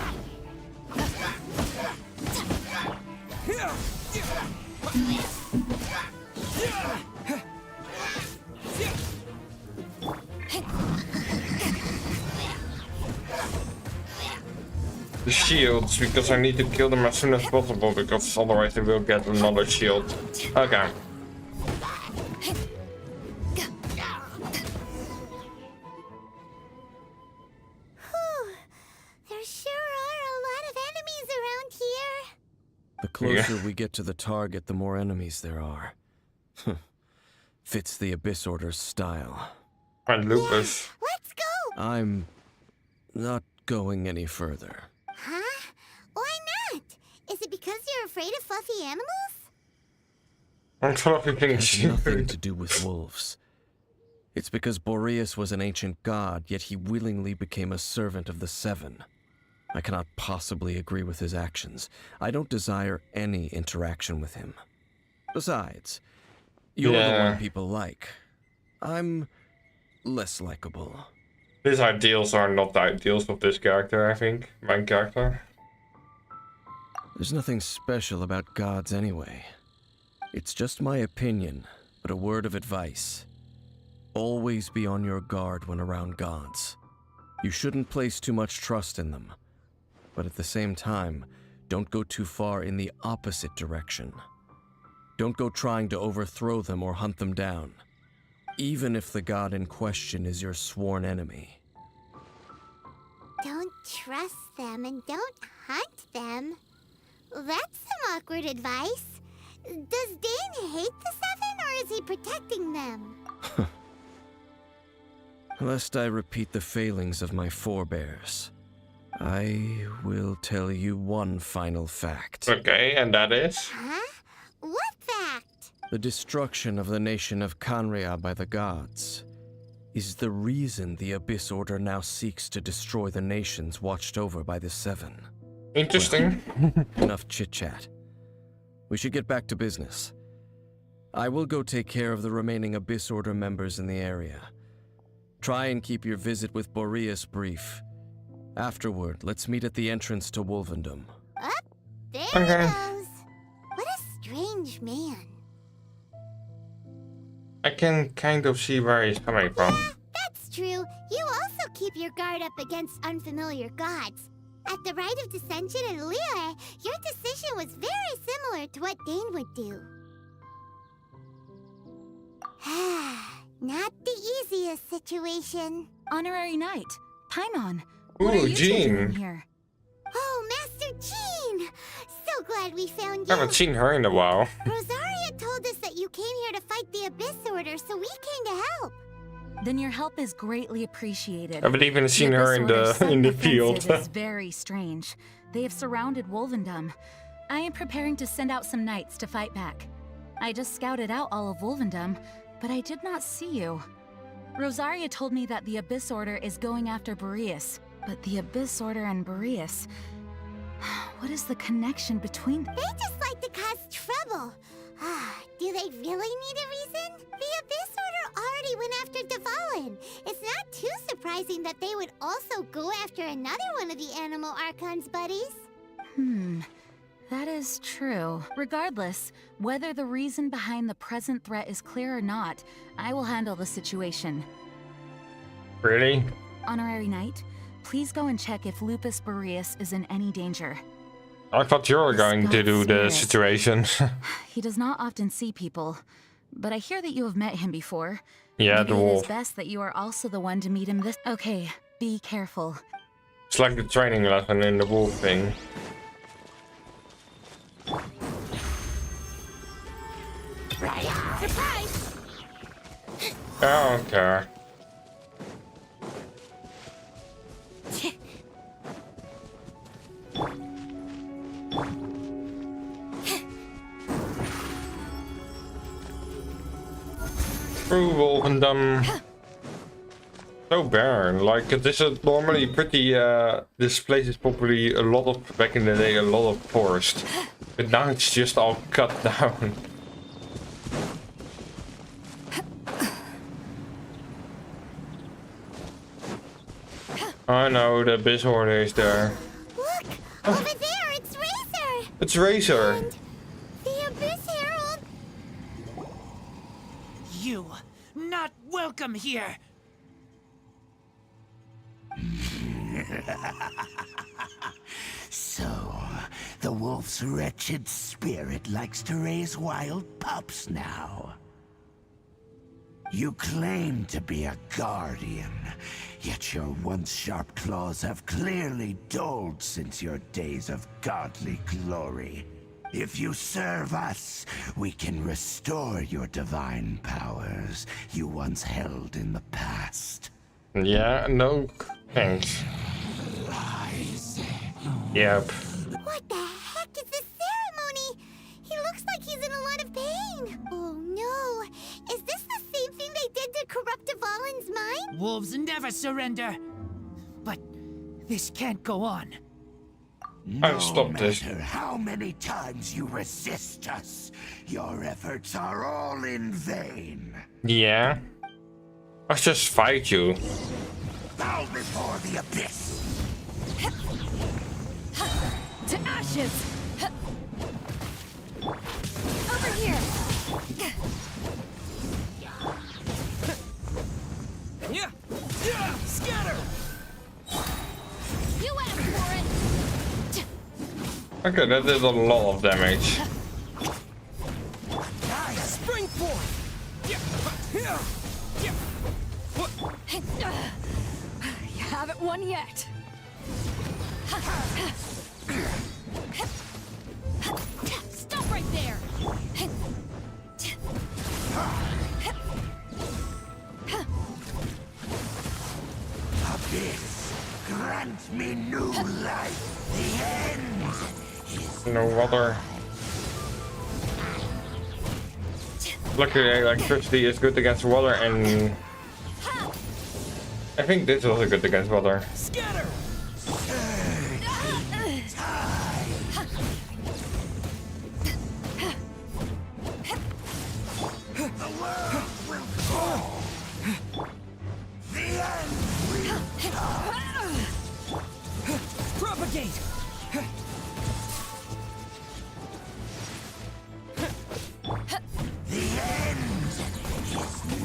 The shields, because I need to kill them as soon as possible, because otherwise they will get another shield. Okay. The closer we get to the target, the more enemies there are. Fits the Abyss Order's style. And Lupus. Let's go! I'm not going any further. Huh? Why not? Is it because you're afraid of fluffy animals? I'm fluffy It has nothing to do with wolves. It's because Boreas was an ancient god, yet he willingly became a servant of the Seven. I cannot possibly agree with his actions. I don't desire any interaction with him. Besides, you're the one people like. I'm less likable. His ideals are not the ideals of this character, I think. My character. There's nothing special about gods anyway. It's just my opinion, but a word of advice. Always be on your guard when around gods. You shouldn't place too much trust in them. But at the same time, don't go too far in the opposite direction. Don't go trying to overthrow them or hunt them down, even if the god in question is your sworn enemy. Don't trust them and don't hunt them. That's some awkward advice. Does Dane hate the Seven, or is he protecting them? Lest I repeat the failings of my forebears, I will tell you one final fact. Okay, and that is? Huh? What fact? The destruction of the nation of Canria by the gods is the reason the Abyss Order now seeks to destroy the nations watched over by the Seven. Interesting. Well, enough chit-chat. We should get back to business. I will go take care of the remaining Abyss Order members in the area. Try and keep your visit with Boreas brief. Afterward, let's meet at the entrance to Wolvendom. There he goes. What a strange man. I can kind of see where he's coming from. Yeah, that's true. You also keep your guard up against unfamiliar gods. At the Rite of Dissension in Liyue, your decision was very similar to what Dane would do. Not the easiest situation. Honorary Knight, Paimon, Ooh, Jean. Here? Oh, Master Jean! So glad we found I you. haven't seen her in a while. Rosaria told us that you came here to fight the Abyss Order, so we came to help. Then your help is greatly appreciated. I haven't even seen her in Order's the sudden field. offensive is very strange. They have surrounded Wolvendom. I am preparing to send out some knights to fight back. I just scouted out all of Wolvendom, but I did not see you. Rosaria told me that the Abyss Order is going after Boreas, but the Abyss Order and Boreas... What is the connection between... They just like to cause trouble. Do they really need a reason? The Abyss Order already went after Dvalin. It's not too surprising that they would also go after another one of the Animal Archon's buddies. That is true. Regardless, whether the reason behind the present threat is clear or not, I will handle the situation. Really? Honorary Knight, please go and check if Lupus Boreas is in any danger. I thought you were going to do the situation. He does not often see people, but I hear that you have met him before. Yeah, Maybe the it is wolf. best that you are also the one to meet him this... Okay, be careful. It's like the training lesson in the wolf thing. Surprise! I don't care. Through Wolvendom. So barren. Like, this is normally pretty, this place is probably a lot of, back in the day, a lot of forest. But now it's just all cut down. I know, the Abyss Order is there. Look! Over there, it's Razor! It's Razor. And the Abyss Herald! You, not welcome here! So, the wolf's wretched spirit likes to raise wild pups now. You claim to be a guardian, yet your once sharp claws have clearly dulled since your days of godly glory. If you serve us, we can restore your divine powers you once held in the past. Yeah, no thanks. Yep. What the heck is this ceremony? He looks like he's in a lot of pain. Oh no. Is this the same thing they did to corrupt Dvalin's mind? Wolves never surrender. But this can't go on. I've stopped this. No matter how many times you resist us, your efforts are all in vain. Yeah. Let's just fight you. Bow before the abyss. To ashes! Over here! Yeah! Scatter! You asked for it! Okay, that did a lot of damage. Springboard! You haven't won yet! Stop right there! Abyss, grant me new life. The end. No water. Luckily, electricity is good against water, and I think this is also good against water. Scatter! The world will fall. The end will come. Propagate! The end is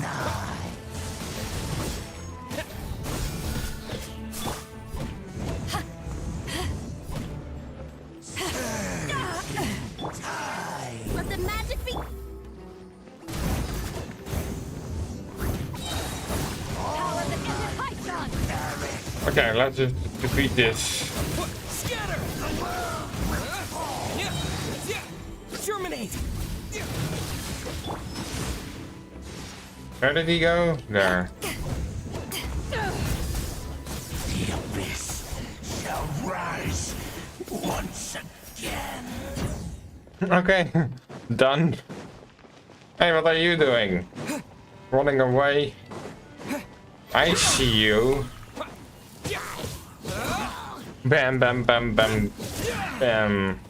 nigh. Let the magic be... Okay, let's just defeat this. Scatter! Terminate! Where did he go? There. The abyss shall rise once again. Okay, done. Hey, what are you doing? Running away? I see you. Bam, bam, bam, bam, bam.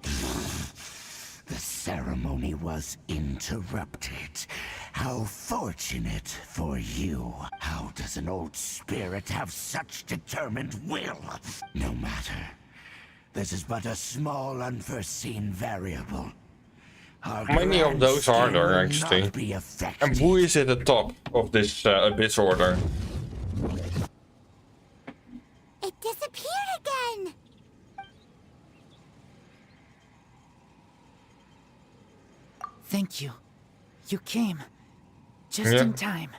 The ceremony was interrupted. How fortunate for you. How does an old spirit have such determined will? No matter. This is but a small unforeseen variable. How many of those are there actually? And who is at the top of this abyss order? It disappeared again! Thank you. You came. Just in time.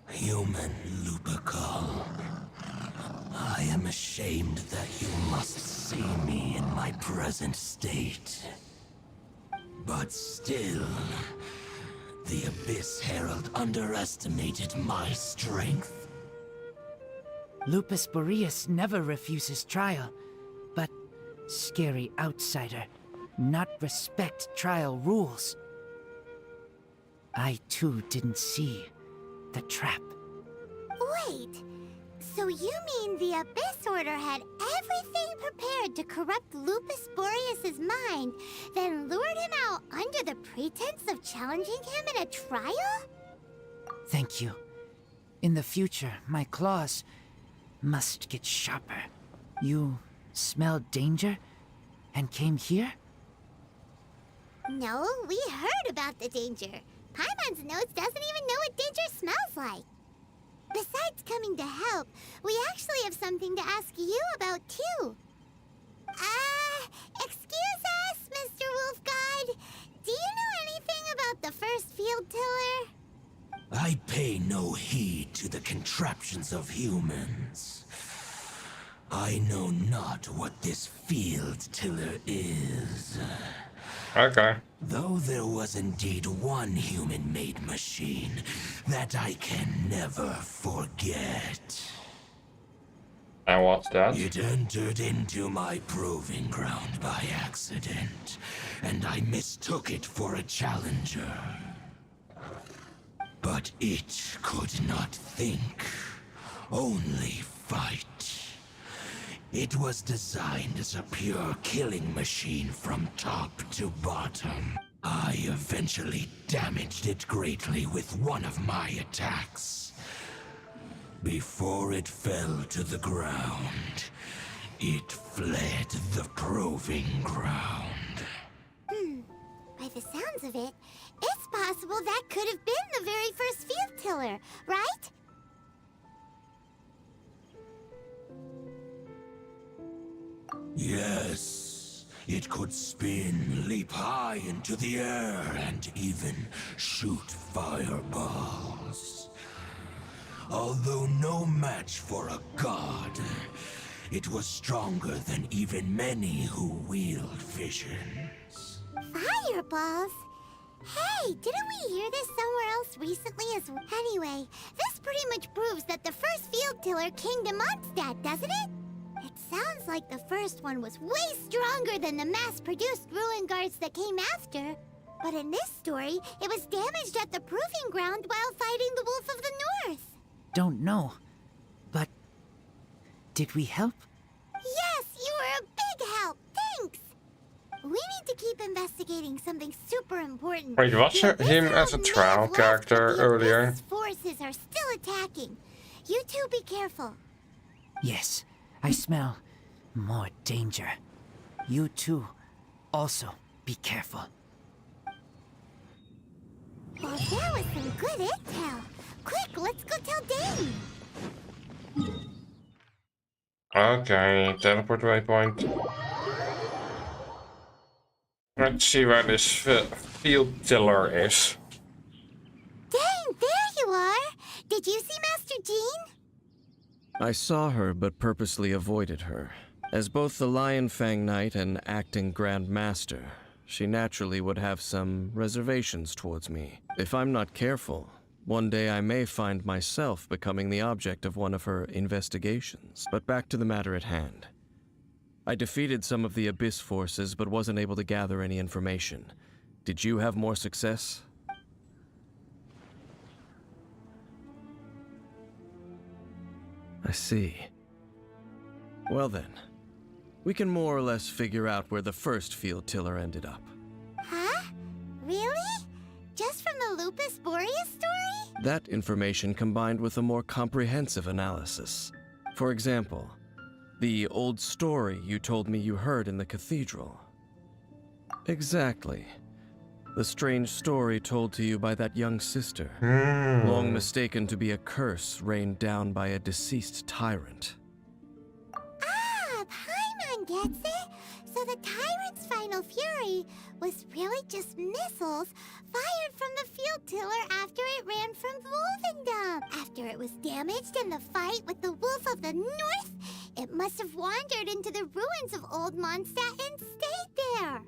Human Lupercal. I am ashamed that you must see me in my present state. But still, the Abyss Herald underestimated my strength. Lupus Boreas never refuses trial, but scary outsider, not respect trial rules. I too didn't see the trap. Wait, so you mean the Abyss Order had everything prepared to corrupt Lupus Boreas' mind, then lured him out under the pretense of challenging him in a trial? Thank you. In the future, my claws must get sharper. You smelled danger and came here? No, we heard about the danger. Paimon's notes doesn't even know what danger smells like. Besides coming to help, we actually have something to ask you about too. Excuse us, Mr. Wolf God. Do you know anything about the first field tiller? I pay no heed to the contraptions of humans. I know not what this field tiller is. Okay. Though there was indeed one human-made machine that I can never forget. And what's that? It entered into my proving ground by accident, and I mistook it for a challenger. But it could not think, only fight. It was designed as a pure killing machine from top to bottom. I eventually damaged it greatly with one of my attacks. Before it fell to the ground, it fled the proving ground. By the sounds of it, it's possible that could have been the very first field tiller, right? Yes, it could spin, leap high into the air, and even shoot fireballs. Although no match for a god, it was stronger than even many who wield visions. Fireballs? Hey, didn't we hear this somewhere else recently as well? Anyway, this pretty much proves that the first field tiller came to Mondstadt, doesn't it? It sounds like the first one was way stronger than the mass-produced ruin guards that came after. But in this story, it was damaged at the proving ground while fighting the Wolf of the North. Don't know, but did we help? Yes, you were a big help. Thanks. We need to keep investigating something super important. Wait, was him as a trial character earlier? Abyss forces are still attacking. You two be careful. Yes, I smell more danger. You too, also be careful. Well, there was some good intel. Quick, let's go tell Dane. Okay, teleport waypoint. Let's see where this field tiller is. Dane, there you are. Did you see Master Jean? I saw her, but purposely avoided her. As both the Lion Fang Knight and acting Grand Master, she naturally would have some reservations towards me. If I'm not careful, one day I may find myself becoming the object of one of her investigations. But back to the matter at hand. I defeated some of the Abyss forces, but wasn't able to gather any information. Did you have more success? I see. Well then, we can more or less figure out where the first field tiller ended up. Huh? Really? Just from the Lupus Boreas story? That information combined with a more comprehensive analysis. For example, the old story you told me you heard in the cathedral. Exactly. The strange story told to you by that young sister, long mistaken to be a curse rained down by a deceased tyrant. Ah, Paimon gets it! So the tyrant's final fury was really just missiles fired from the field tiller after it ran from Wolvendom. After it was damaged in the fight with the Wolf of the North, it must have wandered into the ruins of Old Mondstadt and stayed there.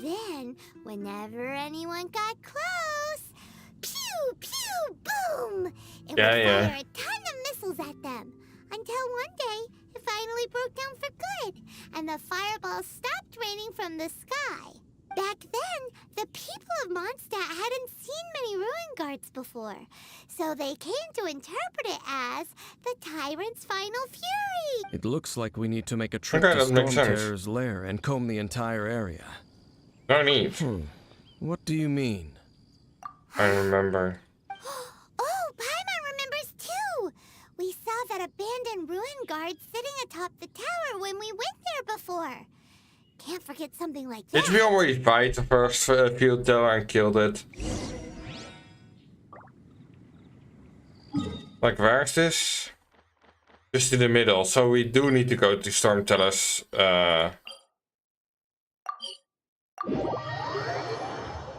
Then, whenever anyone got close, pew, pew, boom! It would fire a ton of missiles at them. Until one day, it finally broke down for good, and the fireballs stopped raining from the sky. Back then, the people of Mondstadt hadn't seen many ruin guards before, so they came to interpret it as the tyrant's final fury. It looks like we need to make a trip to Storm Terror's lair and comb the entire area. No need. What do you mean? I remember. Oh, Paimon remembers too! We saw that abandoned ruin guard sitting atop the tower when we went there before. Can't forget something like that. Did we already fight the first field tiller and killed it? Like, where is this? Just in the middle, so we do need to go to Storm Teller's,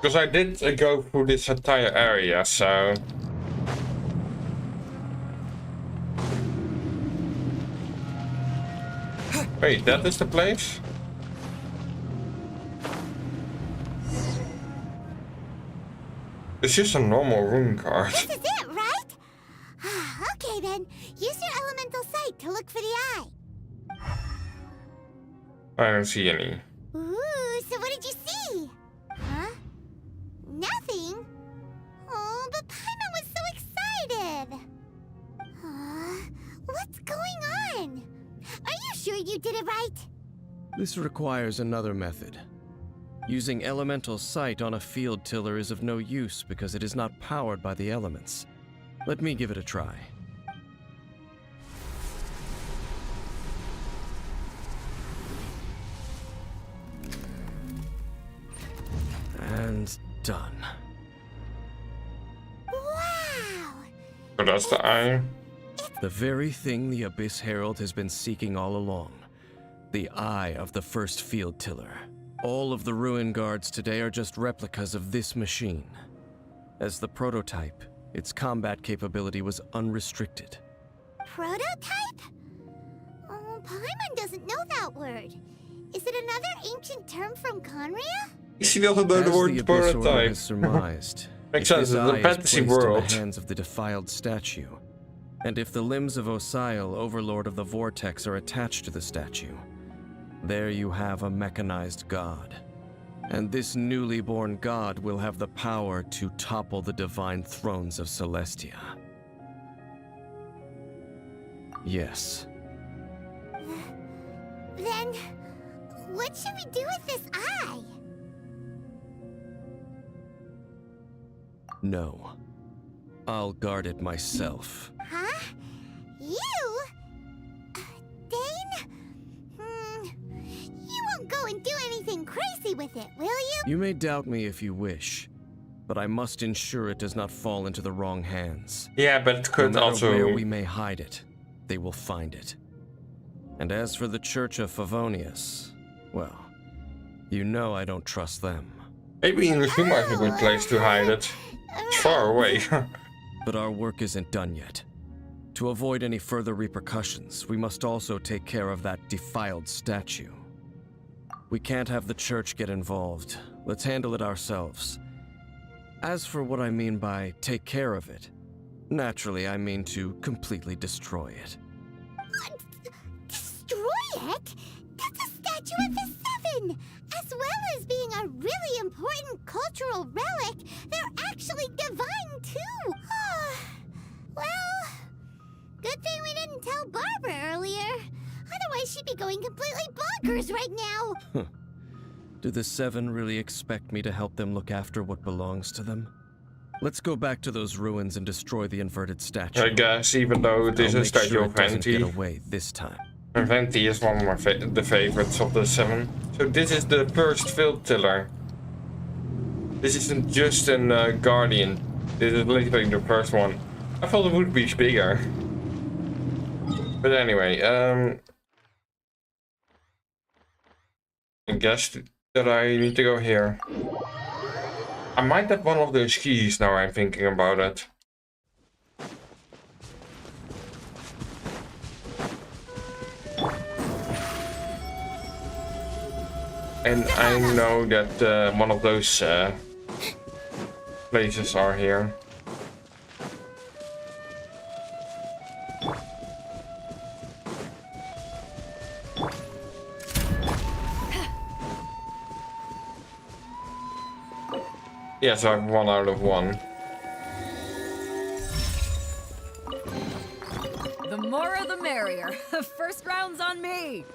because I did go through this entire area, so... Wait, that is the place? It's just a normal room card. This is it, right? Okay then, use your elemental sight to look for the eye. I don't see any. Ooh, so what did you see? Huh? Nothing? Oh, but Paimon was so excited. What's going on? Are you sure you did it right? This requires another method. Using elemental sight on a field tiller is of no use because it is not powered by the elements. Let me give it a try. And done. Wow! So that's the eye. The very thing the Abyss Herald has been seeking all along. The eye of the first field tiller. All of the ruin guards today are just replicas of this machine. As the prototype, its combat capability was unrestricted. Prototype? Oh, Paimon doesn't know that word. Is it another ancient term from Conria? She doesn't know the word prototype. Has surmised, Makes sense, in the fantasy world. In the hands of the defiled statue, and if the limbs of Osial, Overlord of the Vortex, are attached to the statue, there you have a mechanized god. And this newly born god will have the power to topple the divine thrones of Celestia. Yes. Then, what should we do with this eye? No. I'll guard it myself. Huh? You? Dane? You won't go and do anything crazy with it, will you? You may doubt me if you wish, but I must ensure it does not fall into the wrong hands. Yeah, but it could no matter also... where we may hide it, they will find it. And as for the Church of Favonius, well, you know I don't trust them. Maybe Inazuma is a good place to hide it. It's far away. But our work isn't done yet. To avoid any further repercussions, we must also take care of that defiled statue. We can't have the church get involved. Let's handle it ourselves. As for what I mean by take care of it, naturally I mean to completely destroy it. Destroy it? That's a statue of the Seven! As well as being a really important cultural relic, they're actually divine too! Well, good thing we didn't tell Barbara earlier. Otherwise she'd be going completely bonkers right now! Do the Seven really expect me to help them look after what belongs to them? Let's go back to those ruins and destroy the inverted statue. I guess, even though it is a statue of Venti. Get away this time. And Venti is one of my the favorites of the Seven. So this is the first field tiller. This isn't just a guardian. This is literally the first one. I thought it would be bigger. But anyway, I guess that I need to go here. I might have one of those keys now I'm thinking about it. And I know that one of those places are here. Yeah, so I've 1 out of 1. The more the merrier. First round's on me.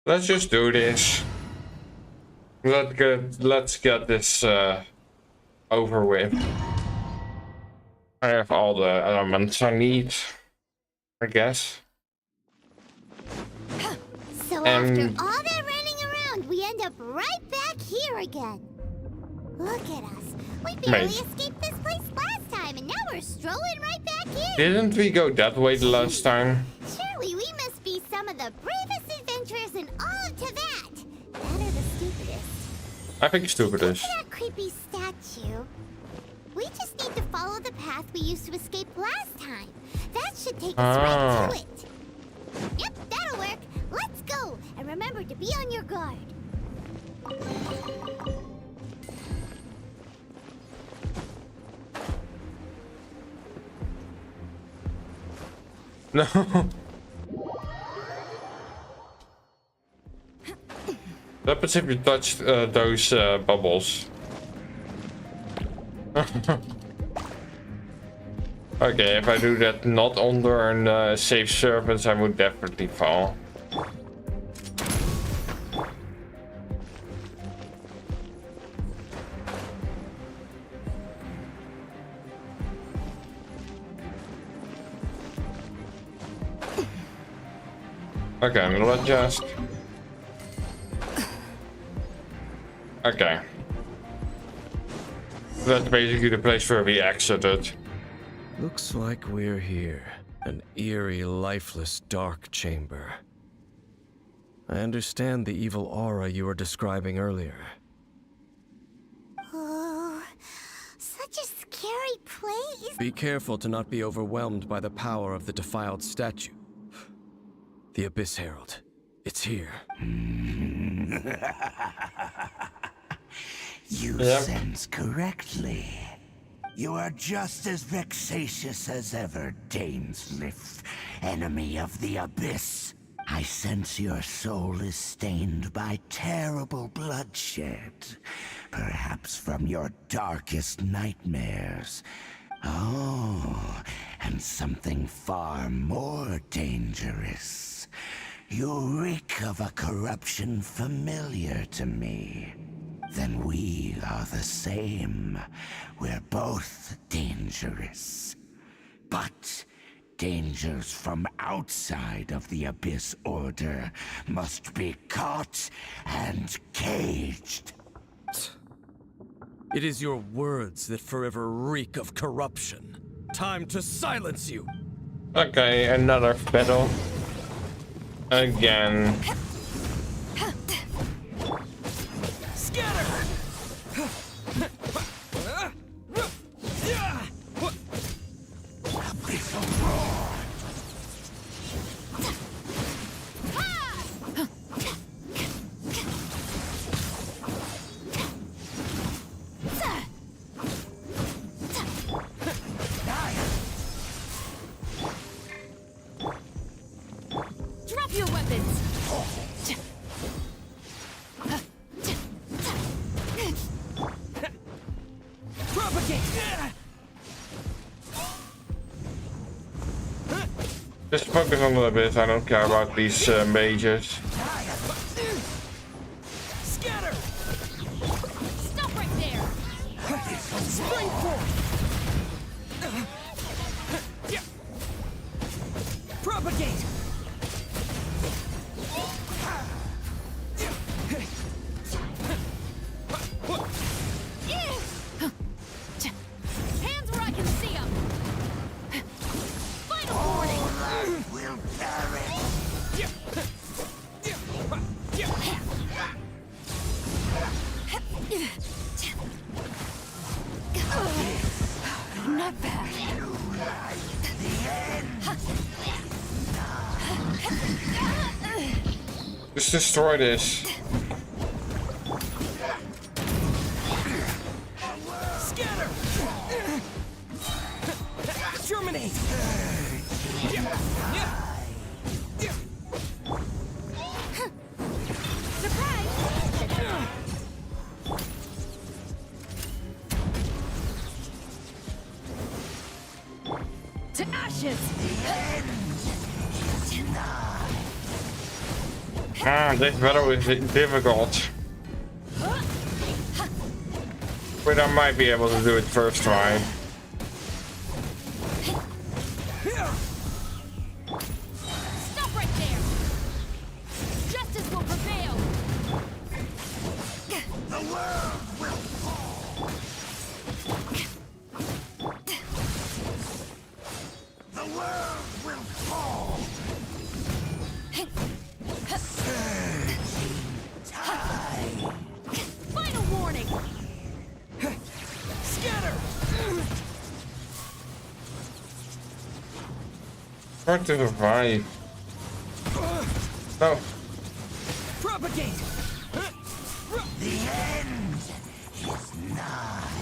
Let's just do this. Let's get this over with. I have all the elements I need, I guess. So after all that running around, we end up right back here again. Look at us. We barely escaped this place last time, and now we're strolling right back in. Didn't we go that way the last time? Surely we must be some of the bravest adventurers in all of Teyvat. That or the stupidest. I think stupidest. Look at that creepy statue. We just need to follow the path we used to escape last time. That should take us right to it. Yep, that'll work. Let's go. And remember to be on your guard. No. What happens if you touch those bubbles? Okay, if I do that not under a safe surface, I would definitely fall. Okay, let's just... Okay. That's basically the place where we exited. Looks like we're here. An eerie, lifeless, dark chamber. I understand the evil aura you were describing earlier. Oh, such a scary place. Be careful to not be overwhelmed by the power of the defiled statue. The Abyss Herald. It's here. You sense correctly. You are just as vexatious as ever, Daneslif, enemy of the Abyss. I sense your soul is stained by terrible bloodshed, perhaps from your darkest nightmares. Oh, and something far more dangerous. You reek of a corruption familiar to me. Then we are the same. We're both dangerous. But dangers from outside of the Abyss Order must be caught and caged. It is your words that forever reek of corruption. Time to silence you! Okay, another battle. Again. Drop your weapons! Just focus on a little bit. I don't care about these mages. Scatter! Stop right there! Spring forth! Propagate! Hands where I can see them! Final warning! Will perish. Not bad. Just destroy this. Scatter! Terminate! To ashes! Ah, this battle is difficult. But I might be able to do it first try. Stop right there! Justice will prevail! The world will fall. The world will fall. Final warning! Scatter! Try to survive. No. Propagate! The end is nigh.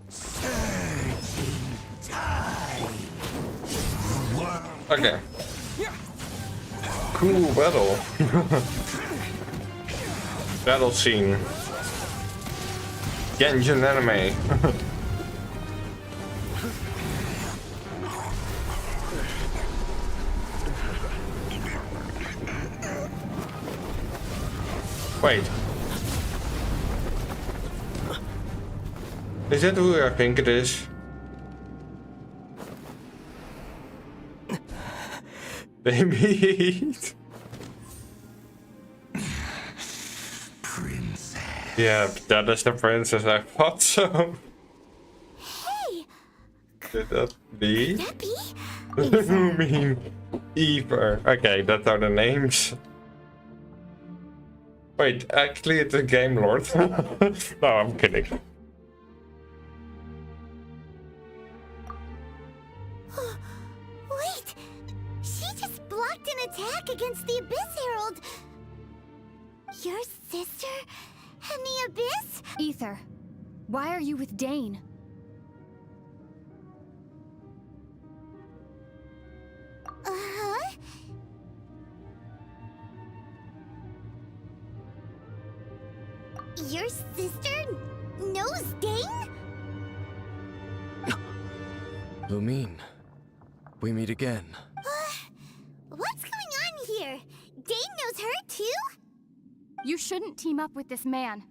Surging tide. Okay. Cool battle. Battle scene. Genshin anime. Wait. Is that who I think it is? They meet. Princess. Yeah, that is the princess. I thought so. Hey! Could that be? Could that be? I mean, Eva. Okay, that are the names. Wait, actually it's a game lord. No, I'm kidding. Wait! She just blocked an attack against the Abyss Herald! Your sister and the Abyss? Ether, why are you with Dane? Uh-huh? Your sister knows Dane? Lumine, we meet again. What's going on here? Dane knows her too? You shouldn't team up with this man.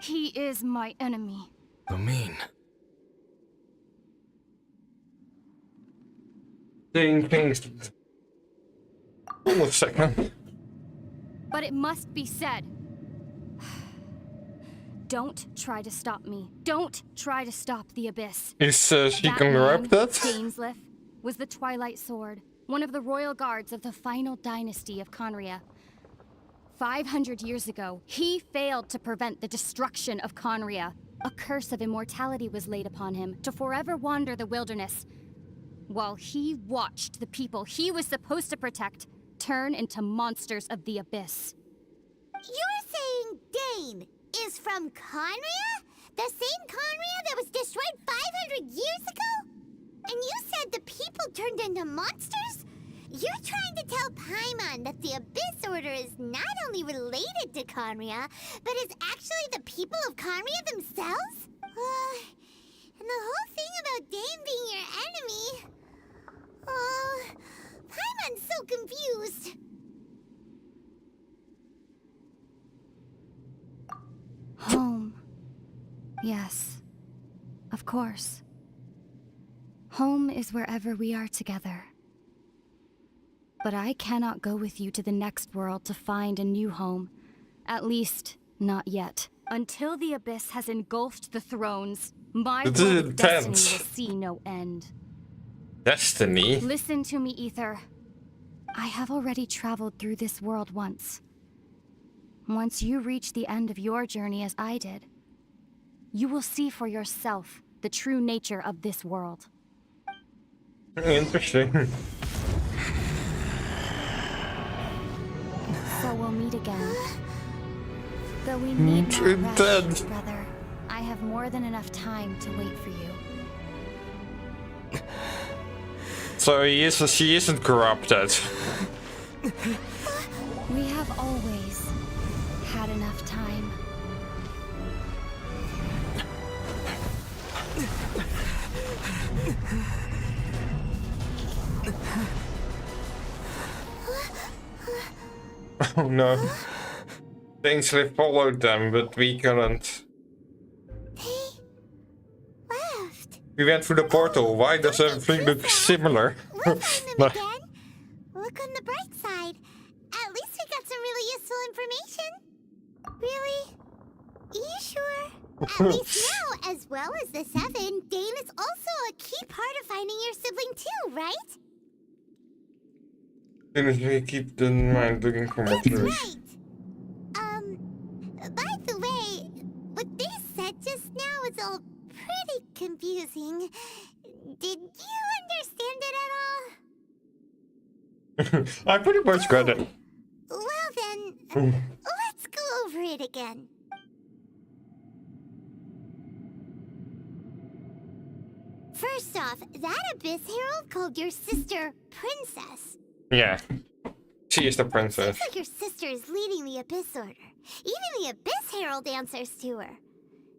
He is my enemy. Lumine. Saying things. Hold on a second. But it must be said. Don't try to stop me. Don't try to stop the Abyss. Is she That corrupted? man, Dainsleif, was the Twilight Sword, one of the royal guards of the final dynasty of Conria. 500 years ago, he failed to prevent the destruction of Conria. A curse of immortality was laid upon him to forever wander the wilderness, while he watched the people he was supposed to protect turn into monsters of the Abyss. You're saying Dane is from Conria? The same Conria that was destroyed 500 years ago? And you said the people turned into monsters? You're trying to tell Paimon that the Abyss Order is not only related to Conria, but is actually the people of Conria themselves? And the whole thing about Dane being your enemy... Oh, Paimon's so confused. Home. Yes. Of course. Home is wherever we are together. But I cannot go with you to the next world to find a new home. At least, not yet. Until the Abyss has engulfed the thrones, my This world is of destiny intense. will see no end. Destiny? Listen to me, Ether. I have already traveled through this world once. Once you reach the end of your journey as I did, you will see for yourself the true nature of this world. Interesting. So we'll meet again. Though we need not rush, Intense. brother. I have more than enough time to wait for you. So she isn't corrupted. We have always had enough time. Oh no. Dainsleif followed them, but we couldn't. We went through the portal. Why does everything look similar? Like- Look on the bright side. At least we got some really useful information. Really? Are you sure? At least now, as well as the Seven, Dane is also a key part of finding your sibling too, right? We keep in mind looking for more clues. Right. By the way, what they said just now is all pretty confusing. Did you understand it at all? I pretty much got it. Well then, let's go over it again. First off, that Abyss Herald called your sister Princess. Yeah. She is the princess. Seems like your sister is leading the Abyss Order. Even the Abyss Herald answers to her.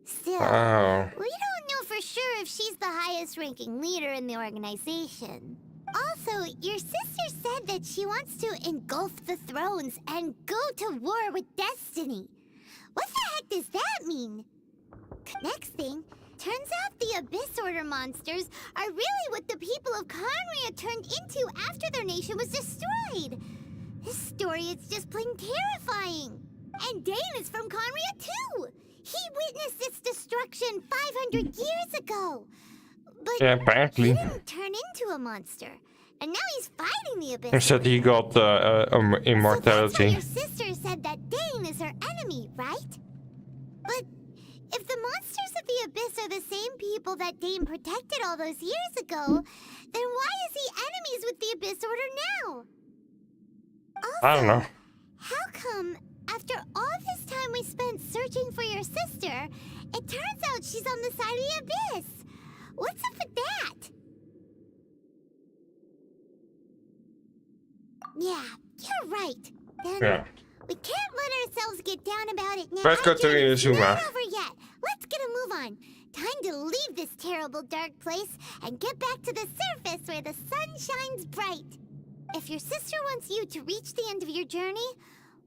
Still, Oh. we don't know for sure if she's the highest ranking leader in the organization. Also, your sister said that she wants to engulf the thrones and go to war with Destiny. What the heck does that mean? Next thing, turns out the Abyss Order monsters are really what the people of Conria turned into after their nation was destroyed. This story is just plain terrifying. And Dane is from Conria too. He witnessed its destruction 500 years ago. But Yeah, apparently. he didn't turn into a monster. And now he's fighting the Abyss. Instead he got immortality. Your sister said that Dane is her enemy, right? But if the monsters of the Abyss are the same people that Dane protected all those years ago, then why is he enemies with the Abyss Order now? I don't know. How come, after all this time we spent searching for your sister, it turns out she's on the side of the Abyss? What's up with that? Yeah, you're right. Then Yeah. we can't let ourselves get down about it now. Let's go to Our journey's Inazuma. not over yet. Let's get a move on. Time to leave this terrible dark place and get back to the surface where the sun shines bright. If your sister wants you to reach the end of your journey,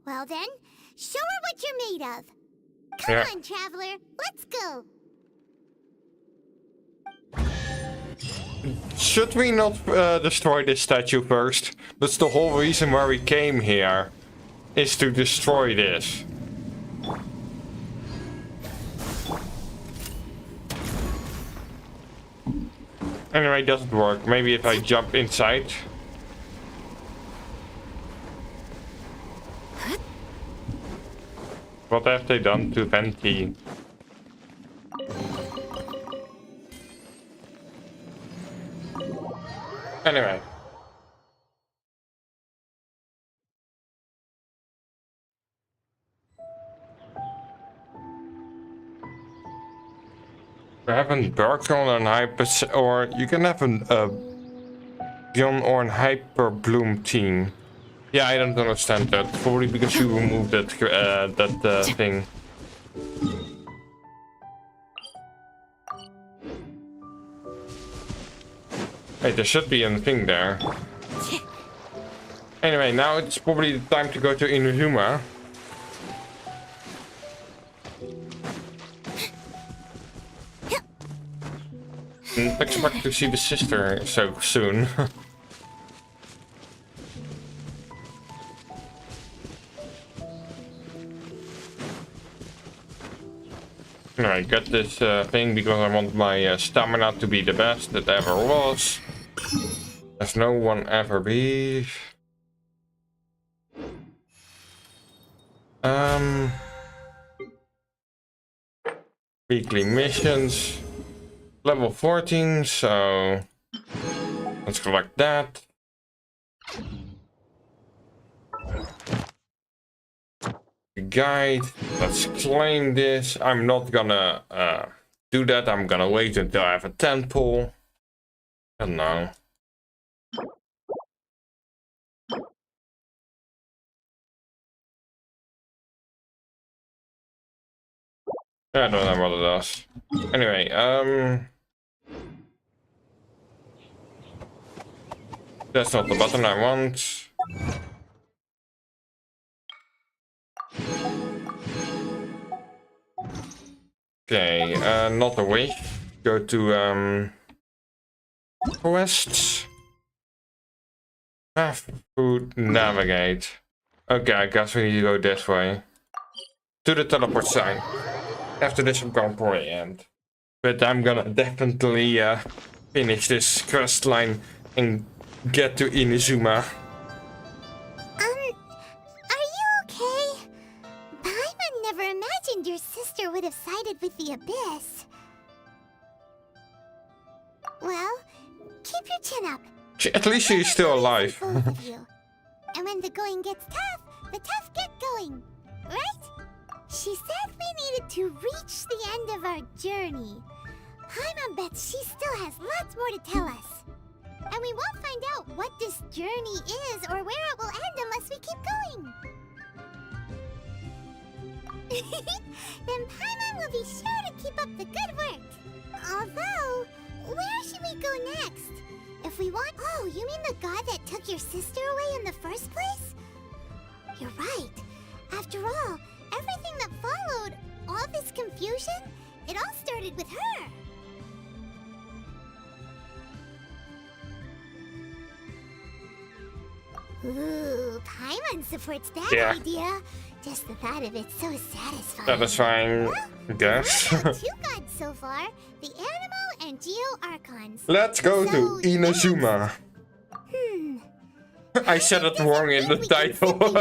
well then, show her what you're made of. Come Yeah. on, traveler. Let's go. Should we not destroy this statue first? That's the whole reason why we came here. Is to destroy this. Anyway, it doesn't work. Maybe if I jump inside. What have they done to Venti? Anyway. We have a Berkon and Hyper, or you can have an Bjorn or an Hyper Bloom team. Yeah, I don't understand that. Probably because you removed that thing. Hey, there should be a thing there. Anyway, now it's probably the time to go to Inazuma. Didn't expect to see the sister so soon. I got this thing because I want my stamina to be the best that ever was. As no one ever be. Weekly missions. Level 14, so let's collect that. Guide. Let's claim this. I'm not gonna do that. I'm gonna wait until I have a temple. I don't know. I don't know what it does. Anyway, that's not the button I want. Okay, not a way. Go to quests. Food, navigate. Okay, I guess we need to go this way. To the teleport sign. After this I'm going for the end. But I'm gonna definitely finish this quest line and get to Inazuma. Are you okay? Paimon never imagined your sister would have sided with the Abyss. Well, keep your chin up. At least she's still alive. Both of you. And when the going gets tough, the tough get going. Right? She said we needed to reach the end of our journey. Paimon bets she still has lots more to tell us. And we won't find out what this journey is or where it will end unless we keep going. Then Paimon will be sure to keep up the good work. Although, where should we go next? If we want... Oh, you mean the god that took your sister away in the first place? You're right. After all, everything that followed, all this confusion, it all started with her. Ooh, Paimon supports that idea. Just the thought of it's so satisfying. Satisfying, well, I guess. We have two gods so far, the Anemo and Geo Archons. Let's go to Inazuma. I said it wrong in the title.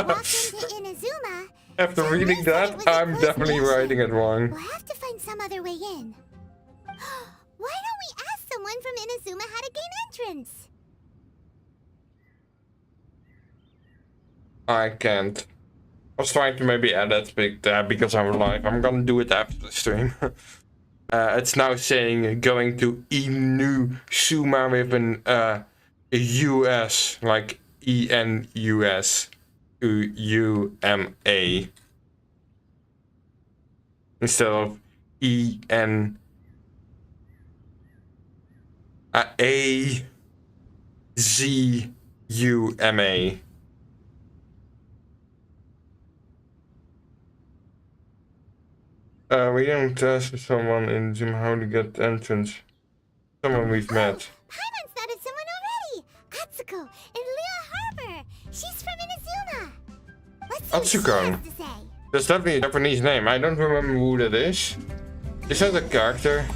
After reading that, I'm definitely writing it wrong. We'll have to find some other way in. Why don't we ask someone from Inazuma how to gain entrance? I can't. I was trying to maybe add that because I'm live. I'm gonna do it after the stream. It's now saying going to Inazuma with an US, like ENUS to UMA instead of ENAZUMA. We didn't ask someone in Zoom how to get entrance. Someone we've met. Paimon's spotted someone already! Atsuko in Liyue Harbor! She's from Inazuma! Let's see what she Atsuko. has to say. That's definitely a Japanese name. I don't remember who that is. Is that a character?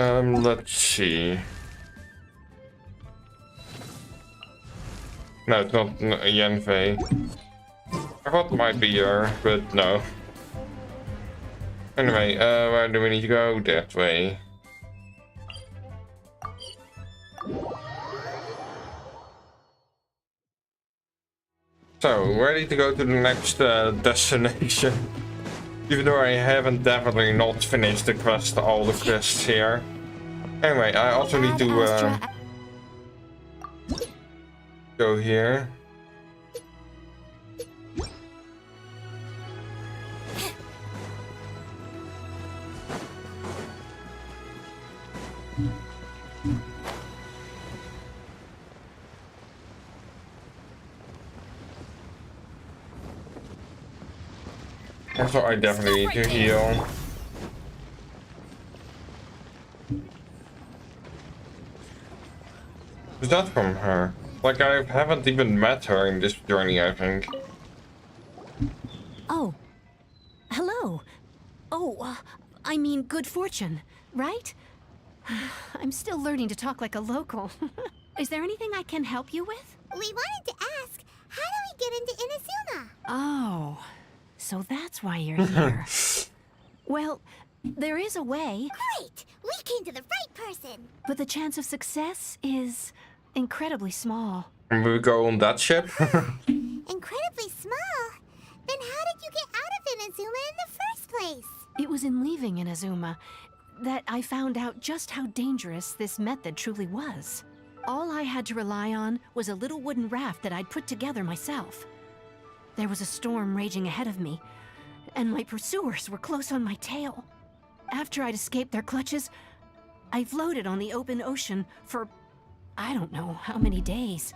Let's see. No, it's not Yenvei. I thought it might be her, but no. Anyway, where do we need to go? That way. So, ready to go to the next destination. Even though I haven't definitely not finished the quest, all the quests here. Anyway, I also need to go here. Also, I definitely need to heal. Is that from her? Like, I haven't even met her in this journey, I think. Oh. Hello. Oh, I mean good fortune, right? I'm still learning to talk like a local. Is there anything I can help you with? We wanted to ask, how do we get into Inazuma? Oh, so that's why you're here. Well, there is a way. Great! We came to the right person! But the chance of success is incredibly small. And we go on that ship? Incredibly small? Then how did you get out of Inazuma in the first place? It was in leaving Inazuma that I found out just how dangerous this method truly was. All I had to rely on was a little wooden raft that I'd put together myself. There was a storm raging ahead of me, and my pursuers were close on my tail. After I'd escaped their clutches, I floated on the open ocean for I don't know how many days.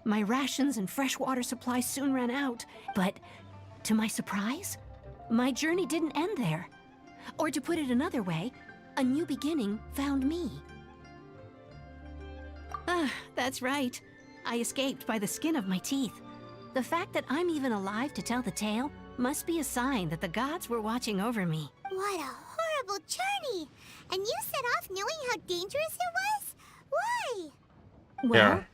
My rations and fresh water supply soon ran out, but to my surprise, my journey didn't end there. Or to put it another way, a new beginning found me. That's right. I escaped by the skin of my teeth. The fact that I'm even alive to tell the tale must be a sign that the gods were watching over me. What a horrible journey! And you set off knowing how dangerous it was? Why? Well,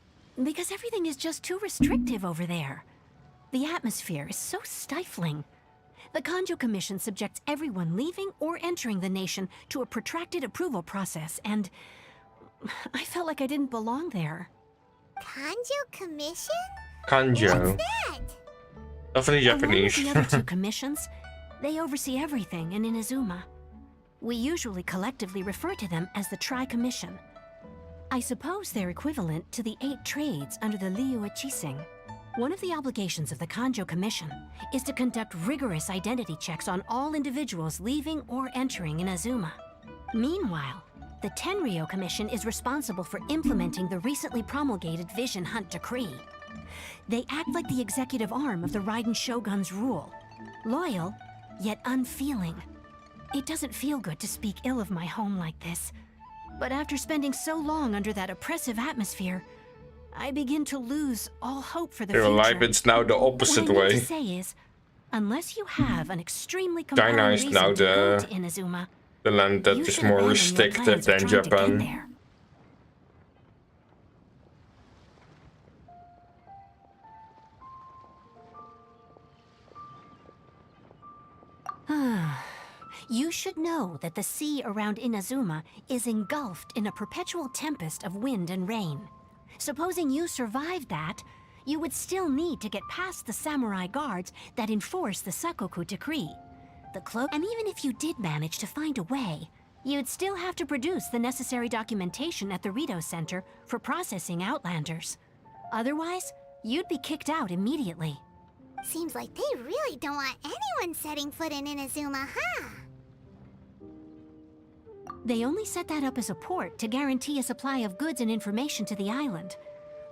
because everything is just too restrictive over there. The atmosphere is so stifling. The Kanjo Commission subjects everyone leaving or entering the nation to a protracted approval process, and I felt like I didn't belong there. Kanjo Commission? Kanjo. What's that? Definitely Japanese. Along with the other two commissions, they oversee everything in Inazuma. We usually collectively refer to them as the Tri-Commission. I suppose they're equivalent to the 8 trades under the Liyue Chising. One of the obligations of the Kanjo Commission is to conduct rigorous identity checks on all individuals leaving or entering Inazuma. Meanwhile, the Tenryo Commission is responsible for implementing the recently promulgated Vision Hunt Decree. They act like the executive arm of the Raiden Shogun's rule. Loyal, yet unfeeling. It doesn't feel good to speak ill of my home like this. But after spending so long under that oppressive atmosphere, I begin to lose all hope for the future. Your life is now the opposite what I mean way. to say is, unless you have an extremely compelling China is reason now to go to Inazuma, the land that you is should more abandon your restrictive plans of than trying to get Japan. there. You should know that the sea around Inazuma is engulfed in a perpetual tempest of wind and rain. Supposing you survived that, you would still need to get past the samurai guards that enforce the Sakoku Decree. The cloak, and even if you did manage to find a way, you'd still have to produce the necessary documentation at the Rito Center for processing Outlanders. Otherwise, you'd be kicked out immediately. Seems like they really don't want anyone setting foot in Inazuma, huh? They only set that up as a port to guarantee a supply of goods and information to the island.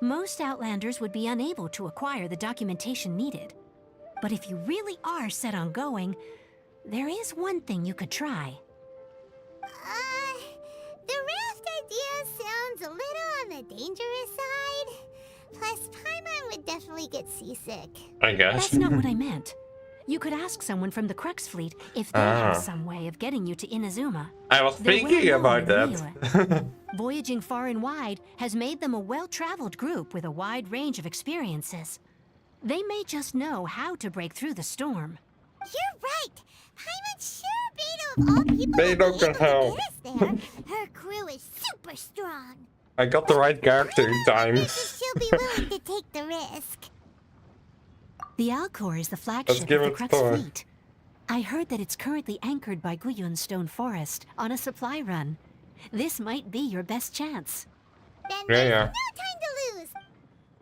Most Outlanders would be unable to acquire the documentation needed. But if you really are set on going, there is one thing you could try. The raft idea sounds a little on the dangerous side. Plus, Paimon would definitely get seasick. I guess. That's not what I meant. You could ask someone from the Crux fleet if they have some way of getting you to Inazuma. I was They're thinking well-known about in that. Liyue. Voyaging far and wide has made them a well-traveled group with a wide range of experiences. They may just know how to break through the storm. You're right. Paimon's sure Beidou of all people Beidou will be can able to help. get us there. Her crew is super strong. I got the right character in time. She'll be willing to take the risk. The Alcor is the Let's flagship give of the it Crux Thor. fleet. I heard that it's currently anchored by Guyun Stone Forest on a supply run. This might be your best chance. Then Yeah, there's yeah. no time to lose.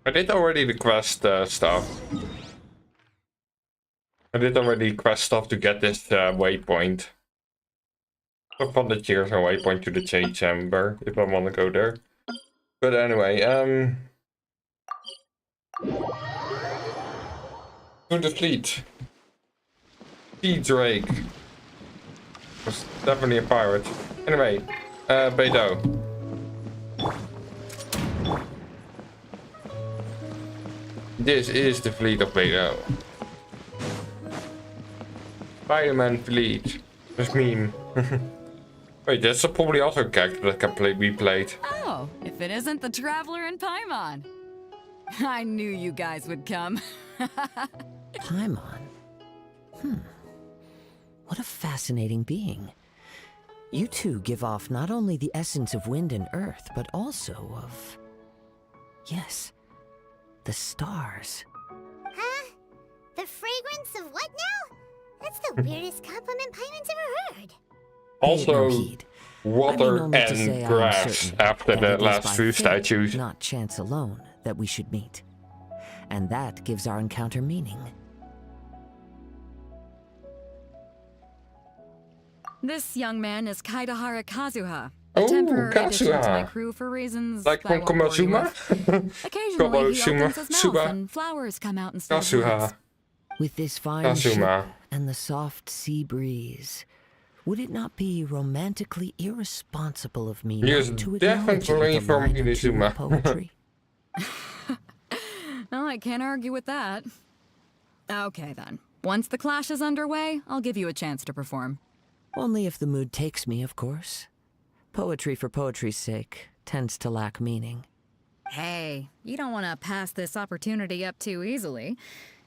I did already the quest stuff. I did already quest stuff to get this waypoint. So fun that here's a waypoint to the Jade Chamber if I want to go there. But anyway, to the fleet. Sea Drake. Was definitely a pirate. Anyway, Beidou. This is the fleet of Beidou. Spider-Man fleet. This meme. Wait, that's probably also a character that can be played. Oh, if it isn't the Traveler in Paimon. I knew you guys would come. Paimon? What a fascinating being. You two give off not only the essence of wind and earth, but also of... yes, the stars. Huh? The fragrance of what now? That's the weirdest compliment Paimon's ever heard. Also, water only to say I and am grass certain after that the it is last by few fate, statues. not chance alone, that we should meet. And that gives our encounter meaning. This young man is Kaidahara Kazuha. Oh, A temporary addition to my Kazuha. crew for reasons Like I from won't bore you Komazuma? with. Occasionally he opens his mouth Suba. and flowers come out instead of Kazuha. words. With this fine Kazuma. ship and the soft sea breeze, would it not be romantically irresponsible of me He is not to acknowledge it definitely with a from line or two of Inazuma. poetry? Oh, I can't argue with that. Okay then. Once the clash is underway, I'll give you a chance to perform. Only if the mood takes me, of course. Poetry for poetry's sake tends to lack meaning. Hey, you don't want to pass this opportunity up too easily.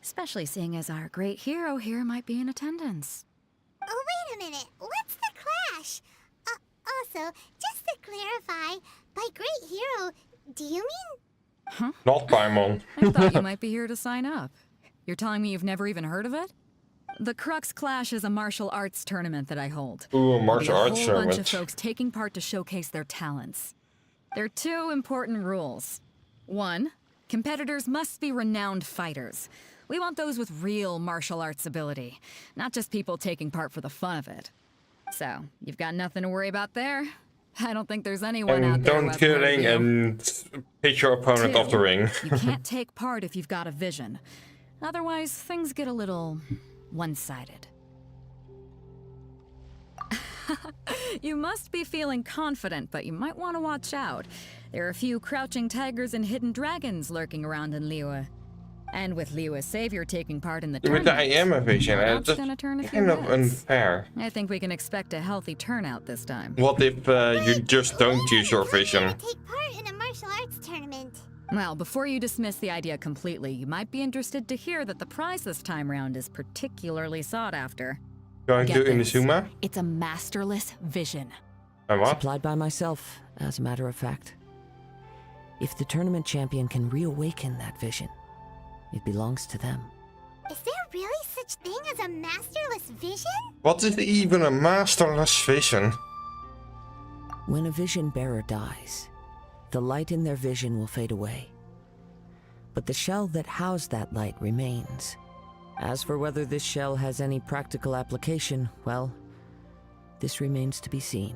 Especially seeing as our great hero here might be in attendance. Oh, wait a minute. What's the clash? Also, just to clarify, by great hero, do you mean... Huh? Not Paimon. I thought you might be here to sign up. You're telling me you've never even heard of it? The Crux Clash is a martial arts tournament that I hold. Ooh, a martial There'll be arts a whole bunch of tournament. folks taking part to showcase their talents. There are two important rules. One, competitors must be renowned fighters. We want those with real martial arts ability, not just people taking part for the fun of it. So, you've got nothing to worry about there. I don't think there's anyone out And there who don't has more of killing you. and hit your opponent off the ring. You can't take part if you've got a vision. Otherwise, things get a little one-sided. You must be feeling confident, but you might want to watch out. There are a few crouching tigers and hidden dragons lurking around in Liyue. And with Liyue's savior taking part in the With the I tournament, am a vision, perhaps and that's gonna turn a few kind of heads. unfair. I think we can expect a healthy turnout this time. What if you just don't use your vision? Take part in a martial arts tournament. Well, before you dismiss the idea completely, you might be interested to hear that the prize this time round is particularly sought after. Going Get to this. Inazuma? It's a masterless vision. And what? Supplied by myself, as a matter of fact. If the tournament champion can reawaken that vision, it belongs to them. Is there really such thing as a masterless vision? What is even a masterless vision? When a vision bearer dies, the light in their vision will fade away. But the shell that housed that light remains. As for whether this shell has any practical application, well, this remains to be seen.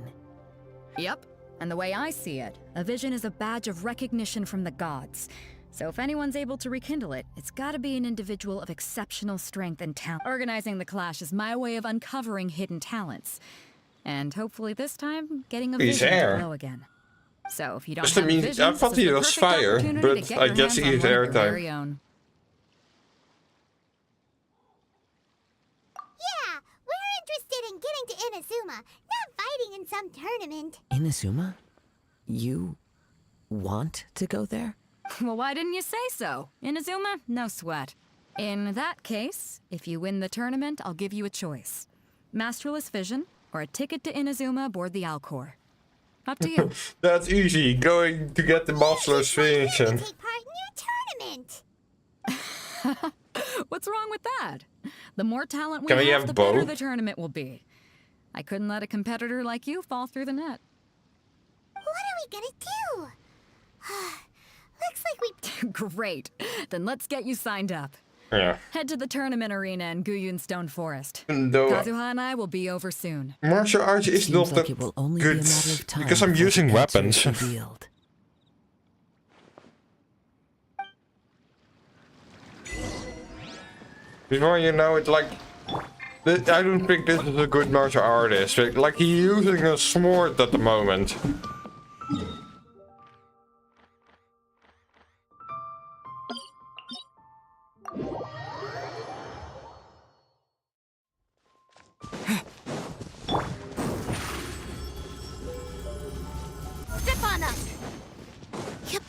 Yep, and the way I see it, a vision is a badge of recognition from the gods. So if anyone's able to rekindle it, it's gotta be an individual of exceptional strength and talent. Organizing the clash is my way of uncovering hidden talents. And hopefully this time, getting a He's vision air. to glow again. So if you don't Just have I a mean, vision, I this thought is he the was perfect fire, opportunity to but get I your guess hands he on is one of your airtime. very own. win some tournament. Inazuma? You want to go there? Well, why didn't you say so? Inazuma, no sweat. In that case, if you win the tournament, I'll give you a choice. Masterless Vision, or a ticket to Inazuma aboard the Alcor. Up to you. That's easy. Going to get the Masterless Vision. Take part in your tournament. What's wrong with that? The more talent we Can we have, have the better both? the tournament will be. I couldn't let a competitor like you fall through the net. What are we gonna do? Looks like we... Great. Then let's get you signed up. Yeah. Head to the tournament arena in Guyun Stone Forest. Though Kazuha and I will be over soon. martial arts is not like that it will only good be a matter of time because I'm before using the answer weapons. is revealed. Before you know it, like, I don't think this is a good martial artist. Like, he's using a sword at the moment. Step on us! Yep.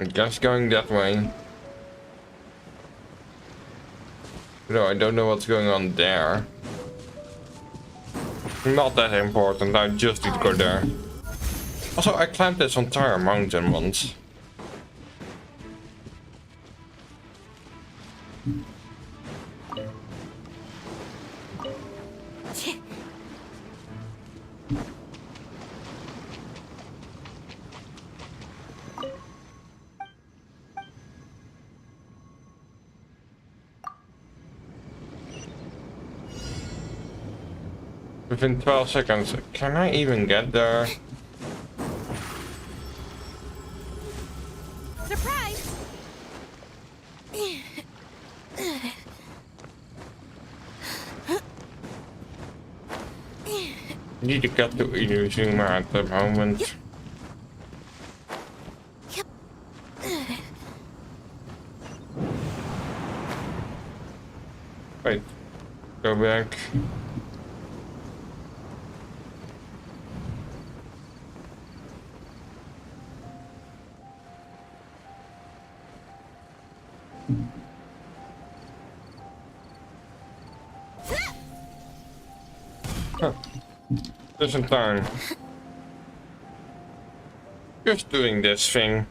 I guess going that way. No, I don't know what's going on there. Not that important, I just need to go there. Also, I climbed this entire mountain once. Within 12 seconds, can I even get there? Surprise! Need to get to Inazuma at the moment. Wait, go back. Huh. Just in time. Just doing this thing.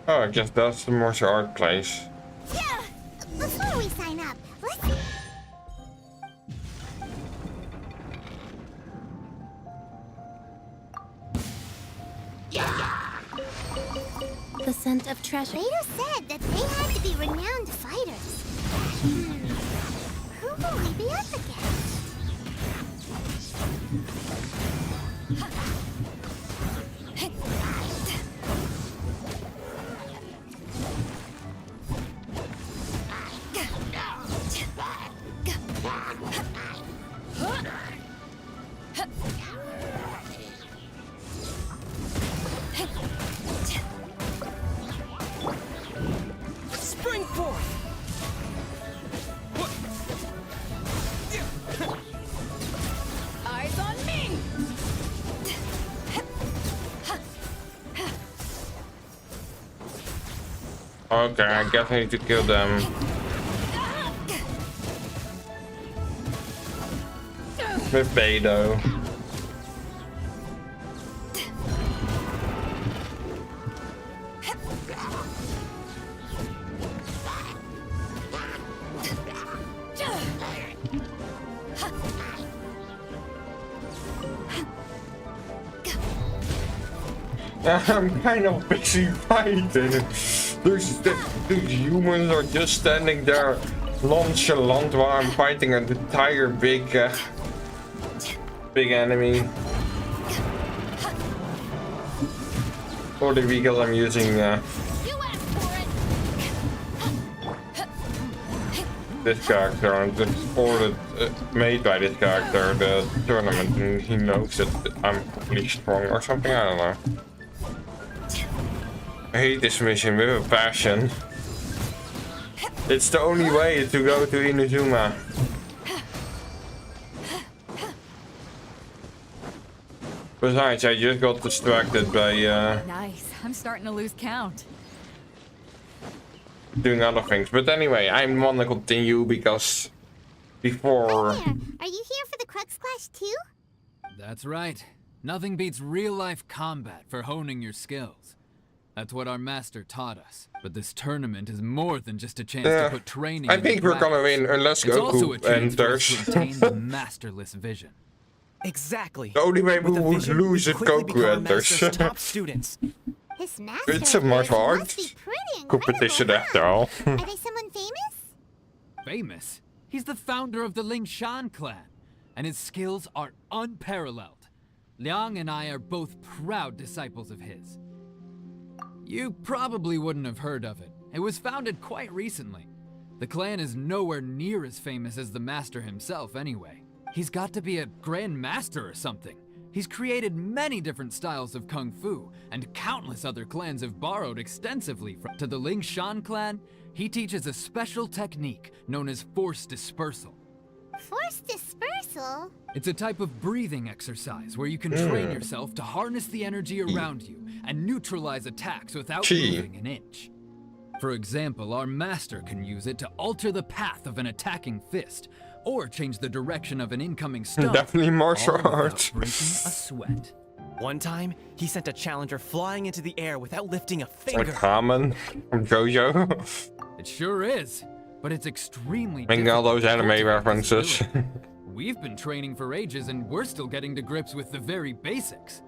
Oh, I guess that's the martial art place. Yeah! Before we sign up, let's... The scent of treasure. Vader said that they had to be renowned fighters. Who will we be up against? Spring forth! Eyes on me! Okay, I guess I need to kill them. With Beidou. I'm kind of busy fighting. These humans are just standing there nonchalant while I'm fighting an entire big enemy. For the vehicle I'm using this character, and it's ordered made by this character, the tournament, and he knows that I'm really strong or something, I don't know. I hate this mission with a passion. It's the only way to go to Inazuma. Besides, I just got distracted by Nice. I'm starting to lose count. doing other things. But anyway, I want to continue because before... Hi there. Are you here for the Crux Clash too? That's right. Nothing beats real-life combat for honing your skills. That's what our master taught us. But this tournament is more than just a chance to put training I into think we're gonna practice. win unless It's also a Goku chance for us enters. to obtain the masterless vision. Exactly. The only way we With a would vision, lose we if quickly Goku become our enters. master's top students. His master It's a martial arts competition after all. Are they someone famous? Famous? He's the founder of the Ling Shan clan, and his skills are unparalleled. Liang and I are both proud disciples of his. You probably wouldn't have heard of it. It was founded quite recently. The clan is nowhere near as famous as the master himself anyway. He's got to be a grand master or something. He's created many different styles of kung fu, and countless other clans have borrowed extensively from. To the Ling Shan clan, he teaches a special technique known as force dispersal. Force dispersal? It's a type of breathing exercise where you can train yourself to harness the energy around you and neutralize attacks without moving an inch. For example, our master can use it to alter the path of an attacking fist, or change the direction of an incoming stone. Definitely martial all without arts. breaking a sweat. One time, he sent a challenger flying into the air without lifting a finger. Like Ramen from JoJo. It sure is, but it's extremely Making all difficult those to anime cultivate this references. ability. We've been training for ages and we're still getting to grips with the very basics.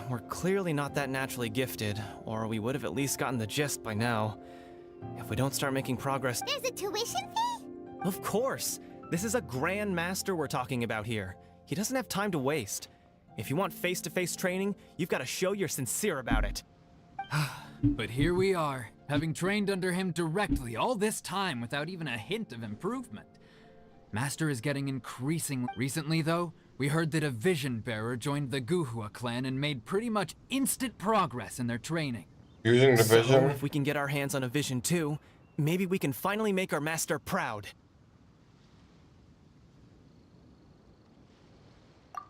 We're clearly not that naturally gifted, or we would have at least gotten the gist by now. If we don't start making progress... There's a tuition fee? Of course! This is a grand master we're talking about here. He doesn't have time to waste. If you want face-to-face training, you've got to show you're sincere about it. But here we are, having trained under him directly all this time without even a hint of improvement. Master is getting increasingly... Recently, though, we heard that a vision bearer joined the Guhua clan and made pretty much instant progress in their training. Using the So, vision? if we can get our hands on a vision too, maybe we can finally make our master proud.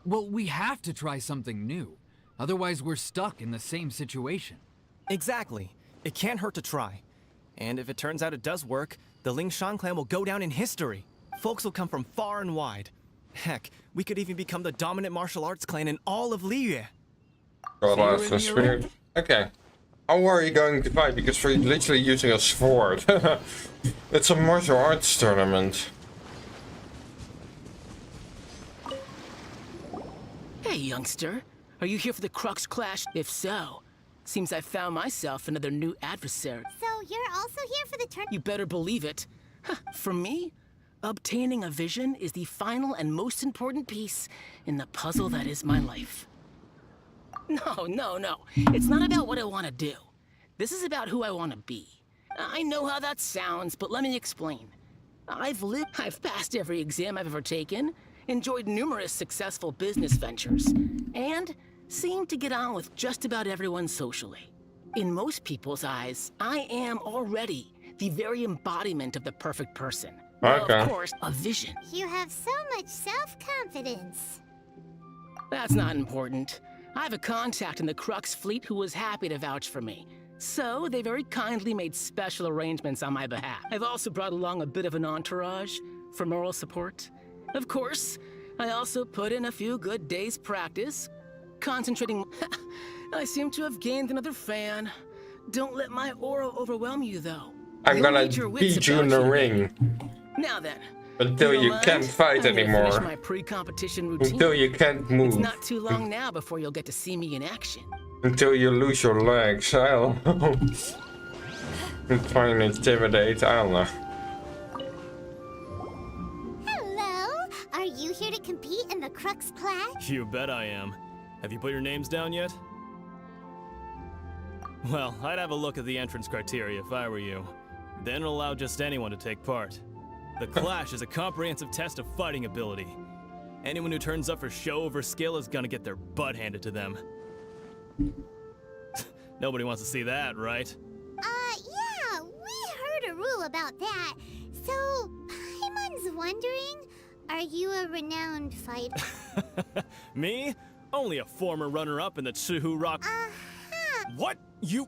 Well, we have to try something new. Otherwise, we're stuck in the same situation. Exactly. It can't hurt to try. And if it turns out it does work, the Ling Shan clan will go down in history. Folks will come from far and wide. Heck, we could even become the dominant martial arts clan in all of Liyue. God, that's weird. Okay. How are you going to fight? Because we're literally using a sword. It's a martial arts tournament. Hey, youngster. Are you here for the Crux Clash? If so, seems I found myself another new adversary. So you're also here for the tournament? You better believe it. For me, obtaining a vision is the final and most important piece in the puzzle that is my life. No. It's not about what I want to do. This is about who I want to be. I know how that sounds, but let me explain. I've passed every exam I've ever taken, enjoyed numerous successful business ventures, and seemed to get on with just about everyone socially. In most people's eyes, I am already the very embodiment of the perfect person. Well, Okay. of course, a vision. You have so much self-confidence. That's not important. I have a contact in the Crux fleet who was happy to vouch for me. So, they very kindly made special arrangements on my behalf. I've also brought along a bit of an entourage for moral support. Of course, I also put in a few good days' practice, concentrating... I seem to have gained another fan. Don't let my aura overwhelm you, though. I'm You'll gonna need your wits beat you in about the you. ring. Now then. Until don't you mind? can't fight I'm gonna anymore. finish my pre-competition routine. Until you can't move. It's not too long now before you'll get to see me in action. Until you lose your legs. I don't know. I'm trying to intimidate. I don't know. Hello? Are you here to compete in the Crux Clash? You bet I am. Have you put your names down yet? Well, I'd have a look at the entrance criteria if I were you. Then allow just anyone to take part. The Clash is a comprehensive test of fighting ability. Anyone who turns up for show over skill is gonna get their butt handed to them. Nobody wants to see that, right? Yeah, we heard a rule about that. So, Paimon's wondering, are you a renowned fighter? Me? Only a former runner-up in the Chihu Rock. What? You?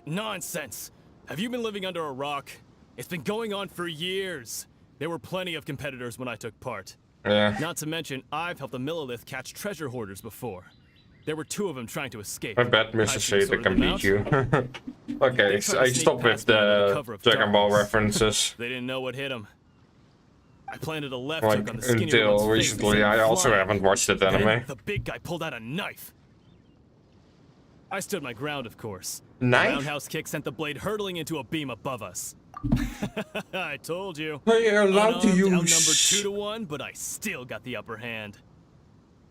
Nonsense. Have you been living under a rock? It's been going on for years. There were plenty of competitors when I took part. Yeah. Not to mention, I've helped the Millilith catch treasure hoarders before. There were 2 of them trying to escape. I bet Mr. Satan can beat you. Okay, I stop with the Dragon Ball references. They didn't know what hit them. I planted a left hook Like, on the skinny until one's face recently, I also haven't watched that anime. Then the big guy pulled out a knife. I stood my ground, of course. Knife? The roundhouse kick sent the blade hurtling into a beam above us. I told you. So you're allowed to use... outnumbered 2-1, but I still got the upper hand.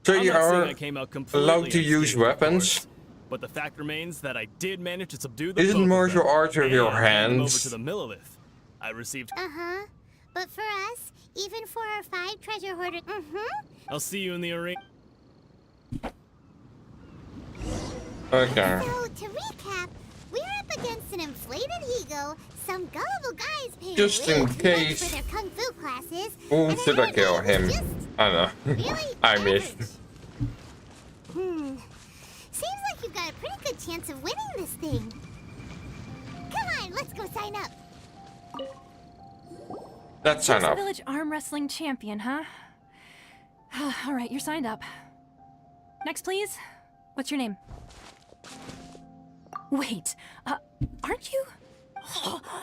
So I'm you not saying are I came out completely allowed to use unscathed, of weapons? course, but the fact remains that I did manage to subdue the Isn't both of martial them arts with your and hand them over hands? to the Millilith. I received. But for us, even for our 5 treasure hoarders, I'll see you in the arena. Okay. So, to recap, we're up against an inflated ego, some gullible guys paying Just way in too much case. for their kung fu classes. Who and should I kill him? I don't know. I missed. Seems like you've got a pretty good chance of winning this thing. Come on, let's go sign up. Let's sign Just up. Village arm wrestling champion, huh? All right, you're signed up. Next, please. What's your name? Wait, aren't you?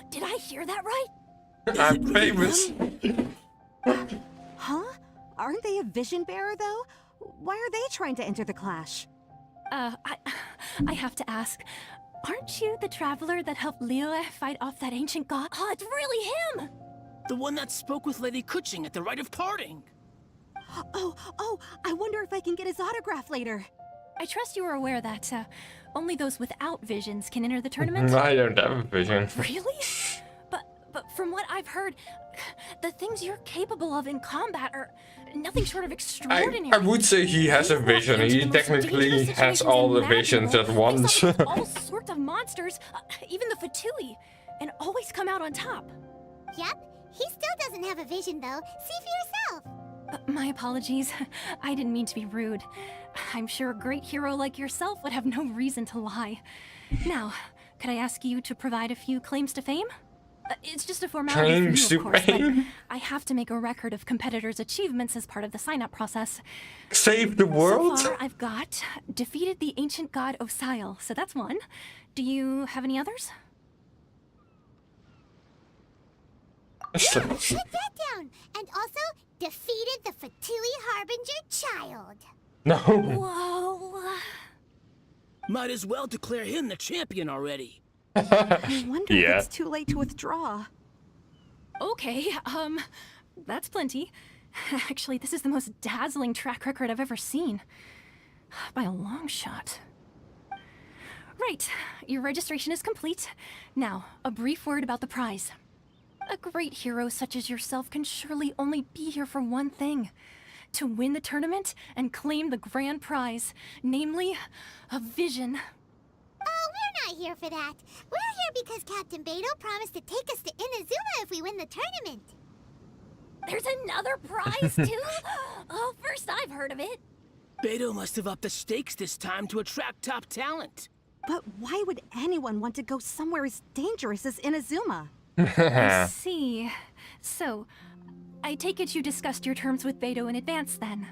Did I hear that right? I'm famous. Huh? Aren't they a vision bearer, though? Why are they trying to enter the clash? I have to ask. Aren't you the traveler that helped Liyue fight off that ancient god? Oh, it's really him! The one that spoke with Lady Kuching at the rite of parting. Oh, I wonder if I can get his autograph later. I trust you are aware that only those without visions can enter the tournament. I don't have a vision. Really? But from what I've heard, the things you're capable of in combat are nothing short of extraordinary. I would say he has a vision. He technically has all the visions at once. All sorts of monsters, even the Fatui, and always come out on top. Yep, he still doesn't have a vision, though. See for yourself. My apologies. I didn't mean to be rude. I'm sure a great hero like yourself would have no reason to lie. Now, could I ask you to provide a few claims to fame? It's just a formality Claims for you, to of course, but fame? I have to make a record of competitors' achievements as part of the sign-up process. Save the world? So far, I've got defeated the ancient god Osile, so that's one. Do you have any others? Put that down. And also, defeated the Fatui Harbinger child. No. Whoa. Might as well declare him the champion already. I wonder Yeah. if it's too late to withdraw. Okay, that's plenty. Actually, this is the most dazzling track record I've ever seen. By a long shot. Right, your registration is complete. Now, a brief word about the prize. A great hero such as yourself can surely only be here for one thing. To win the tournament and claim the grand prize, namely, a vision. Oh, we're not here for that. We're here because Captain Beto promised to take us to Inazuma if we win the tournament. There's another prize, too? Oh, first I've heard of it. Beto must have upped the stakes this time to attract top talent. But why would anyone want to go somewhere as dangerous as Inazuma? I see. So, I take it you discussed your terms with Beto in advance, then?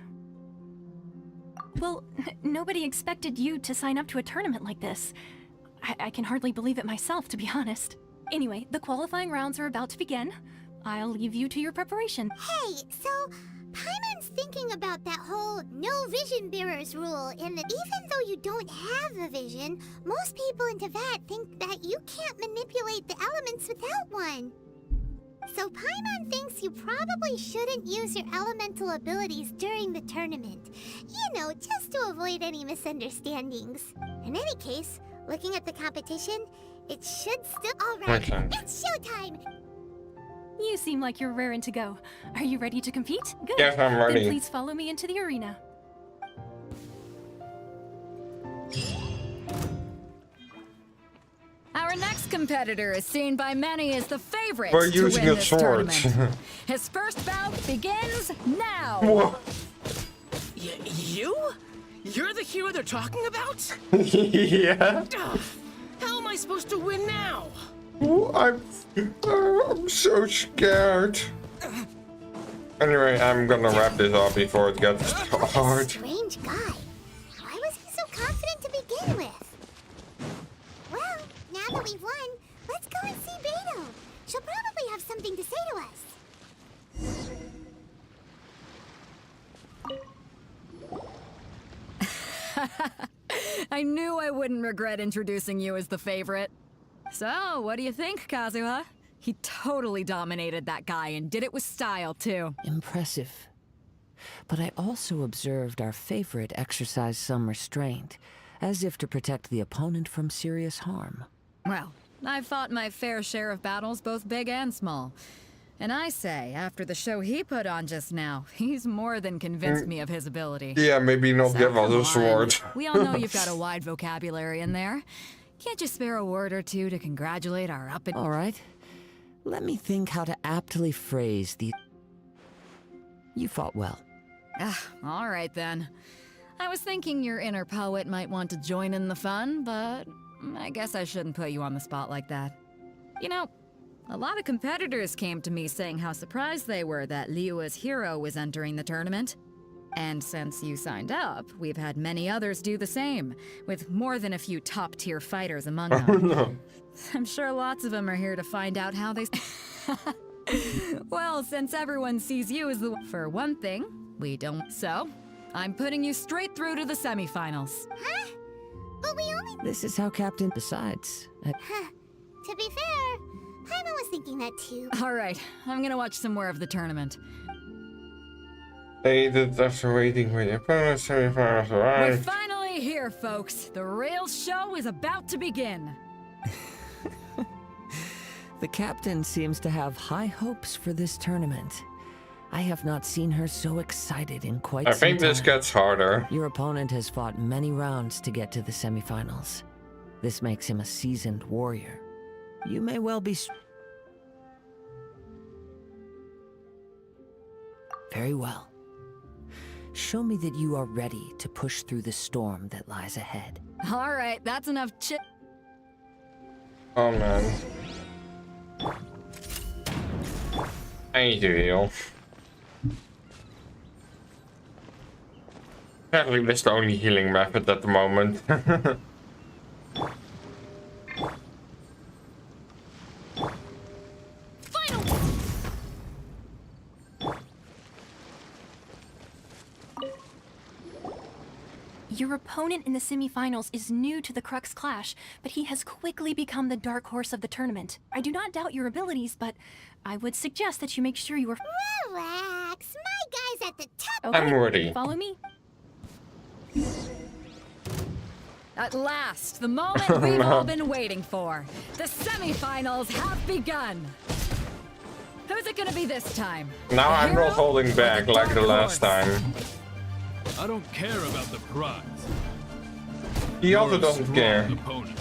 Well, nobody expected you to sign up to a tournament like this. I can hardly believe it myself, to be honest. Anyway, the qualifying rounds are about to begin. I'll leave you to your preparation. Hey, so Paimon's thinking about that whole no vision bearers rule, and that even though you don't have a vision, most people in Teyvat think that you can't manipulate the elements without one. So Paimon thinks you probably shouldn't use your elemental abilities during the tournament. You know, just to avoid any misunderstandings. In any case, looking at the competition, it should still... Alright, Okay. it's showtime! You seem like you're raring to go. Are you ready to compete? Good. Yes, I'm ready. Then please follow me into the arena. Our next competitor is seen by many as the favorite We're to using win a this sword. tournament. His first bout begins now. Whoa. You? You're the hero they're talking about? Yeah. Ugh, how am I supposed to win now? Oh, I'm so scared. Anyway, I'm gonna wrap this up before it gets hard. Strange guy. Why was he so confident to begin with? Well, now that we've won, let's go and see Beto. She'll probably have something to say to us. I knew I wouldn't regret introducing you as the favorite. So, what do you think, Kazuha? He totally dominated that guy and did it with style, too. Impressive. But I also observed our favorite exercise some restraint, as if to protect the opponent from serious harm. Well, I've fought my fair share of battles, both big and small. And I say, after the show he put on just now, he's more than convinced me of his ability. Yeah, maybe not So, give us come a on. sword. We all know you've got a wide vocabulary in there. Can't you spare a word or two to congratulate our up and... All right. Let me think how to aptly phrase the... You fought well. All right then. I was thinking your inner poet might want to join in the fun, but I guess I shouldn't put you on the spot like that. You know, a lot of competitors came to me saying how surprised they were that Liyue's hero was entering the tournament. And since you signed up, we've had many others do the same, with more than a few top-tier fighters among them. Oh no. I'm sure lots of them are here to find out how they... Well, since everyone sees you as the... For one thing, we don't... So, I'm putting you straight through to the semifinals. Huh? But we only... This is how Captain decides. To be fair, Paimon was thinking that too. All right, I'm gonna watch some more of the tournament. They did after waiting for the opponent semifinals We're arrived. finally here, folks. The real show is about to begin. The captain seems to have high hopes for this tournament. I have not seen her so excited in quite I some think time. this gets harder. Your opponent has fought many rounds to get to the semifinals. This makes him a seasoned warrior. You may well be... Very well. Show me that you are ready to push through the storm that lies ahead. All right, that's enough Oh man. I need to heal. Apparently this is the only healing method at the moment. Your opponent in the semifinals is new to the Crux Clash, but he has quickly become the dark horse of the tournament. I do not doubt your abilities, but I would suggest that you make sure you are... Relax, my guy's at the top. I'm ready. Follow me. At last, the moment we've all been waiting for. The semifinals have begun. Who's it gonna be this time? Now The I'm hero not holding or back the like the dark last horse? time. I don't care about the prize. He also You're a doesn't strong care. Opponent.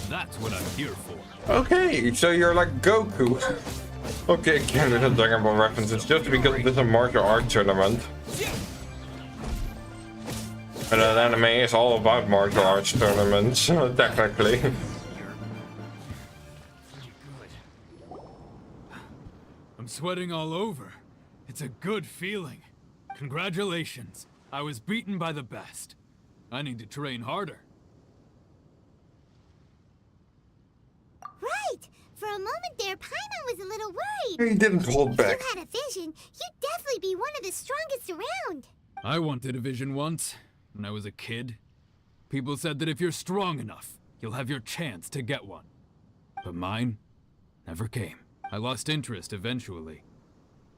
That's what I'm here for. Okay, so you're like Goku. Okay, again with a Dragon Ball reference. It's just because this is a martial arts tournament. And an anime is all about martial arts tournaments, technically. I'm sweating all over. It's a good feeling. Congratulations. I was beaten by the best. I need to train harder. Right! For a moment there, Paimon was a little worried. He didn't hold back. If you had a vision, you'd definitely be one of the strongest around. I wanted a vision once, when I was a kid. People said that if you're strong enough, you'll have your chance to get one. But mine never came. I lost interest eventually.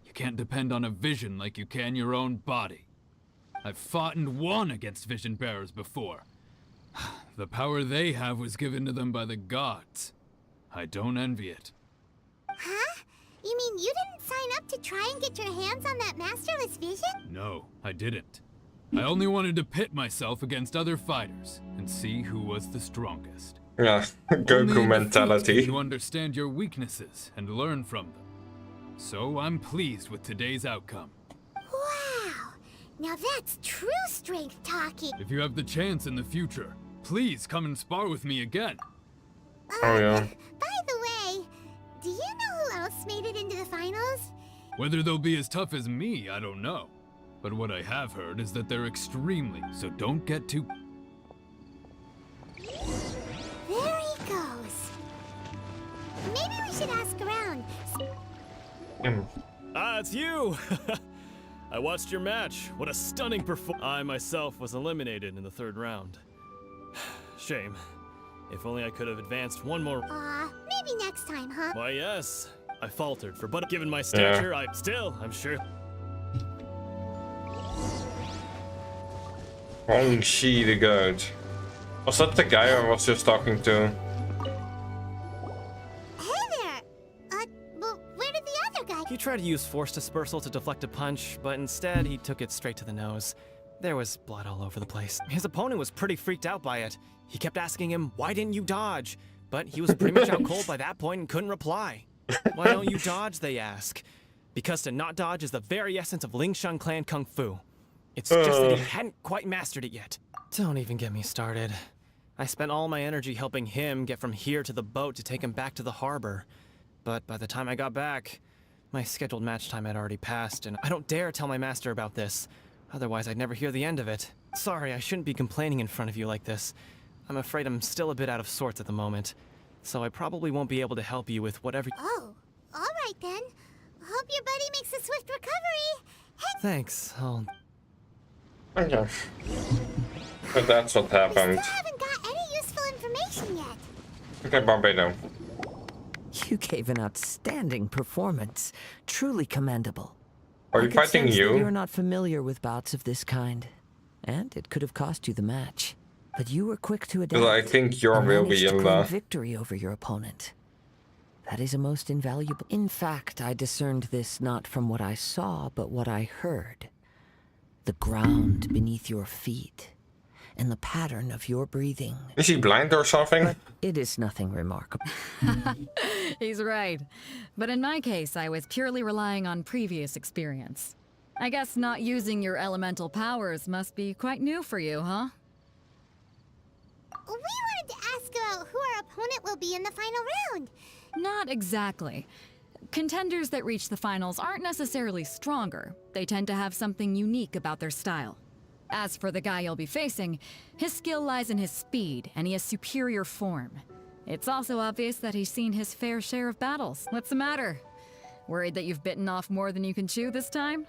You can't depend on a vision like you can your own body. I've fought and won against vision bearers before. The power they have was given to them by the gods. I don't envy it. Huh? You mean you didn't sign up to try and get your hands on that masterless vision? No, I didn't. I only wanted to pit myself against other fighters and see who was the strongest. Yeah, Only Goku in defeat mentality. can you understand your weaknesses and learn from them. So I'm pleased with today's outcome. Wow! Now that's true strength talking. If you have the chance in the future, please come and spar with me again. Oh yeah. By the way, do you know who else made it into the finals? Whether they'll be as tough as me, I don't know. But what I have heard is that they're extremely, so don't get too... There he goes. Maybe we should ask around. Ah, it's you! I watched your match. What a stunning performance. I myself was eliminated in the 3rd round. Shame. If only I could have advanced one more. Maybe next time, huh? Why, yes. I faltered, but given my stature, I'm sure. Hongxi the goat. Was that the guy I was just talking to? Hey there! Well, where did the other guy... He tried to use force dispersal to deflect a punch, but instead he took it straight to the nose. There was blood all over the place. His opponent was pretty freaked out by it. He kept asking him, "Why didn't you dodge?" But he was pretty much out cold by that point and couldn't reply. "Why don't you dodge?" they ask. Because to not dodge is the very essence of Lingshan clan kung fu. It's just that he hadn't quite mastered it yet. Don't even get me started. I spent all my energy helping him get from here to the boat to take him back to the harbor. But by the time I got back, my scheduled match time had already passed, and I don't dare tell my master about this. Otherwise, I'd never hear the end of it. Sorry, I shouldn't be complaining in front of you like this. I'm afraid I'm still a bit out of sorts at the moment, so I probably won't be able to help you with whatever... Oh, alright then. Hope your buddy makes a swift recovery. Hey. Thanks, Okay. So that's what happened. We still haven't got any useful information yet. Okay, Barbado. You gave an outstanding performance. Truly commendable. Are you fighting you? You're not familiar with bouts of this kind, and it could have cost you the match. But you were quick to adapt. Well, I think you will be in the victory over your opponent. That is a most invaluable. In fact, I discerned this not from what I saw, but what I heard. The ground beneath your feet, and the pattern of your breathing. Is he blind or something? But it is nothing remarkable. He's right. But in my case, I was purely relying on previous experience. I guess not using your elemental powers must be quite new for you, huh? We wanted to ask about who our opponent will be in the final round. Not exactly. Contenders that reach the finals aren't necessarily stronger. They tend to have something unique about their style. As for the guy you'll be facing, his skill lies in his speed, and he has superior form. It's also obvious that he's seen his fair share of battles. What's the matter? Worried that you've bitten off more than you can chew this time?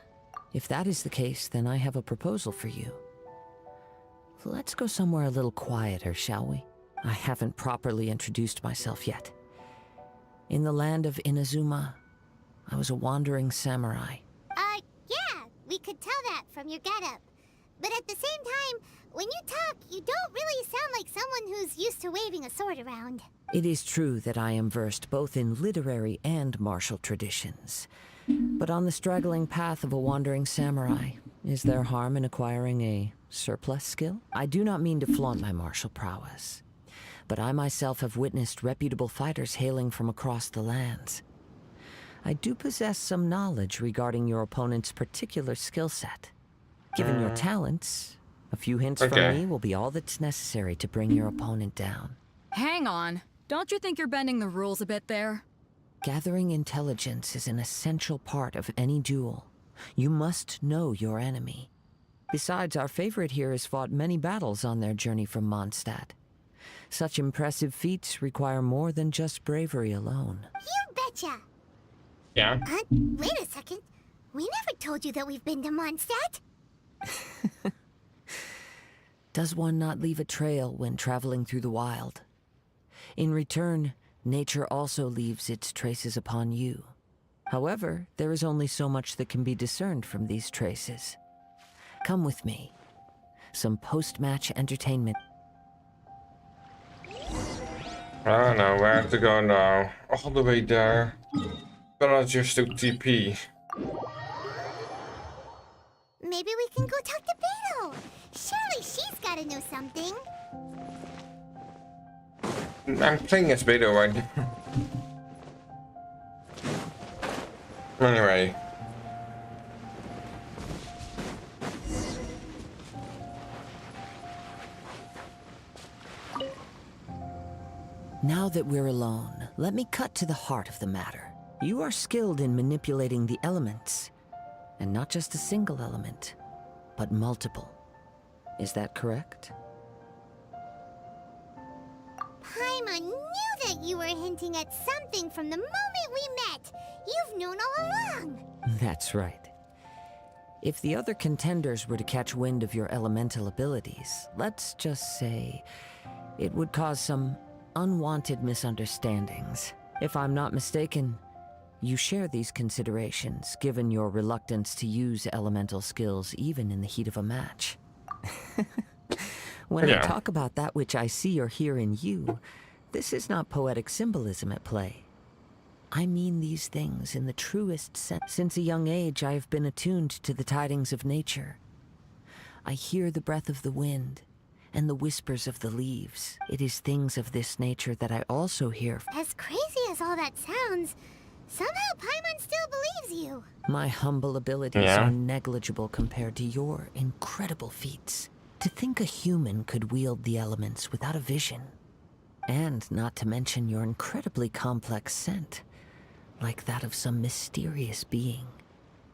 If that is the case, then I have a proposal for you. Let's go somewhere a little quieter, shall we? I haven't properly introduced myself yet. In the land of Inazuma, I was a wandering samurai. Yeah, we could tell that from your getup. But at the same time, when you talk, you don't really sound like someone who's used to waving a sword around. It is true that I am versed both in literary and martial traditions. But on the straggling path of a wandering samurai, is there harm in acquiring a surplus skill? I do not mean to flaunt my martial prowess, but I myself have witnessed reputable fighters hailing from across the lands. I do possess some knowledge regarding your opponent's particular skill set. Given your talents, a few hints from me will be all that's necessary to bring your opponent down. Hang on. Don't you think you're bending the rules a bit there? Gathering intelligence is an essential part of any duel. You must know your enemy. Besides, our favorite here has fought many battles on their journey from Mondstadt. Such impressive feats require more than just bravery alone. You betcha! Yeah? Wait a second. We never told you that we've been to Mondstadt. Does one not leave a trail when traveling through the wild? In return, nature also leaves its traces upon you. However, there is only so much that can be discerned from these traces. Come with me. Some post-match entertainment. I don't know where to go now. All the way there. But I just took TP. Maybe we can go talk to Beto. Surely she's gotta know something. I'm playing as Beto right now. Now that we're alone, let me cut to the heart of the matter. You are skilled in manipulating the elements. And not just a single element, but multiple. Is that correct? Paimon knew that you were hinting at something from the moment we met. You've known all along. That's right. If the other contenders were to catch wind of your elemental abilities, let's just say it would cause some unwanted misunderstandings. If I'm not mistaken, you share these considerations, given your reluctance to use elemental skills even in the heat of a match. When I talk about that which I see or hear in you, this is not poetic symbolism at play. I mean these things in the truest sense. Since a young age, I have been attuned to the tidings of nature. I hear the breath of the wind and the whispers of the leaves. It is things of this nature that I also hear. As crazy as all that sounds, somehow Paimon still believes you. My humble abilities are negligible compared to your incredible feats. To think a human could wield the elements without a vision. And not to mention your incredibly complex scent, like that of some mysterious being.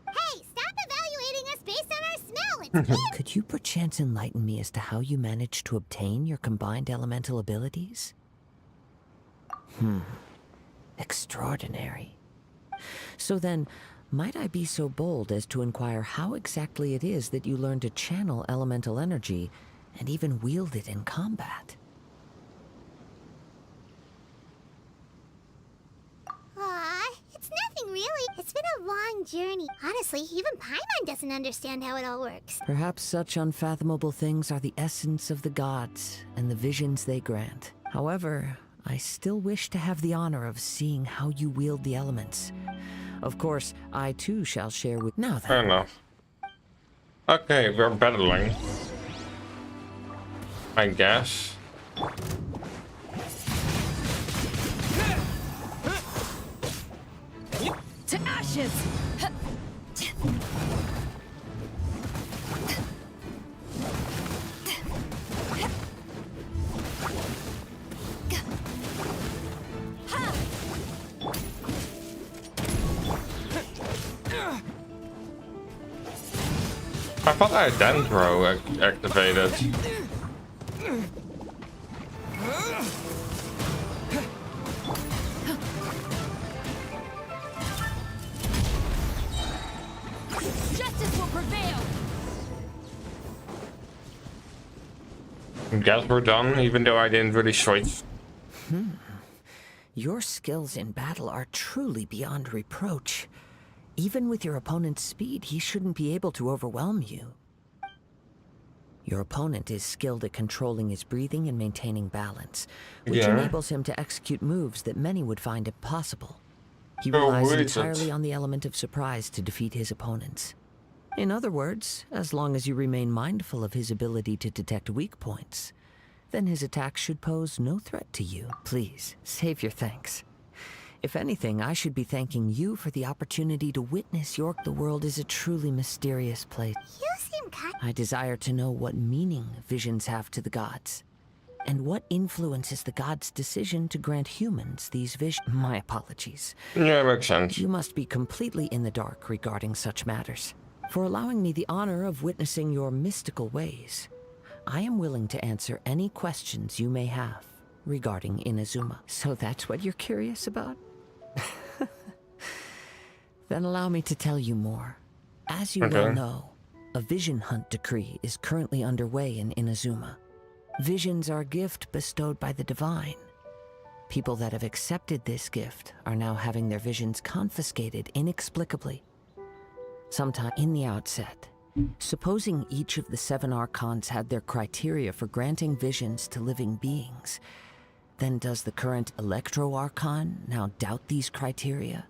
Hey, stop evaluating us based on our smell! It's Could you perchance enlighten me as to how you managed to obtain your combined elemental abilities? Extraordinary. So then, might I be so bold as to inquire how exactly it is that you learned to channel elemental energy and even wield it in combat? Aw, it's nothing really. It's been a long journey. Honestly, even Paimon doesn't understand how it all works. Perhaps such unfathomable things are the essence of the gods and the visions they grant. However, I still wish to have the honor of seeing how you wield the elements. Of course, I too shall share with... Now then. Fair enough. Okay, we're battling. I guess. To ashes! I thought I had Dendro activated. Justice will prevail! Guess we're done, even though I didn't really switch. Your skills in battle are truly beyond reproach. Even with your opponent's speed, he shouldn't be able to overwhelm you. Your opponent is skilled at controlling his breathing and maintaining balance, which enables him to execute moves that many would find impossible. He relies entirely on the element of surprise to defeat his opponents. In other words, as long as you remain mindful of his ability to detect weak points, then his attack should pose no threat to you. Please, save your thanks. If anything, I should be thanking you for the opportunity to witness York. The world is a truly mysterious place. You seem kind. I desire to know what meaning visions have to the gods, and what influences the gods' decision to grant humans these visions. My apologies. Yeah, makes sense. You must be completely in the dark regarding such matters. For allowing me the honor of witnessing your mystical ways, I am willing to answer any questions you may have regarding Inazuma. So that's what you're curious about? Then allow me to tell you more. As you well know, a vision hunt decree is currently underway in Inazuma. Visions are a gift bestowed by the divine. People that have accepted this gift are now having their visions confiscated inexplicably. Sometime in the outset, supposing each of the 7 archons had their criteria for granting visions to living beings, then does the current Electro Archon now doubt these criteria,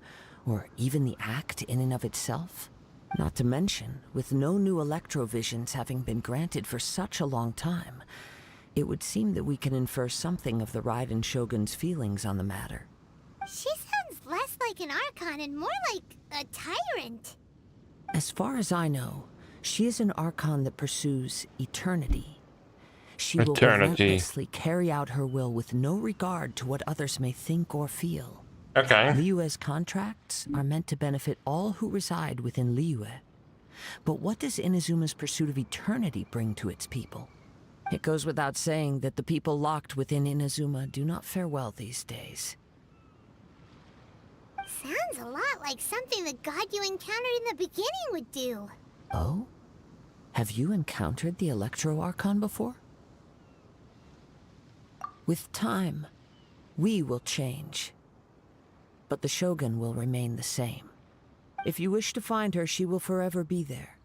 or even the act in and of itself? Not to mention, with no new Electrovisions having been granted for such a long time, it would seem that we can infer something of the Raiden Shogun's feelings on the matter. She sounds less like an Archon and more like a tyrant. As far as I know, she is an Archon that pursues eternity. She will Eternity. relentlessly carry out her will with no regard to what others may think or feel. Okay. Liyue's contracts are meant to benefit all who reside within Liyue. But what does Inazuma's pursuit of eternity bring to its people? It goes without saying that the people locked within Inazuma do not fare well these days. Sounds a lot like something the god you encountered in the beginning would do. Oh? Have you encountered the Electro Archon before? With time, we will change. But the Shogun will remain the same. If you wish to find her, she will forever be there.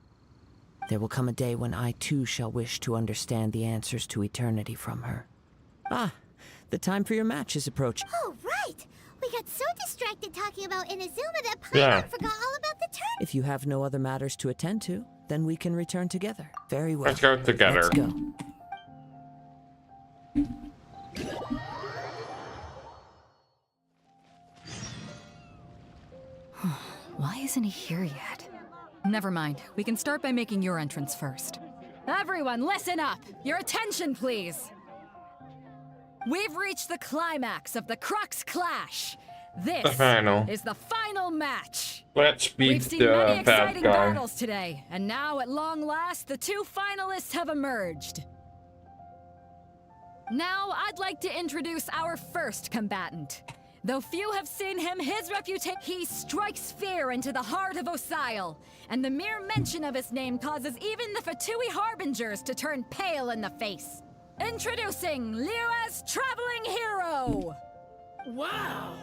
There will come a day when I too shall wish to understand the answers to eternity from her. Ah, the time for your match is approaching. Oh, right! We got so distracted talking about Inazuma that Paimon forgot all about the tournament. If you have no other matters to attend to, then we can return together. Very well. Let's go together. Let's go. Why isn't he here yet? Never mind. We can start by making your entrance first. Everyone, listen up! Your attention, please! We've reached the climax of the Crux Clash! This The final. is the final match! Let's beat We've seen the many bad exciting guy. battles today, and now, at long last, the two finalists have emerged. Now, I'd like to introduce our first combatant. Though few have seen him, his reputation, he strikes fear into the heart of Osile, and the mere mention of his name causes even the Fatui Harbingers to turn pale in the face. Introducing Liyue's traveling hero! Wow!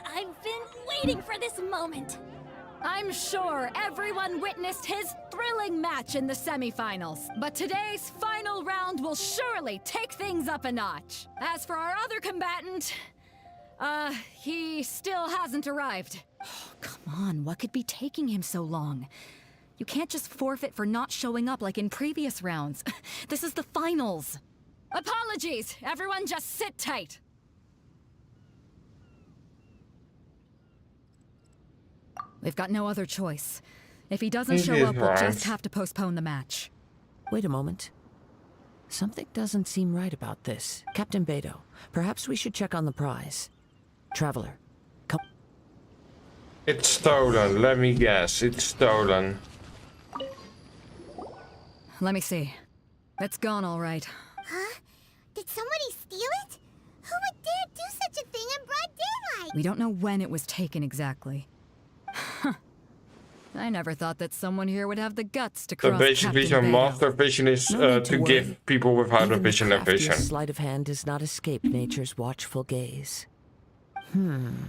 I've been waiting for this moment. I'm sure everyone witnessed his thrilling match in the semifinals, but today's final round will surely take things up a notch. As for our other combatant, he still hasn't arrived. Oh, come on, what could be taking him so long? You can't just forfeit for not showing up like in previous rounds. This is the finals. Apologies, everyone just sit tight. We've got no other choice. If he doesn't show up, we'll just have to postpone the match. Wait a moment. Something doesn't seem right about this. Captain Beidou, perhaps we should check on the prize. Traveler, come. It's stolen. Let me guess. It's stolen. Let me see. It's gone all right. Huh? Did somebody steal it? Who would dare do such a thing in broad daylight? We don't know when it was taken exactly. I never thought that someone here would have the guts to cross So basically, Captain your Beidou. master vision is to give people without a vision a vision. This sleight of hand does not escape nature's watchful gaze. The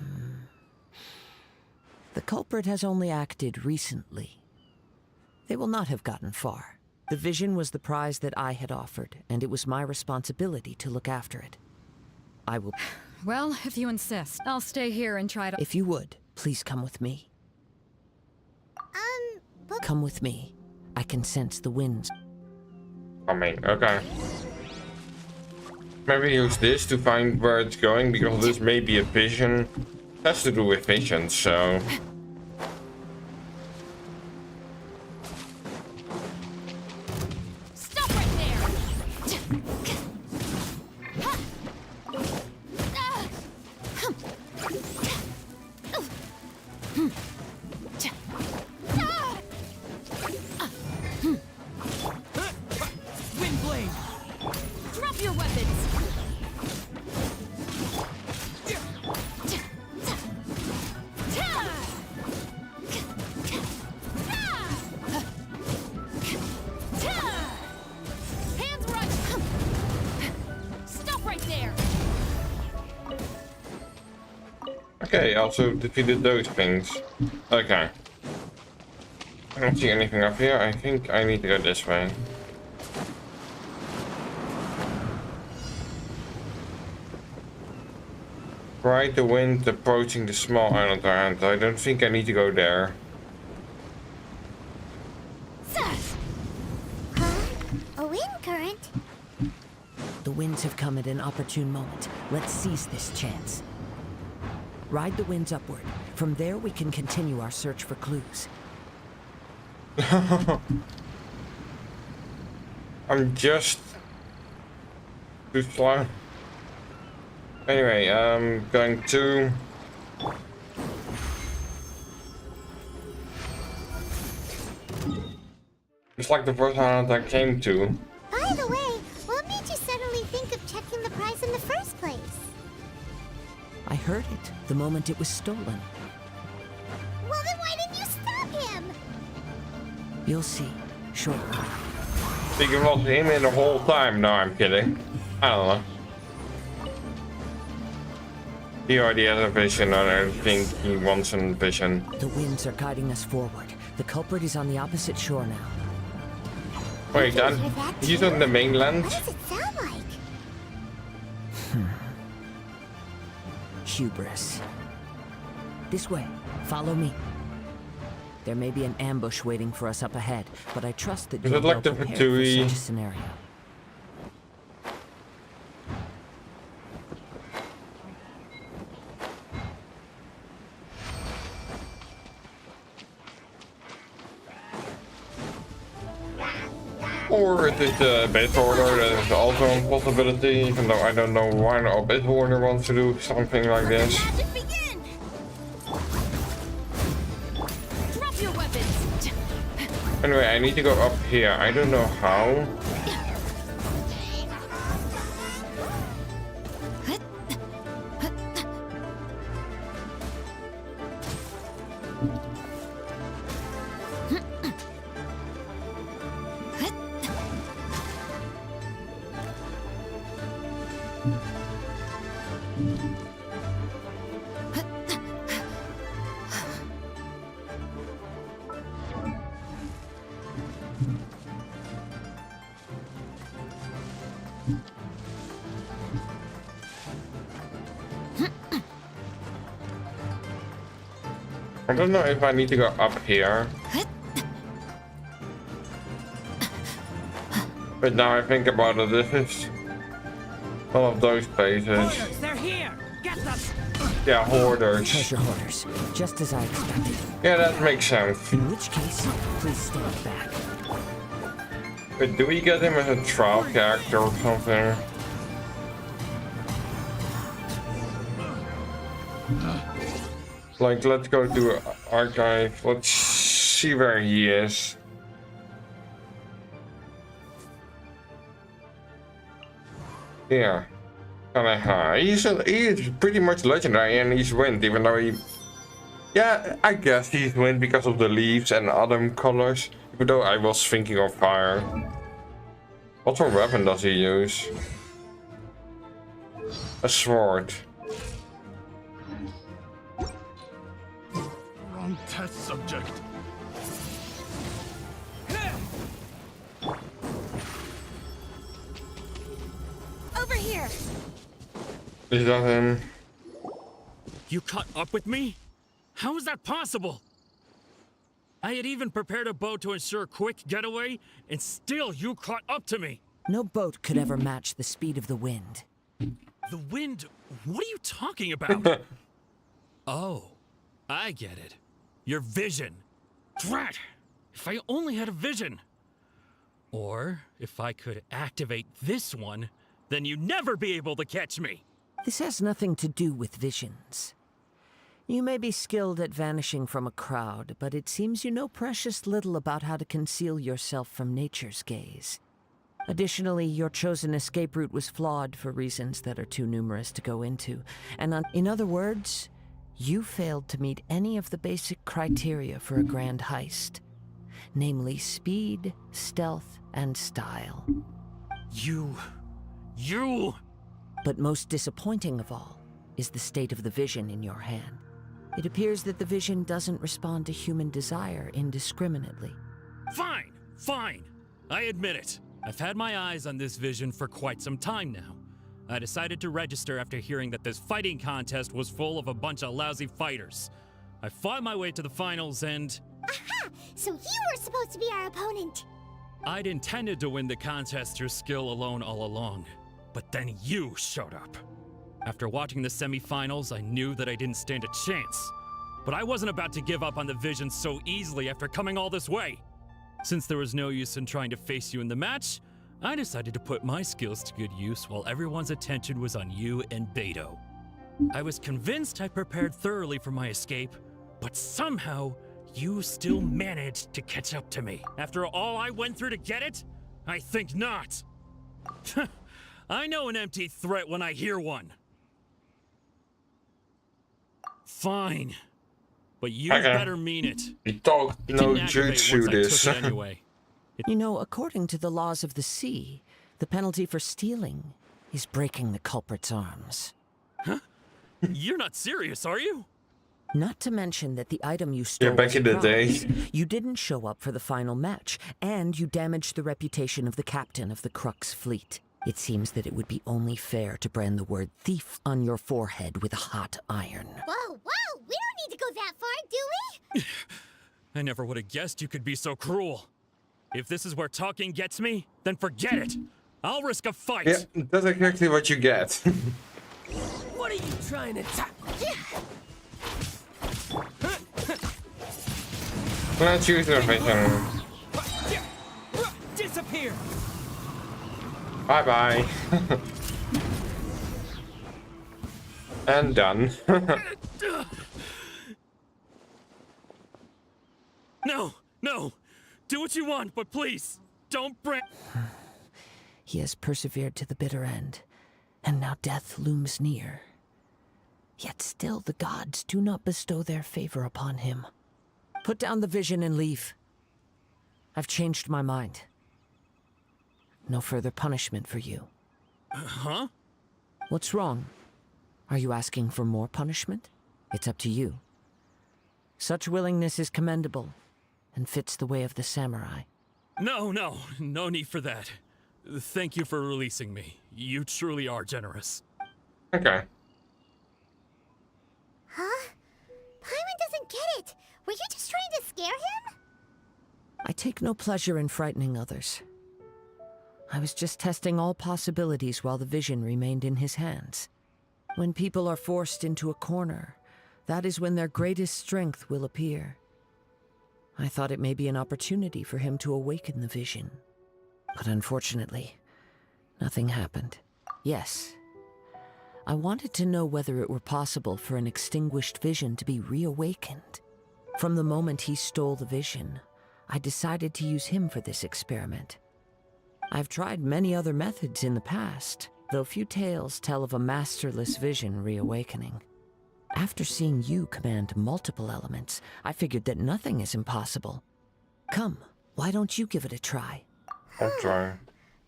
culprit has only acted recently. They will not have gotten far. The vision was the prize that I had offered, and it was my responsibility to look after it. I will... Well, if you insist, I'll stay here and try to... If you would, please come with me. But... Come with me. I can sense the winds. Coming, okay. Maybe use this to find where it's going, because this may be a vision. It has to do with vision, so... Stop right there! Windblade! Drop your weapons! Hands right! Stop right there! Okay, also defeated those things. Okay. I don't see anything up here. I think I need to go this way. Ride the wind approaching the small island around. I don't think I need to go there. A wind current? The winds have come at an opportune moment. Let's seize this chance. Ride the winds upward. From there, we can continue our search for clues. I'm just too slow. Anyway, I'm going to... It's like the first island I came to. By the way, what made you suddenly think of checking the prize in the first place? I heard it the moment it was stolen. Well, then why didn't you stop him? You'll see shortly. Think it was him in the whole time? No, I'm kidding. I don't know. He already has a vision, and I think he wants a vision. The winds are guiding us forward. The culprit is on the opposite shore now. Wait, Dan, he's on the mainland? What does it sound like? Hubris. This way. Follow me. There may be an ambush waiting for us up ahead, but I trust that you're well prepared for such a scenario. Or it is the base order, that is also a possibility, even though I don't know why the base order wants to do something like this. Drop your weapons. Anyway, I need to go up here. I don't know how. I don't know if I need to go up here. But now I think about it, this is one of those places. Hoarders, they're here! Get them! Yeah, hoarders. Treasure hoarders, just as I expected. Yeah, that makes sense. In which case, please stand back. But do we get him as a trial character or something? Like, let's go to archive. Let's see where he is. Yeah, kinda high. He's pretty much legendary, and he's wind, even though he... Yeah, I guess he's wind because of the leaves and autumn colors. Even though I was thinking of fire. What sort of weapon does he use? A sword. Wrong test subject. Over here. Is that him? You caught up with me? How is that possible? I had even prepared a boat to ensure a quick getaway, and still you caught up to me. No boat could ever match the speed of the wind. The wind? What are you talking about? Oh, I get it. Your vision. Drat! If I only had a vision. Or if I could activate this one, then you'd never be able to catch me. This has nothing to do with visions. You may be skilled at vanishing from a crowd, but it seems you know precious little about how to conceal yourself from nature's gaze. Additionally, your chosen escape route was flawed for reasons that are too numerous to go into. And in other words, you failed to meet any of the basic criteria for a grand heist. Namely speed, stealth, and style. You... But most disappointing of all is the state of the vision in your hand. It appears that the vision doesn't respond to human desire indiscriminately. Fine, fine. I admit it. I've had my eyes on this vision for quite some time now. I decided to register after hearing that this fighting contest was full of a bunch of lousy fighters. I fought my way to the finals and... Aha! So you were supposed to be our opponent! I'd intended to win the contest through skill alone all along. But then you showed up. After watching the semi-finals, I knew that I didn't stand a chance. But I wasn't about to give up on the vision so easily after coming all this way. Since there was no use in trying to face you in the match, I decided to put my skills to good use while everyone's attention was on you and Beto. I was convinced I prepared thoroughly for my escape, but somehow you still managed to catch up to me. After all I went through to get it? I think not. I know an empty threat when I hear one. Fine. But you better mean it. You don't know jutsu this. Anyway. You know, according to the laws of the sea, the penalty for stealing is breaking the culprit's arms. Huh? You're not serious, are you? Not to mention that the item you stole back in the day. You didn't show up for the final match, and you damaged the reputation of the captain of the Crux fleet. It seems that it would be only fair to brand the word thief on your forehead with a hot iron. Whoa, whoa! We don't need to go that far, do we? I never would have guessed you could be so cruel. If this is where talking gets me, then forget it. I'll risk a fight. Yeah, that's exactly what you get. What are you trying to Let's use the vision. disappear? Bye bye. And done. No, no. Do what you want, but please, don't bring... He has persevered to the bitter end, and now death looms near. Yet still the gods do not bestow their favor upon him. Put down the vision and leave. I've changed my mind. No further punishment for you. Huh? What's wrong? Are you asking for more punishment? It's up to you. Such willingness is commendable, and fits the way of the samurai. No need for that. Thank you for releasing me. You truly are generous. Okay. Huh? Paimon doesn't get it. Were you just trying to scare him? I take no pleasure in frightening others. I was just testing all possibilities while the vision remained in his hands. When people are forced into a corner, that is when their greatest strength will appear. I thought it may be an opportunity for him to awaken the vision. But unfortunately, nothing happened. Yes, I wanted to know whether it were possible for an extinguished vision to be reawakened. From the moment he stole the vision, I decided to use him for this experiment. I've tried many other methods in the past, though few tales tell of a masterless vision reawakening. After seeing you command multiple elements, I figured that nothing is impossible. Come, why don't you give it a try? I'll try.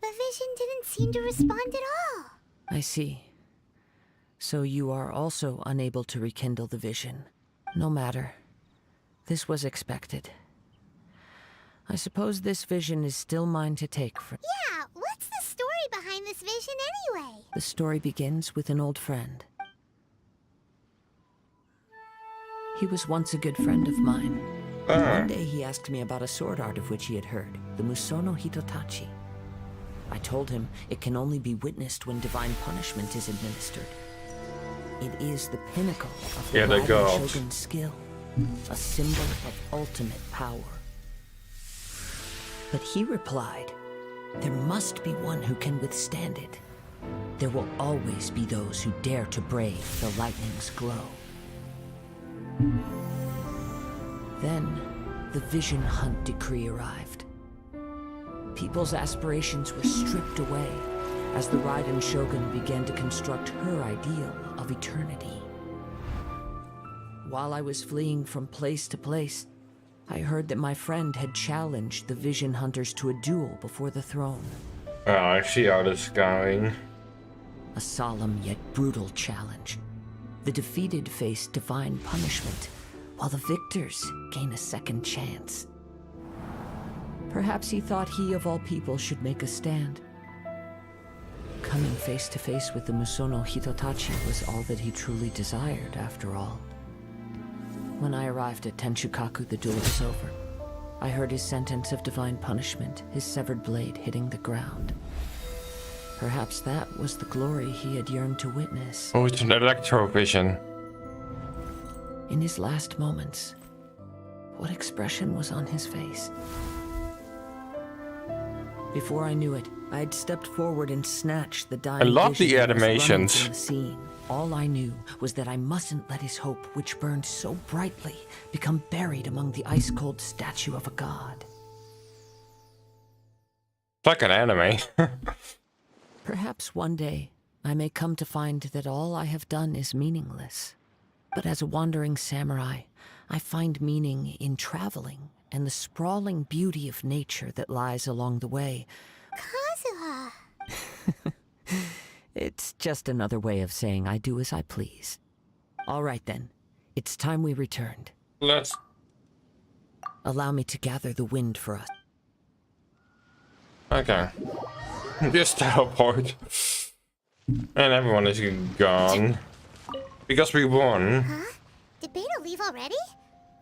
The vision didn't seem to respond at all. I see. So you are also unable to rekindle the vision. No matter. This was expected. I suppose this vision is still mine to take from... Yeah, what's the story behind this vision anyway? The story begins with an old friend. He was once a good friend of mine. One day he asked me about a sword art of which he had heard, the Musono Hitotachi. I told him it can only be witnessed when divine punishment is administered. It is the pinnacle of the Raiden Shogun's skill, a symbol of ultimate power. But he replied, there must be one who can withstand it. There will always be those who dare to brave the lightning's glow. Then, the Vision Hunt decree arrived. People's aspirations were stripped away as the Raiden Shogun began to construct her ideal of eternity. While I was fleeing from place to place, I heard that my friend had challenged the Vision Hunters to a duel before the throne. Oh, I see how this is going. A solemn yet brutal challenge. The defeated face divine punishment, while the victors gain a second chance. Perhaps he thought he of all people should make a stand. Coming face to face with the Musono Hitotachi was all that he truly desired, after all. When I arrived at Tenshukaku, the duel was over. I heard his sentence of divine punishment, his severed blade hitting the ground. Perhaps that was the glory he had yearned to witness. Oh, it's an electrovision. In his last moments, what expression was on his face? Before I knew it, I'd stepped forward and snatched the dying I love the vision that was running animations. from the scene. All I knew was that I mustn't let his hope, which burned so brightly, become buried among the ice-cold statue of a god. It's like an anime. Perhaps one day I may come to find that all I have done is meaningless. But as a wandering samurai, I find meaning in traveling and the sprawling beauty of nature that lies along the way. Kazuha! It's just another way of saying I do as I please. All right then, it's time we returned. Let's... Allow me to gather the wind for us. Okay. Just teleport. And everyone is gone. Because we won. Huh? Did Beto leave already?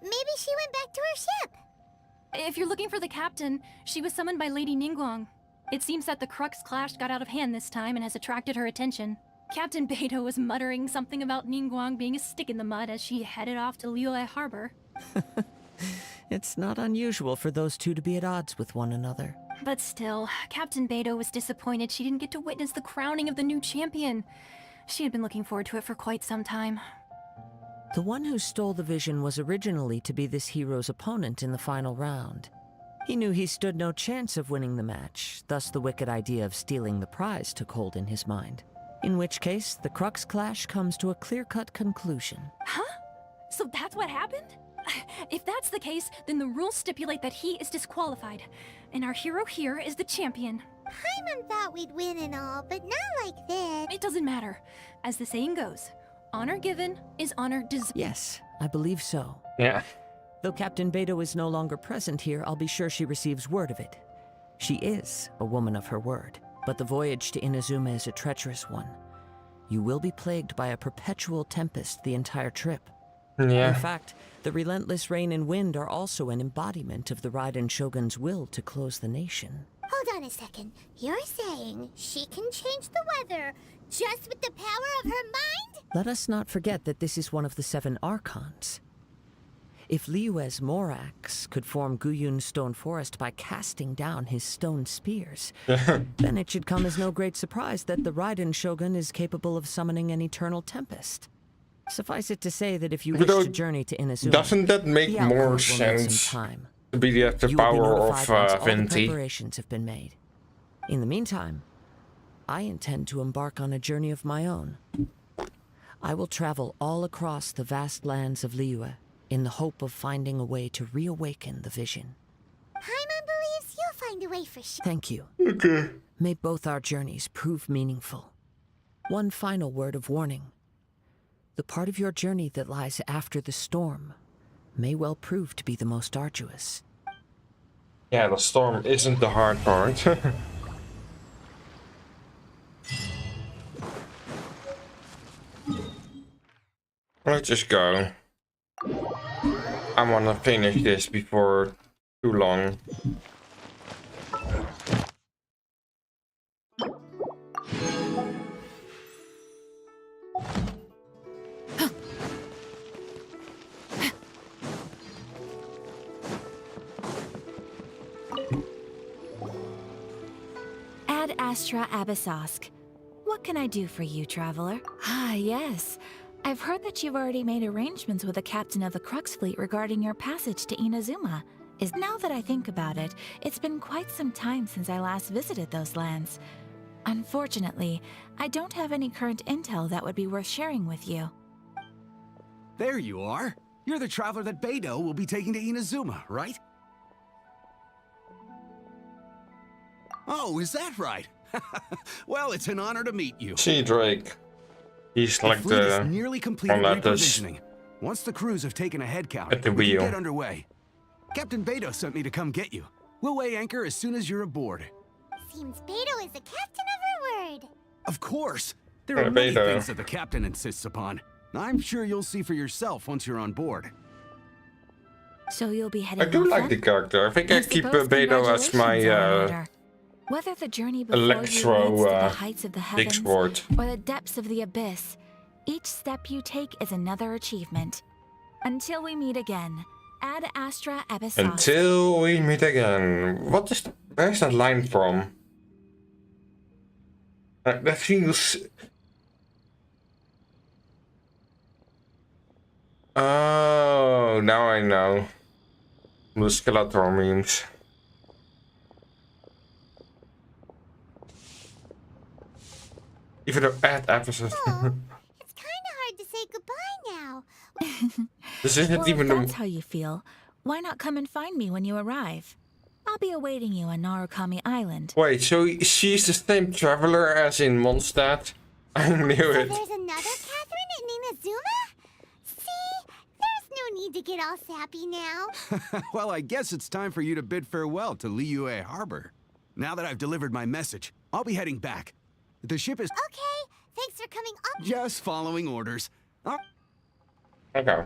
Maybe she went back to her ship. If you're looking for the captain, she was summoned by Lady Ningguang. It seems that the Crux clash got out of hand this time and has attracted her attention. Captain Beto was muttering something about Ningguang being a stick in the mud as she headed off to Liyue Harbor. It's not unusual for those two to be at odds with one another. But still, Captain Beto was disappointed she didn't get to witness the crowning of the new champion. She had been looking forward to it for quite some time. The one who stole the vision was originally to be this hero's opponent in the final round. He knew he stood no chance of winning the match, thus the wicked idea of stealing the prize took hold in his mind. In which case, the Crux clash comes to a clear-cut conclusion. Huh? So that's what happened? If that's the case, then the rules stipulate that he is disqualified, and our hero here is the champion. Paimon thought we'd win and all, but not like this. It doesn't matter. As the saying goes, honor given is honor deserved. Yes, I believe so. Yeah. Though Captain Beto is no longer present here, I'll be sure she receives word of it. She is a woman of her word, but the voyage to Inazuma is a treacherous one. You will be plagued by a perpetual tempest the entire trip. Yeah. In fact, the relentless rain and wind are also an embodiment of the Raiden Shogun's will to close the nation. Hold on a second. You're saying she can change the weather just with the power of her mind? Let us not forget that this is one of the 7 Archons. If Liyue's Morax could form Guyun's stone forest by casting down his stone spears, then it should come as no great surprise that the Raiden Shogun is capable of summoning an eternal tempest. Suffice it to say that if you wish to journey to Inazuma, doesn't that make the more outcome will need sense some time. to be the You will be power notified of once all the Venti? preparations have been made. In the meantime, I intend to embark on a journey of my own. I will travel all across the vast lands of Liyue in the hope of finding a way to reawaken the vision. Paimon believes you'll find a way for sure. Thank you. Okay. May both our journeys prove meaningful. One final word of warning. The part of your journey that lies after the storm may well prove to be the most arduous. Yeah, the storm isn't the hard part. Let's just go. I wanna finish this before too long. Ad Astra Abyssosk. What can I do for you, traveler? Ah, yes. I've heard that you've already made arrangements with the captain of the Crux fleet regarding your passage to Inazuma. Now that I think about it, it's been quite some time since I last visited those lands. Unfortunately, I don't have any current intel that would be worth sharing with you. There you are. You're the traveler that Beto will be taking to Inazuma, right? Oh, is that right? Well, it's an honor to meet you. See Drake. He's like fleet is the nearly completed one that is reprovisioning. Once the crews have taken a head count, at the we wheel. can get underway. Captain Beto sent me to come get you. We'll weigh anchor as soon as you're aboard. Seems Beto is the captain of her word. Of course. There are many Beto. things that the captain insists upon. I'm sure you'll see for yourself once you're on board. So you'll be heading I do off like then? the character. I think I keep suppose Beto as my congratulations are in order. Whether the journey before you leads to electro the heights of the big heavens sword. or the depths of the abyss, each step you take is another achievement. Until we meet again, Ad Astra Abyssosk. Until we meet again. What is where's that line from? That feels... Oh, now I know. The Skeletor memes. Even though ad episode. It's kind of hard to say goodbye now. This isn't Well, even if that's the... how you feel, why not come and find me when you arrive? I'll be awaiting you on Narukami Island. Wait, so she's the same traveler as in Mondstadt? I knew it. So there's another Catherine in Inazuma? See? There's no need to get all sappy now. Well, I guess it's time for you to bid farewell to Liyue Harbor. Now that I've delivered my message, I'll be heading back. The ship is... Okay, thanks for coming up. Just following orders. Okay.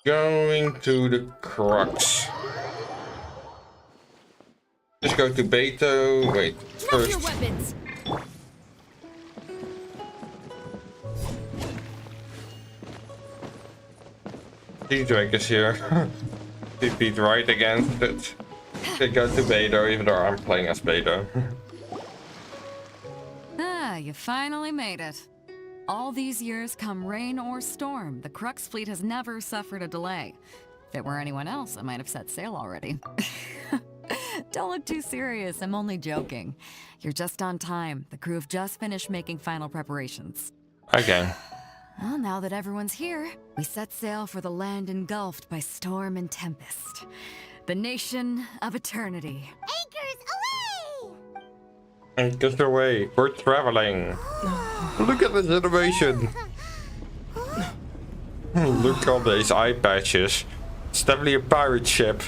Going to the crux. Just go to Beto. Wait, Drop your first. weapons. Drake is here. Repeat right against it. They go to Beto, even though I'm playing as Beto. Ah, you finally made it. All these years, come rain or storm, the Crux fleet has never suffered a delay. If it were anyone else, I might have set sail already. Don't look too serious, I'm only joking. You're just on time. The crew have just finished making final preparations. Okay. Well, now that everyone's here, we set sail for the land engulfed by storm and tempest. The nation of eternity. Anchors away! Anchors away. We're traveling. Look at this animation. Look at all these eye patches. It's definitely a pirate ship.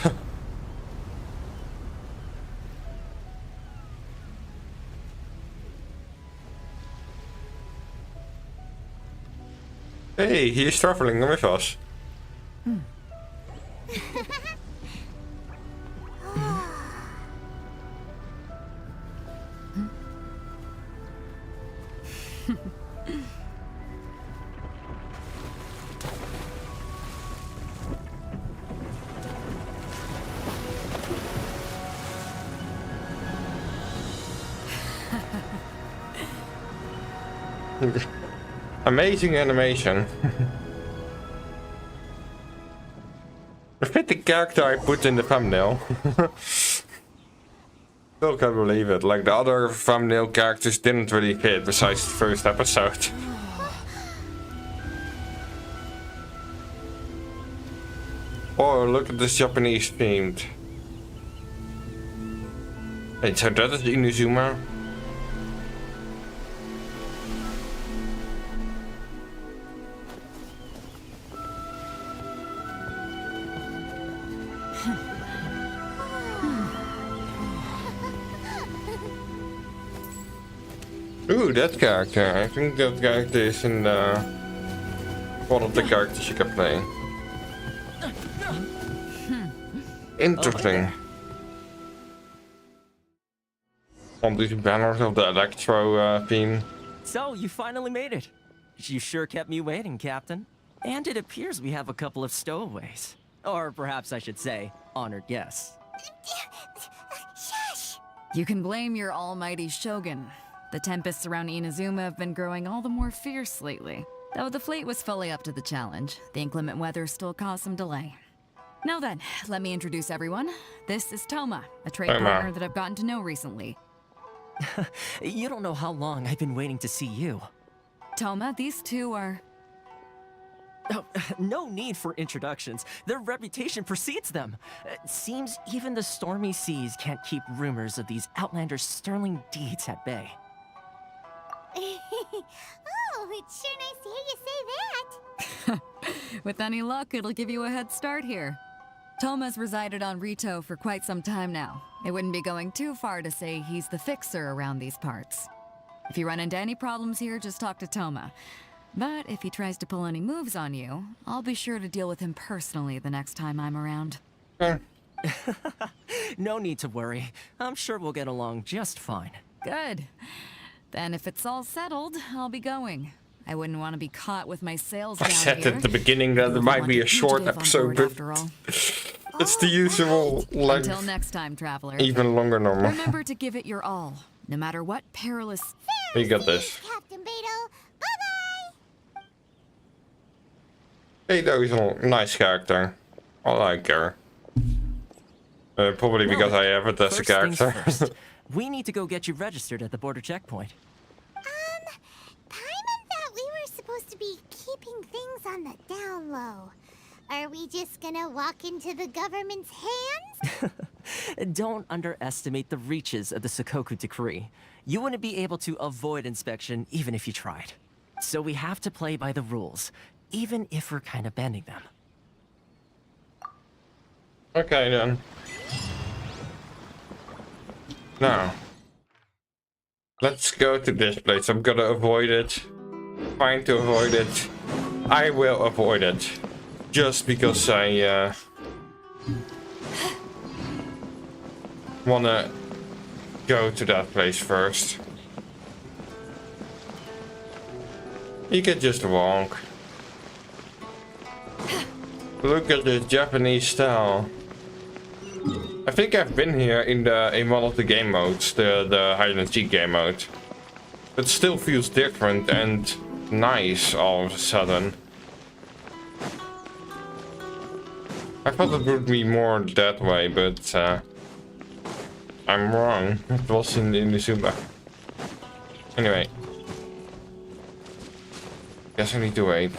Hey, he is traveling with us. Amazing animation. I fit the character I put in the thumbnail. Still can't believe it. Like the other thumbnail characters didn't really fit besides the first episode. Oh, look at this Japanese themed. Wait, so that is Inazuma? Ooh, that character. I think that character is in one of the characters you can play. Interesting. On these banners of the electro theme. So, you finally made it. You sure kept me waiting, Captain. And it appears we have a couple of stowaways. Or perhaps I should say, honored guests. Shush! You can blame your almighty Shogun. The tempests around Inazuma have been growing all the more fierce lately. Though the fleet was fully up to the challenge, the inclement weather still caused some delay. Now then, let me introduce everyone. This is Toma, a trade partner that I've gotten to know recently. You don't know how long I've been waiting to see you. Toma, these two are... Oh, no need for introductions. Their reputation precedes them. Seems even the stormy seas can't keep rumors of these outlanders' sterling deeds at bay. Oh, it's sure nice to hear you say that. With any luck, it'll give you a head start here. Toma's resided on Rito for quite some time now. It wouldn't be going too far to say he's the fixer around these parts. If you run into any problems here, just talk to Toma. But if he tries to pull any moves on you, I'll be sure to deal with him personally the next time I'm around. No need to worry. I'm sure we'll get along just fine. Good. Then if it's all settled, I'll be going. I wouldn't want to be caught with my sails I down said here. at the beginning that it might be a short episode, but after all. it's the usual length. Until next time, traveler. Even longer normal. Remember to give it your all, no matter what perilous. You got this. Captain Beetle. Bye-bye. Beto is a nice character. I like her. Probably because I have it as a First things character. first, we need to go get you registered at the border checkpoint. Paimon thought we were supposed to be keeping things on the down low. Are we just gonna walk into the government's hands? Don't underestimate the reaches of the Sakoku Decree. You wouldn't be able to avoid inspection even if you tried. So we have to play by the rules, even if we're kind of bending them. Okay then. Now, let's go to this place. I'm gonna avoid it. Trying to avoid it. I will avoid it. Just because I wanna go to that place first. You can just walk. Look at this Japanese style. I think I've been here in one of the game modes, the hide and seek game mode. It still feels different and nice all of a sudden. I thought it would be more that way, but I'm wrong. It was in Inazuma. Anyway. Guess I need to wait.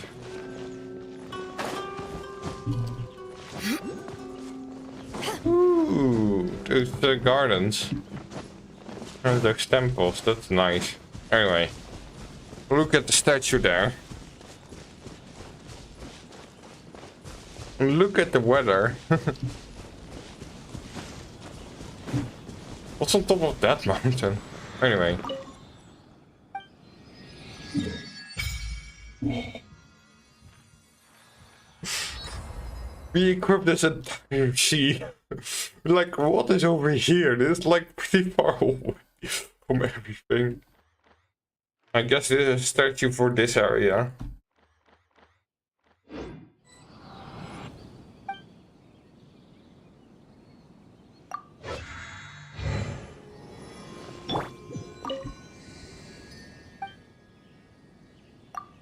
Ooh, those gardens. And those temples, that's nice. Anyway, look at the statue there. Look at the weather. What's on top of that mountain? Anyway. We equipped this entire sea. Like, what is over here? This is like pretty far away from everything. I guess this is a statue for this area.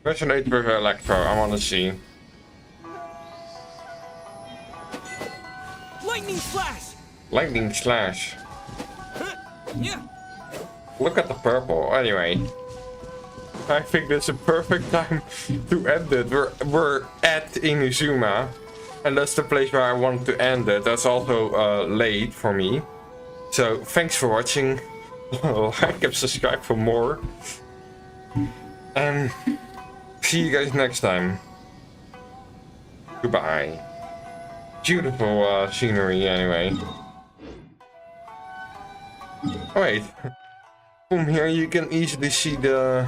Resonate with Electro, I wanna see. Lightning slash! Lightning slash. Yeah. Look at the purple. Anyway, I think that's a perfect time to end it. We're at Inazuma, and that's the place where I wanted to end it. That's also late for me. So thanks for watching. Like and subscribe for more. And see you guys next time. Goodbye. Beautiful scenery anyway. Oh, wait. From here you can easily see the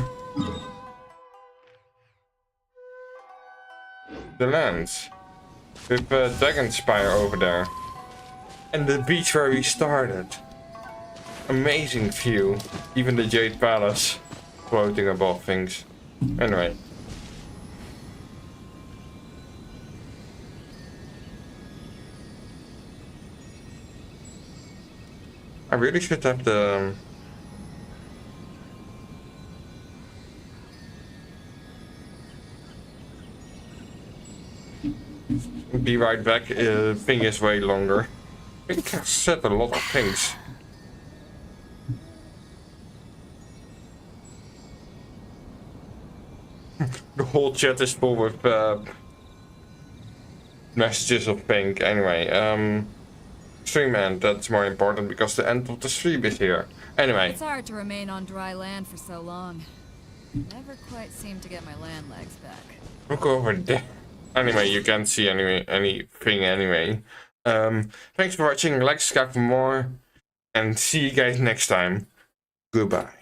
lands. With Dragon Spire over there. And the beach where we started. Amazing view. Even the Jade Palace floating above things. Anyway. I really should have the... Be right back, thing is way longer. I think I said a lot of things. The whole chat is full with messages of pink. Anyway, stream end, that's more important because the end of the stream is here. Anyway. It's hard to remain on dry land for so long. Never quite seem to get my land legs back. Look over there. Anyway, you can't see anything anyway. Thanks for watching, like, subscribe for more, and see you guys next time. Goodbye.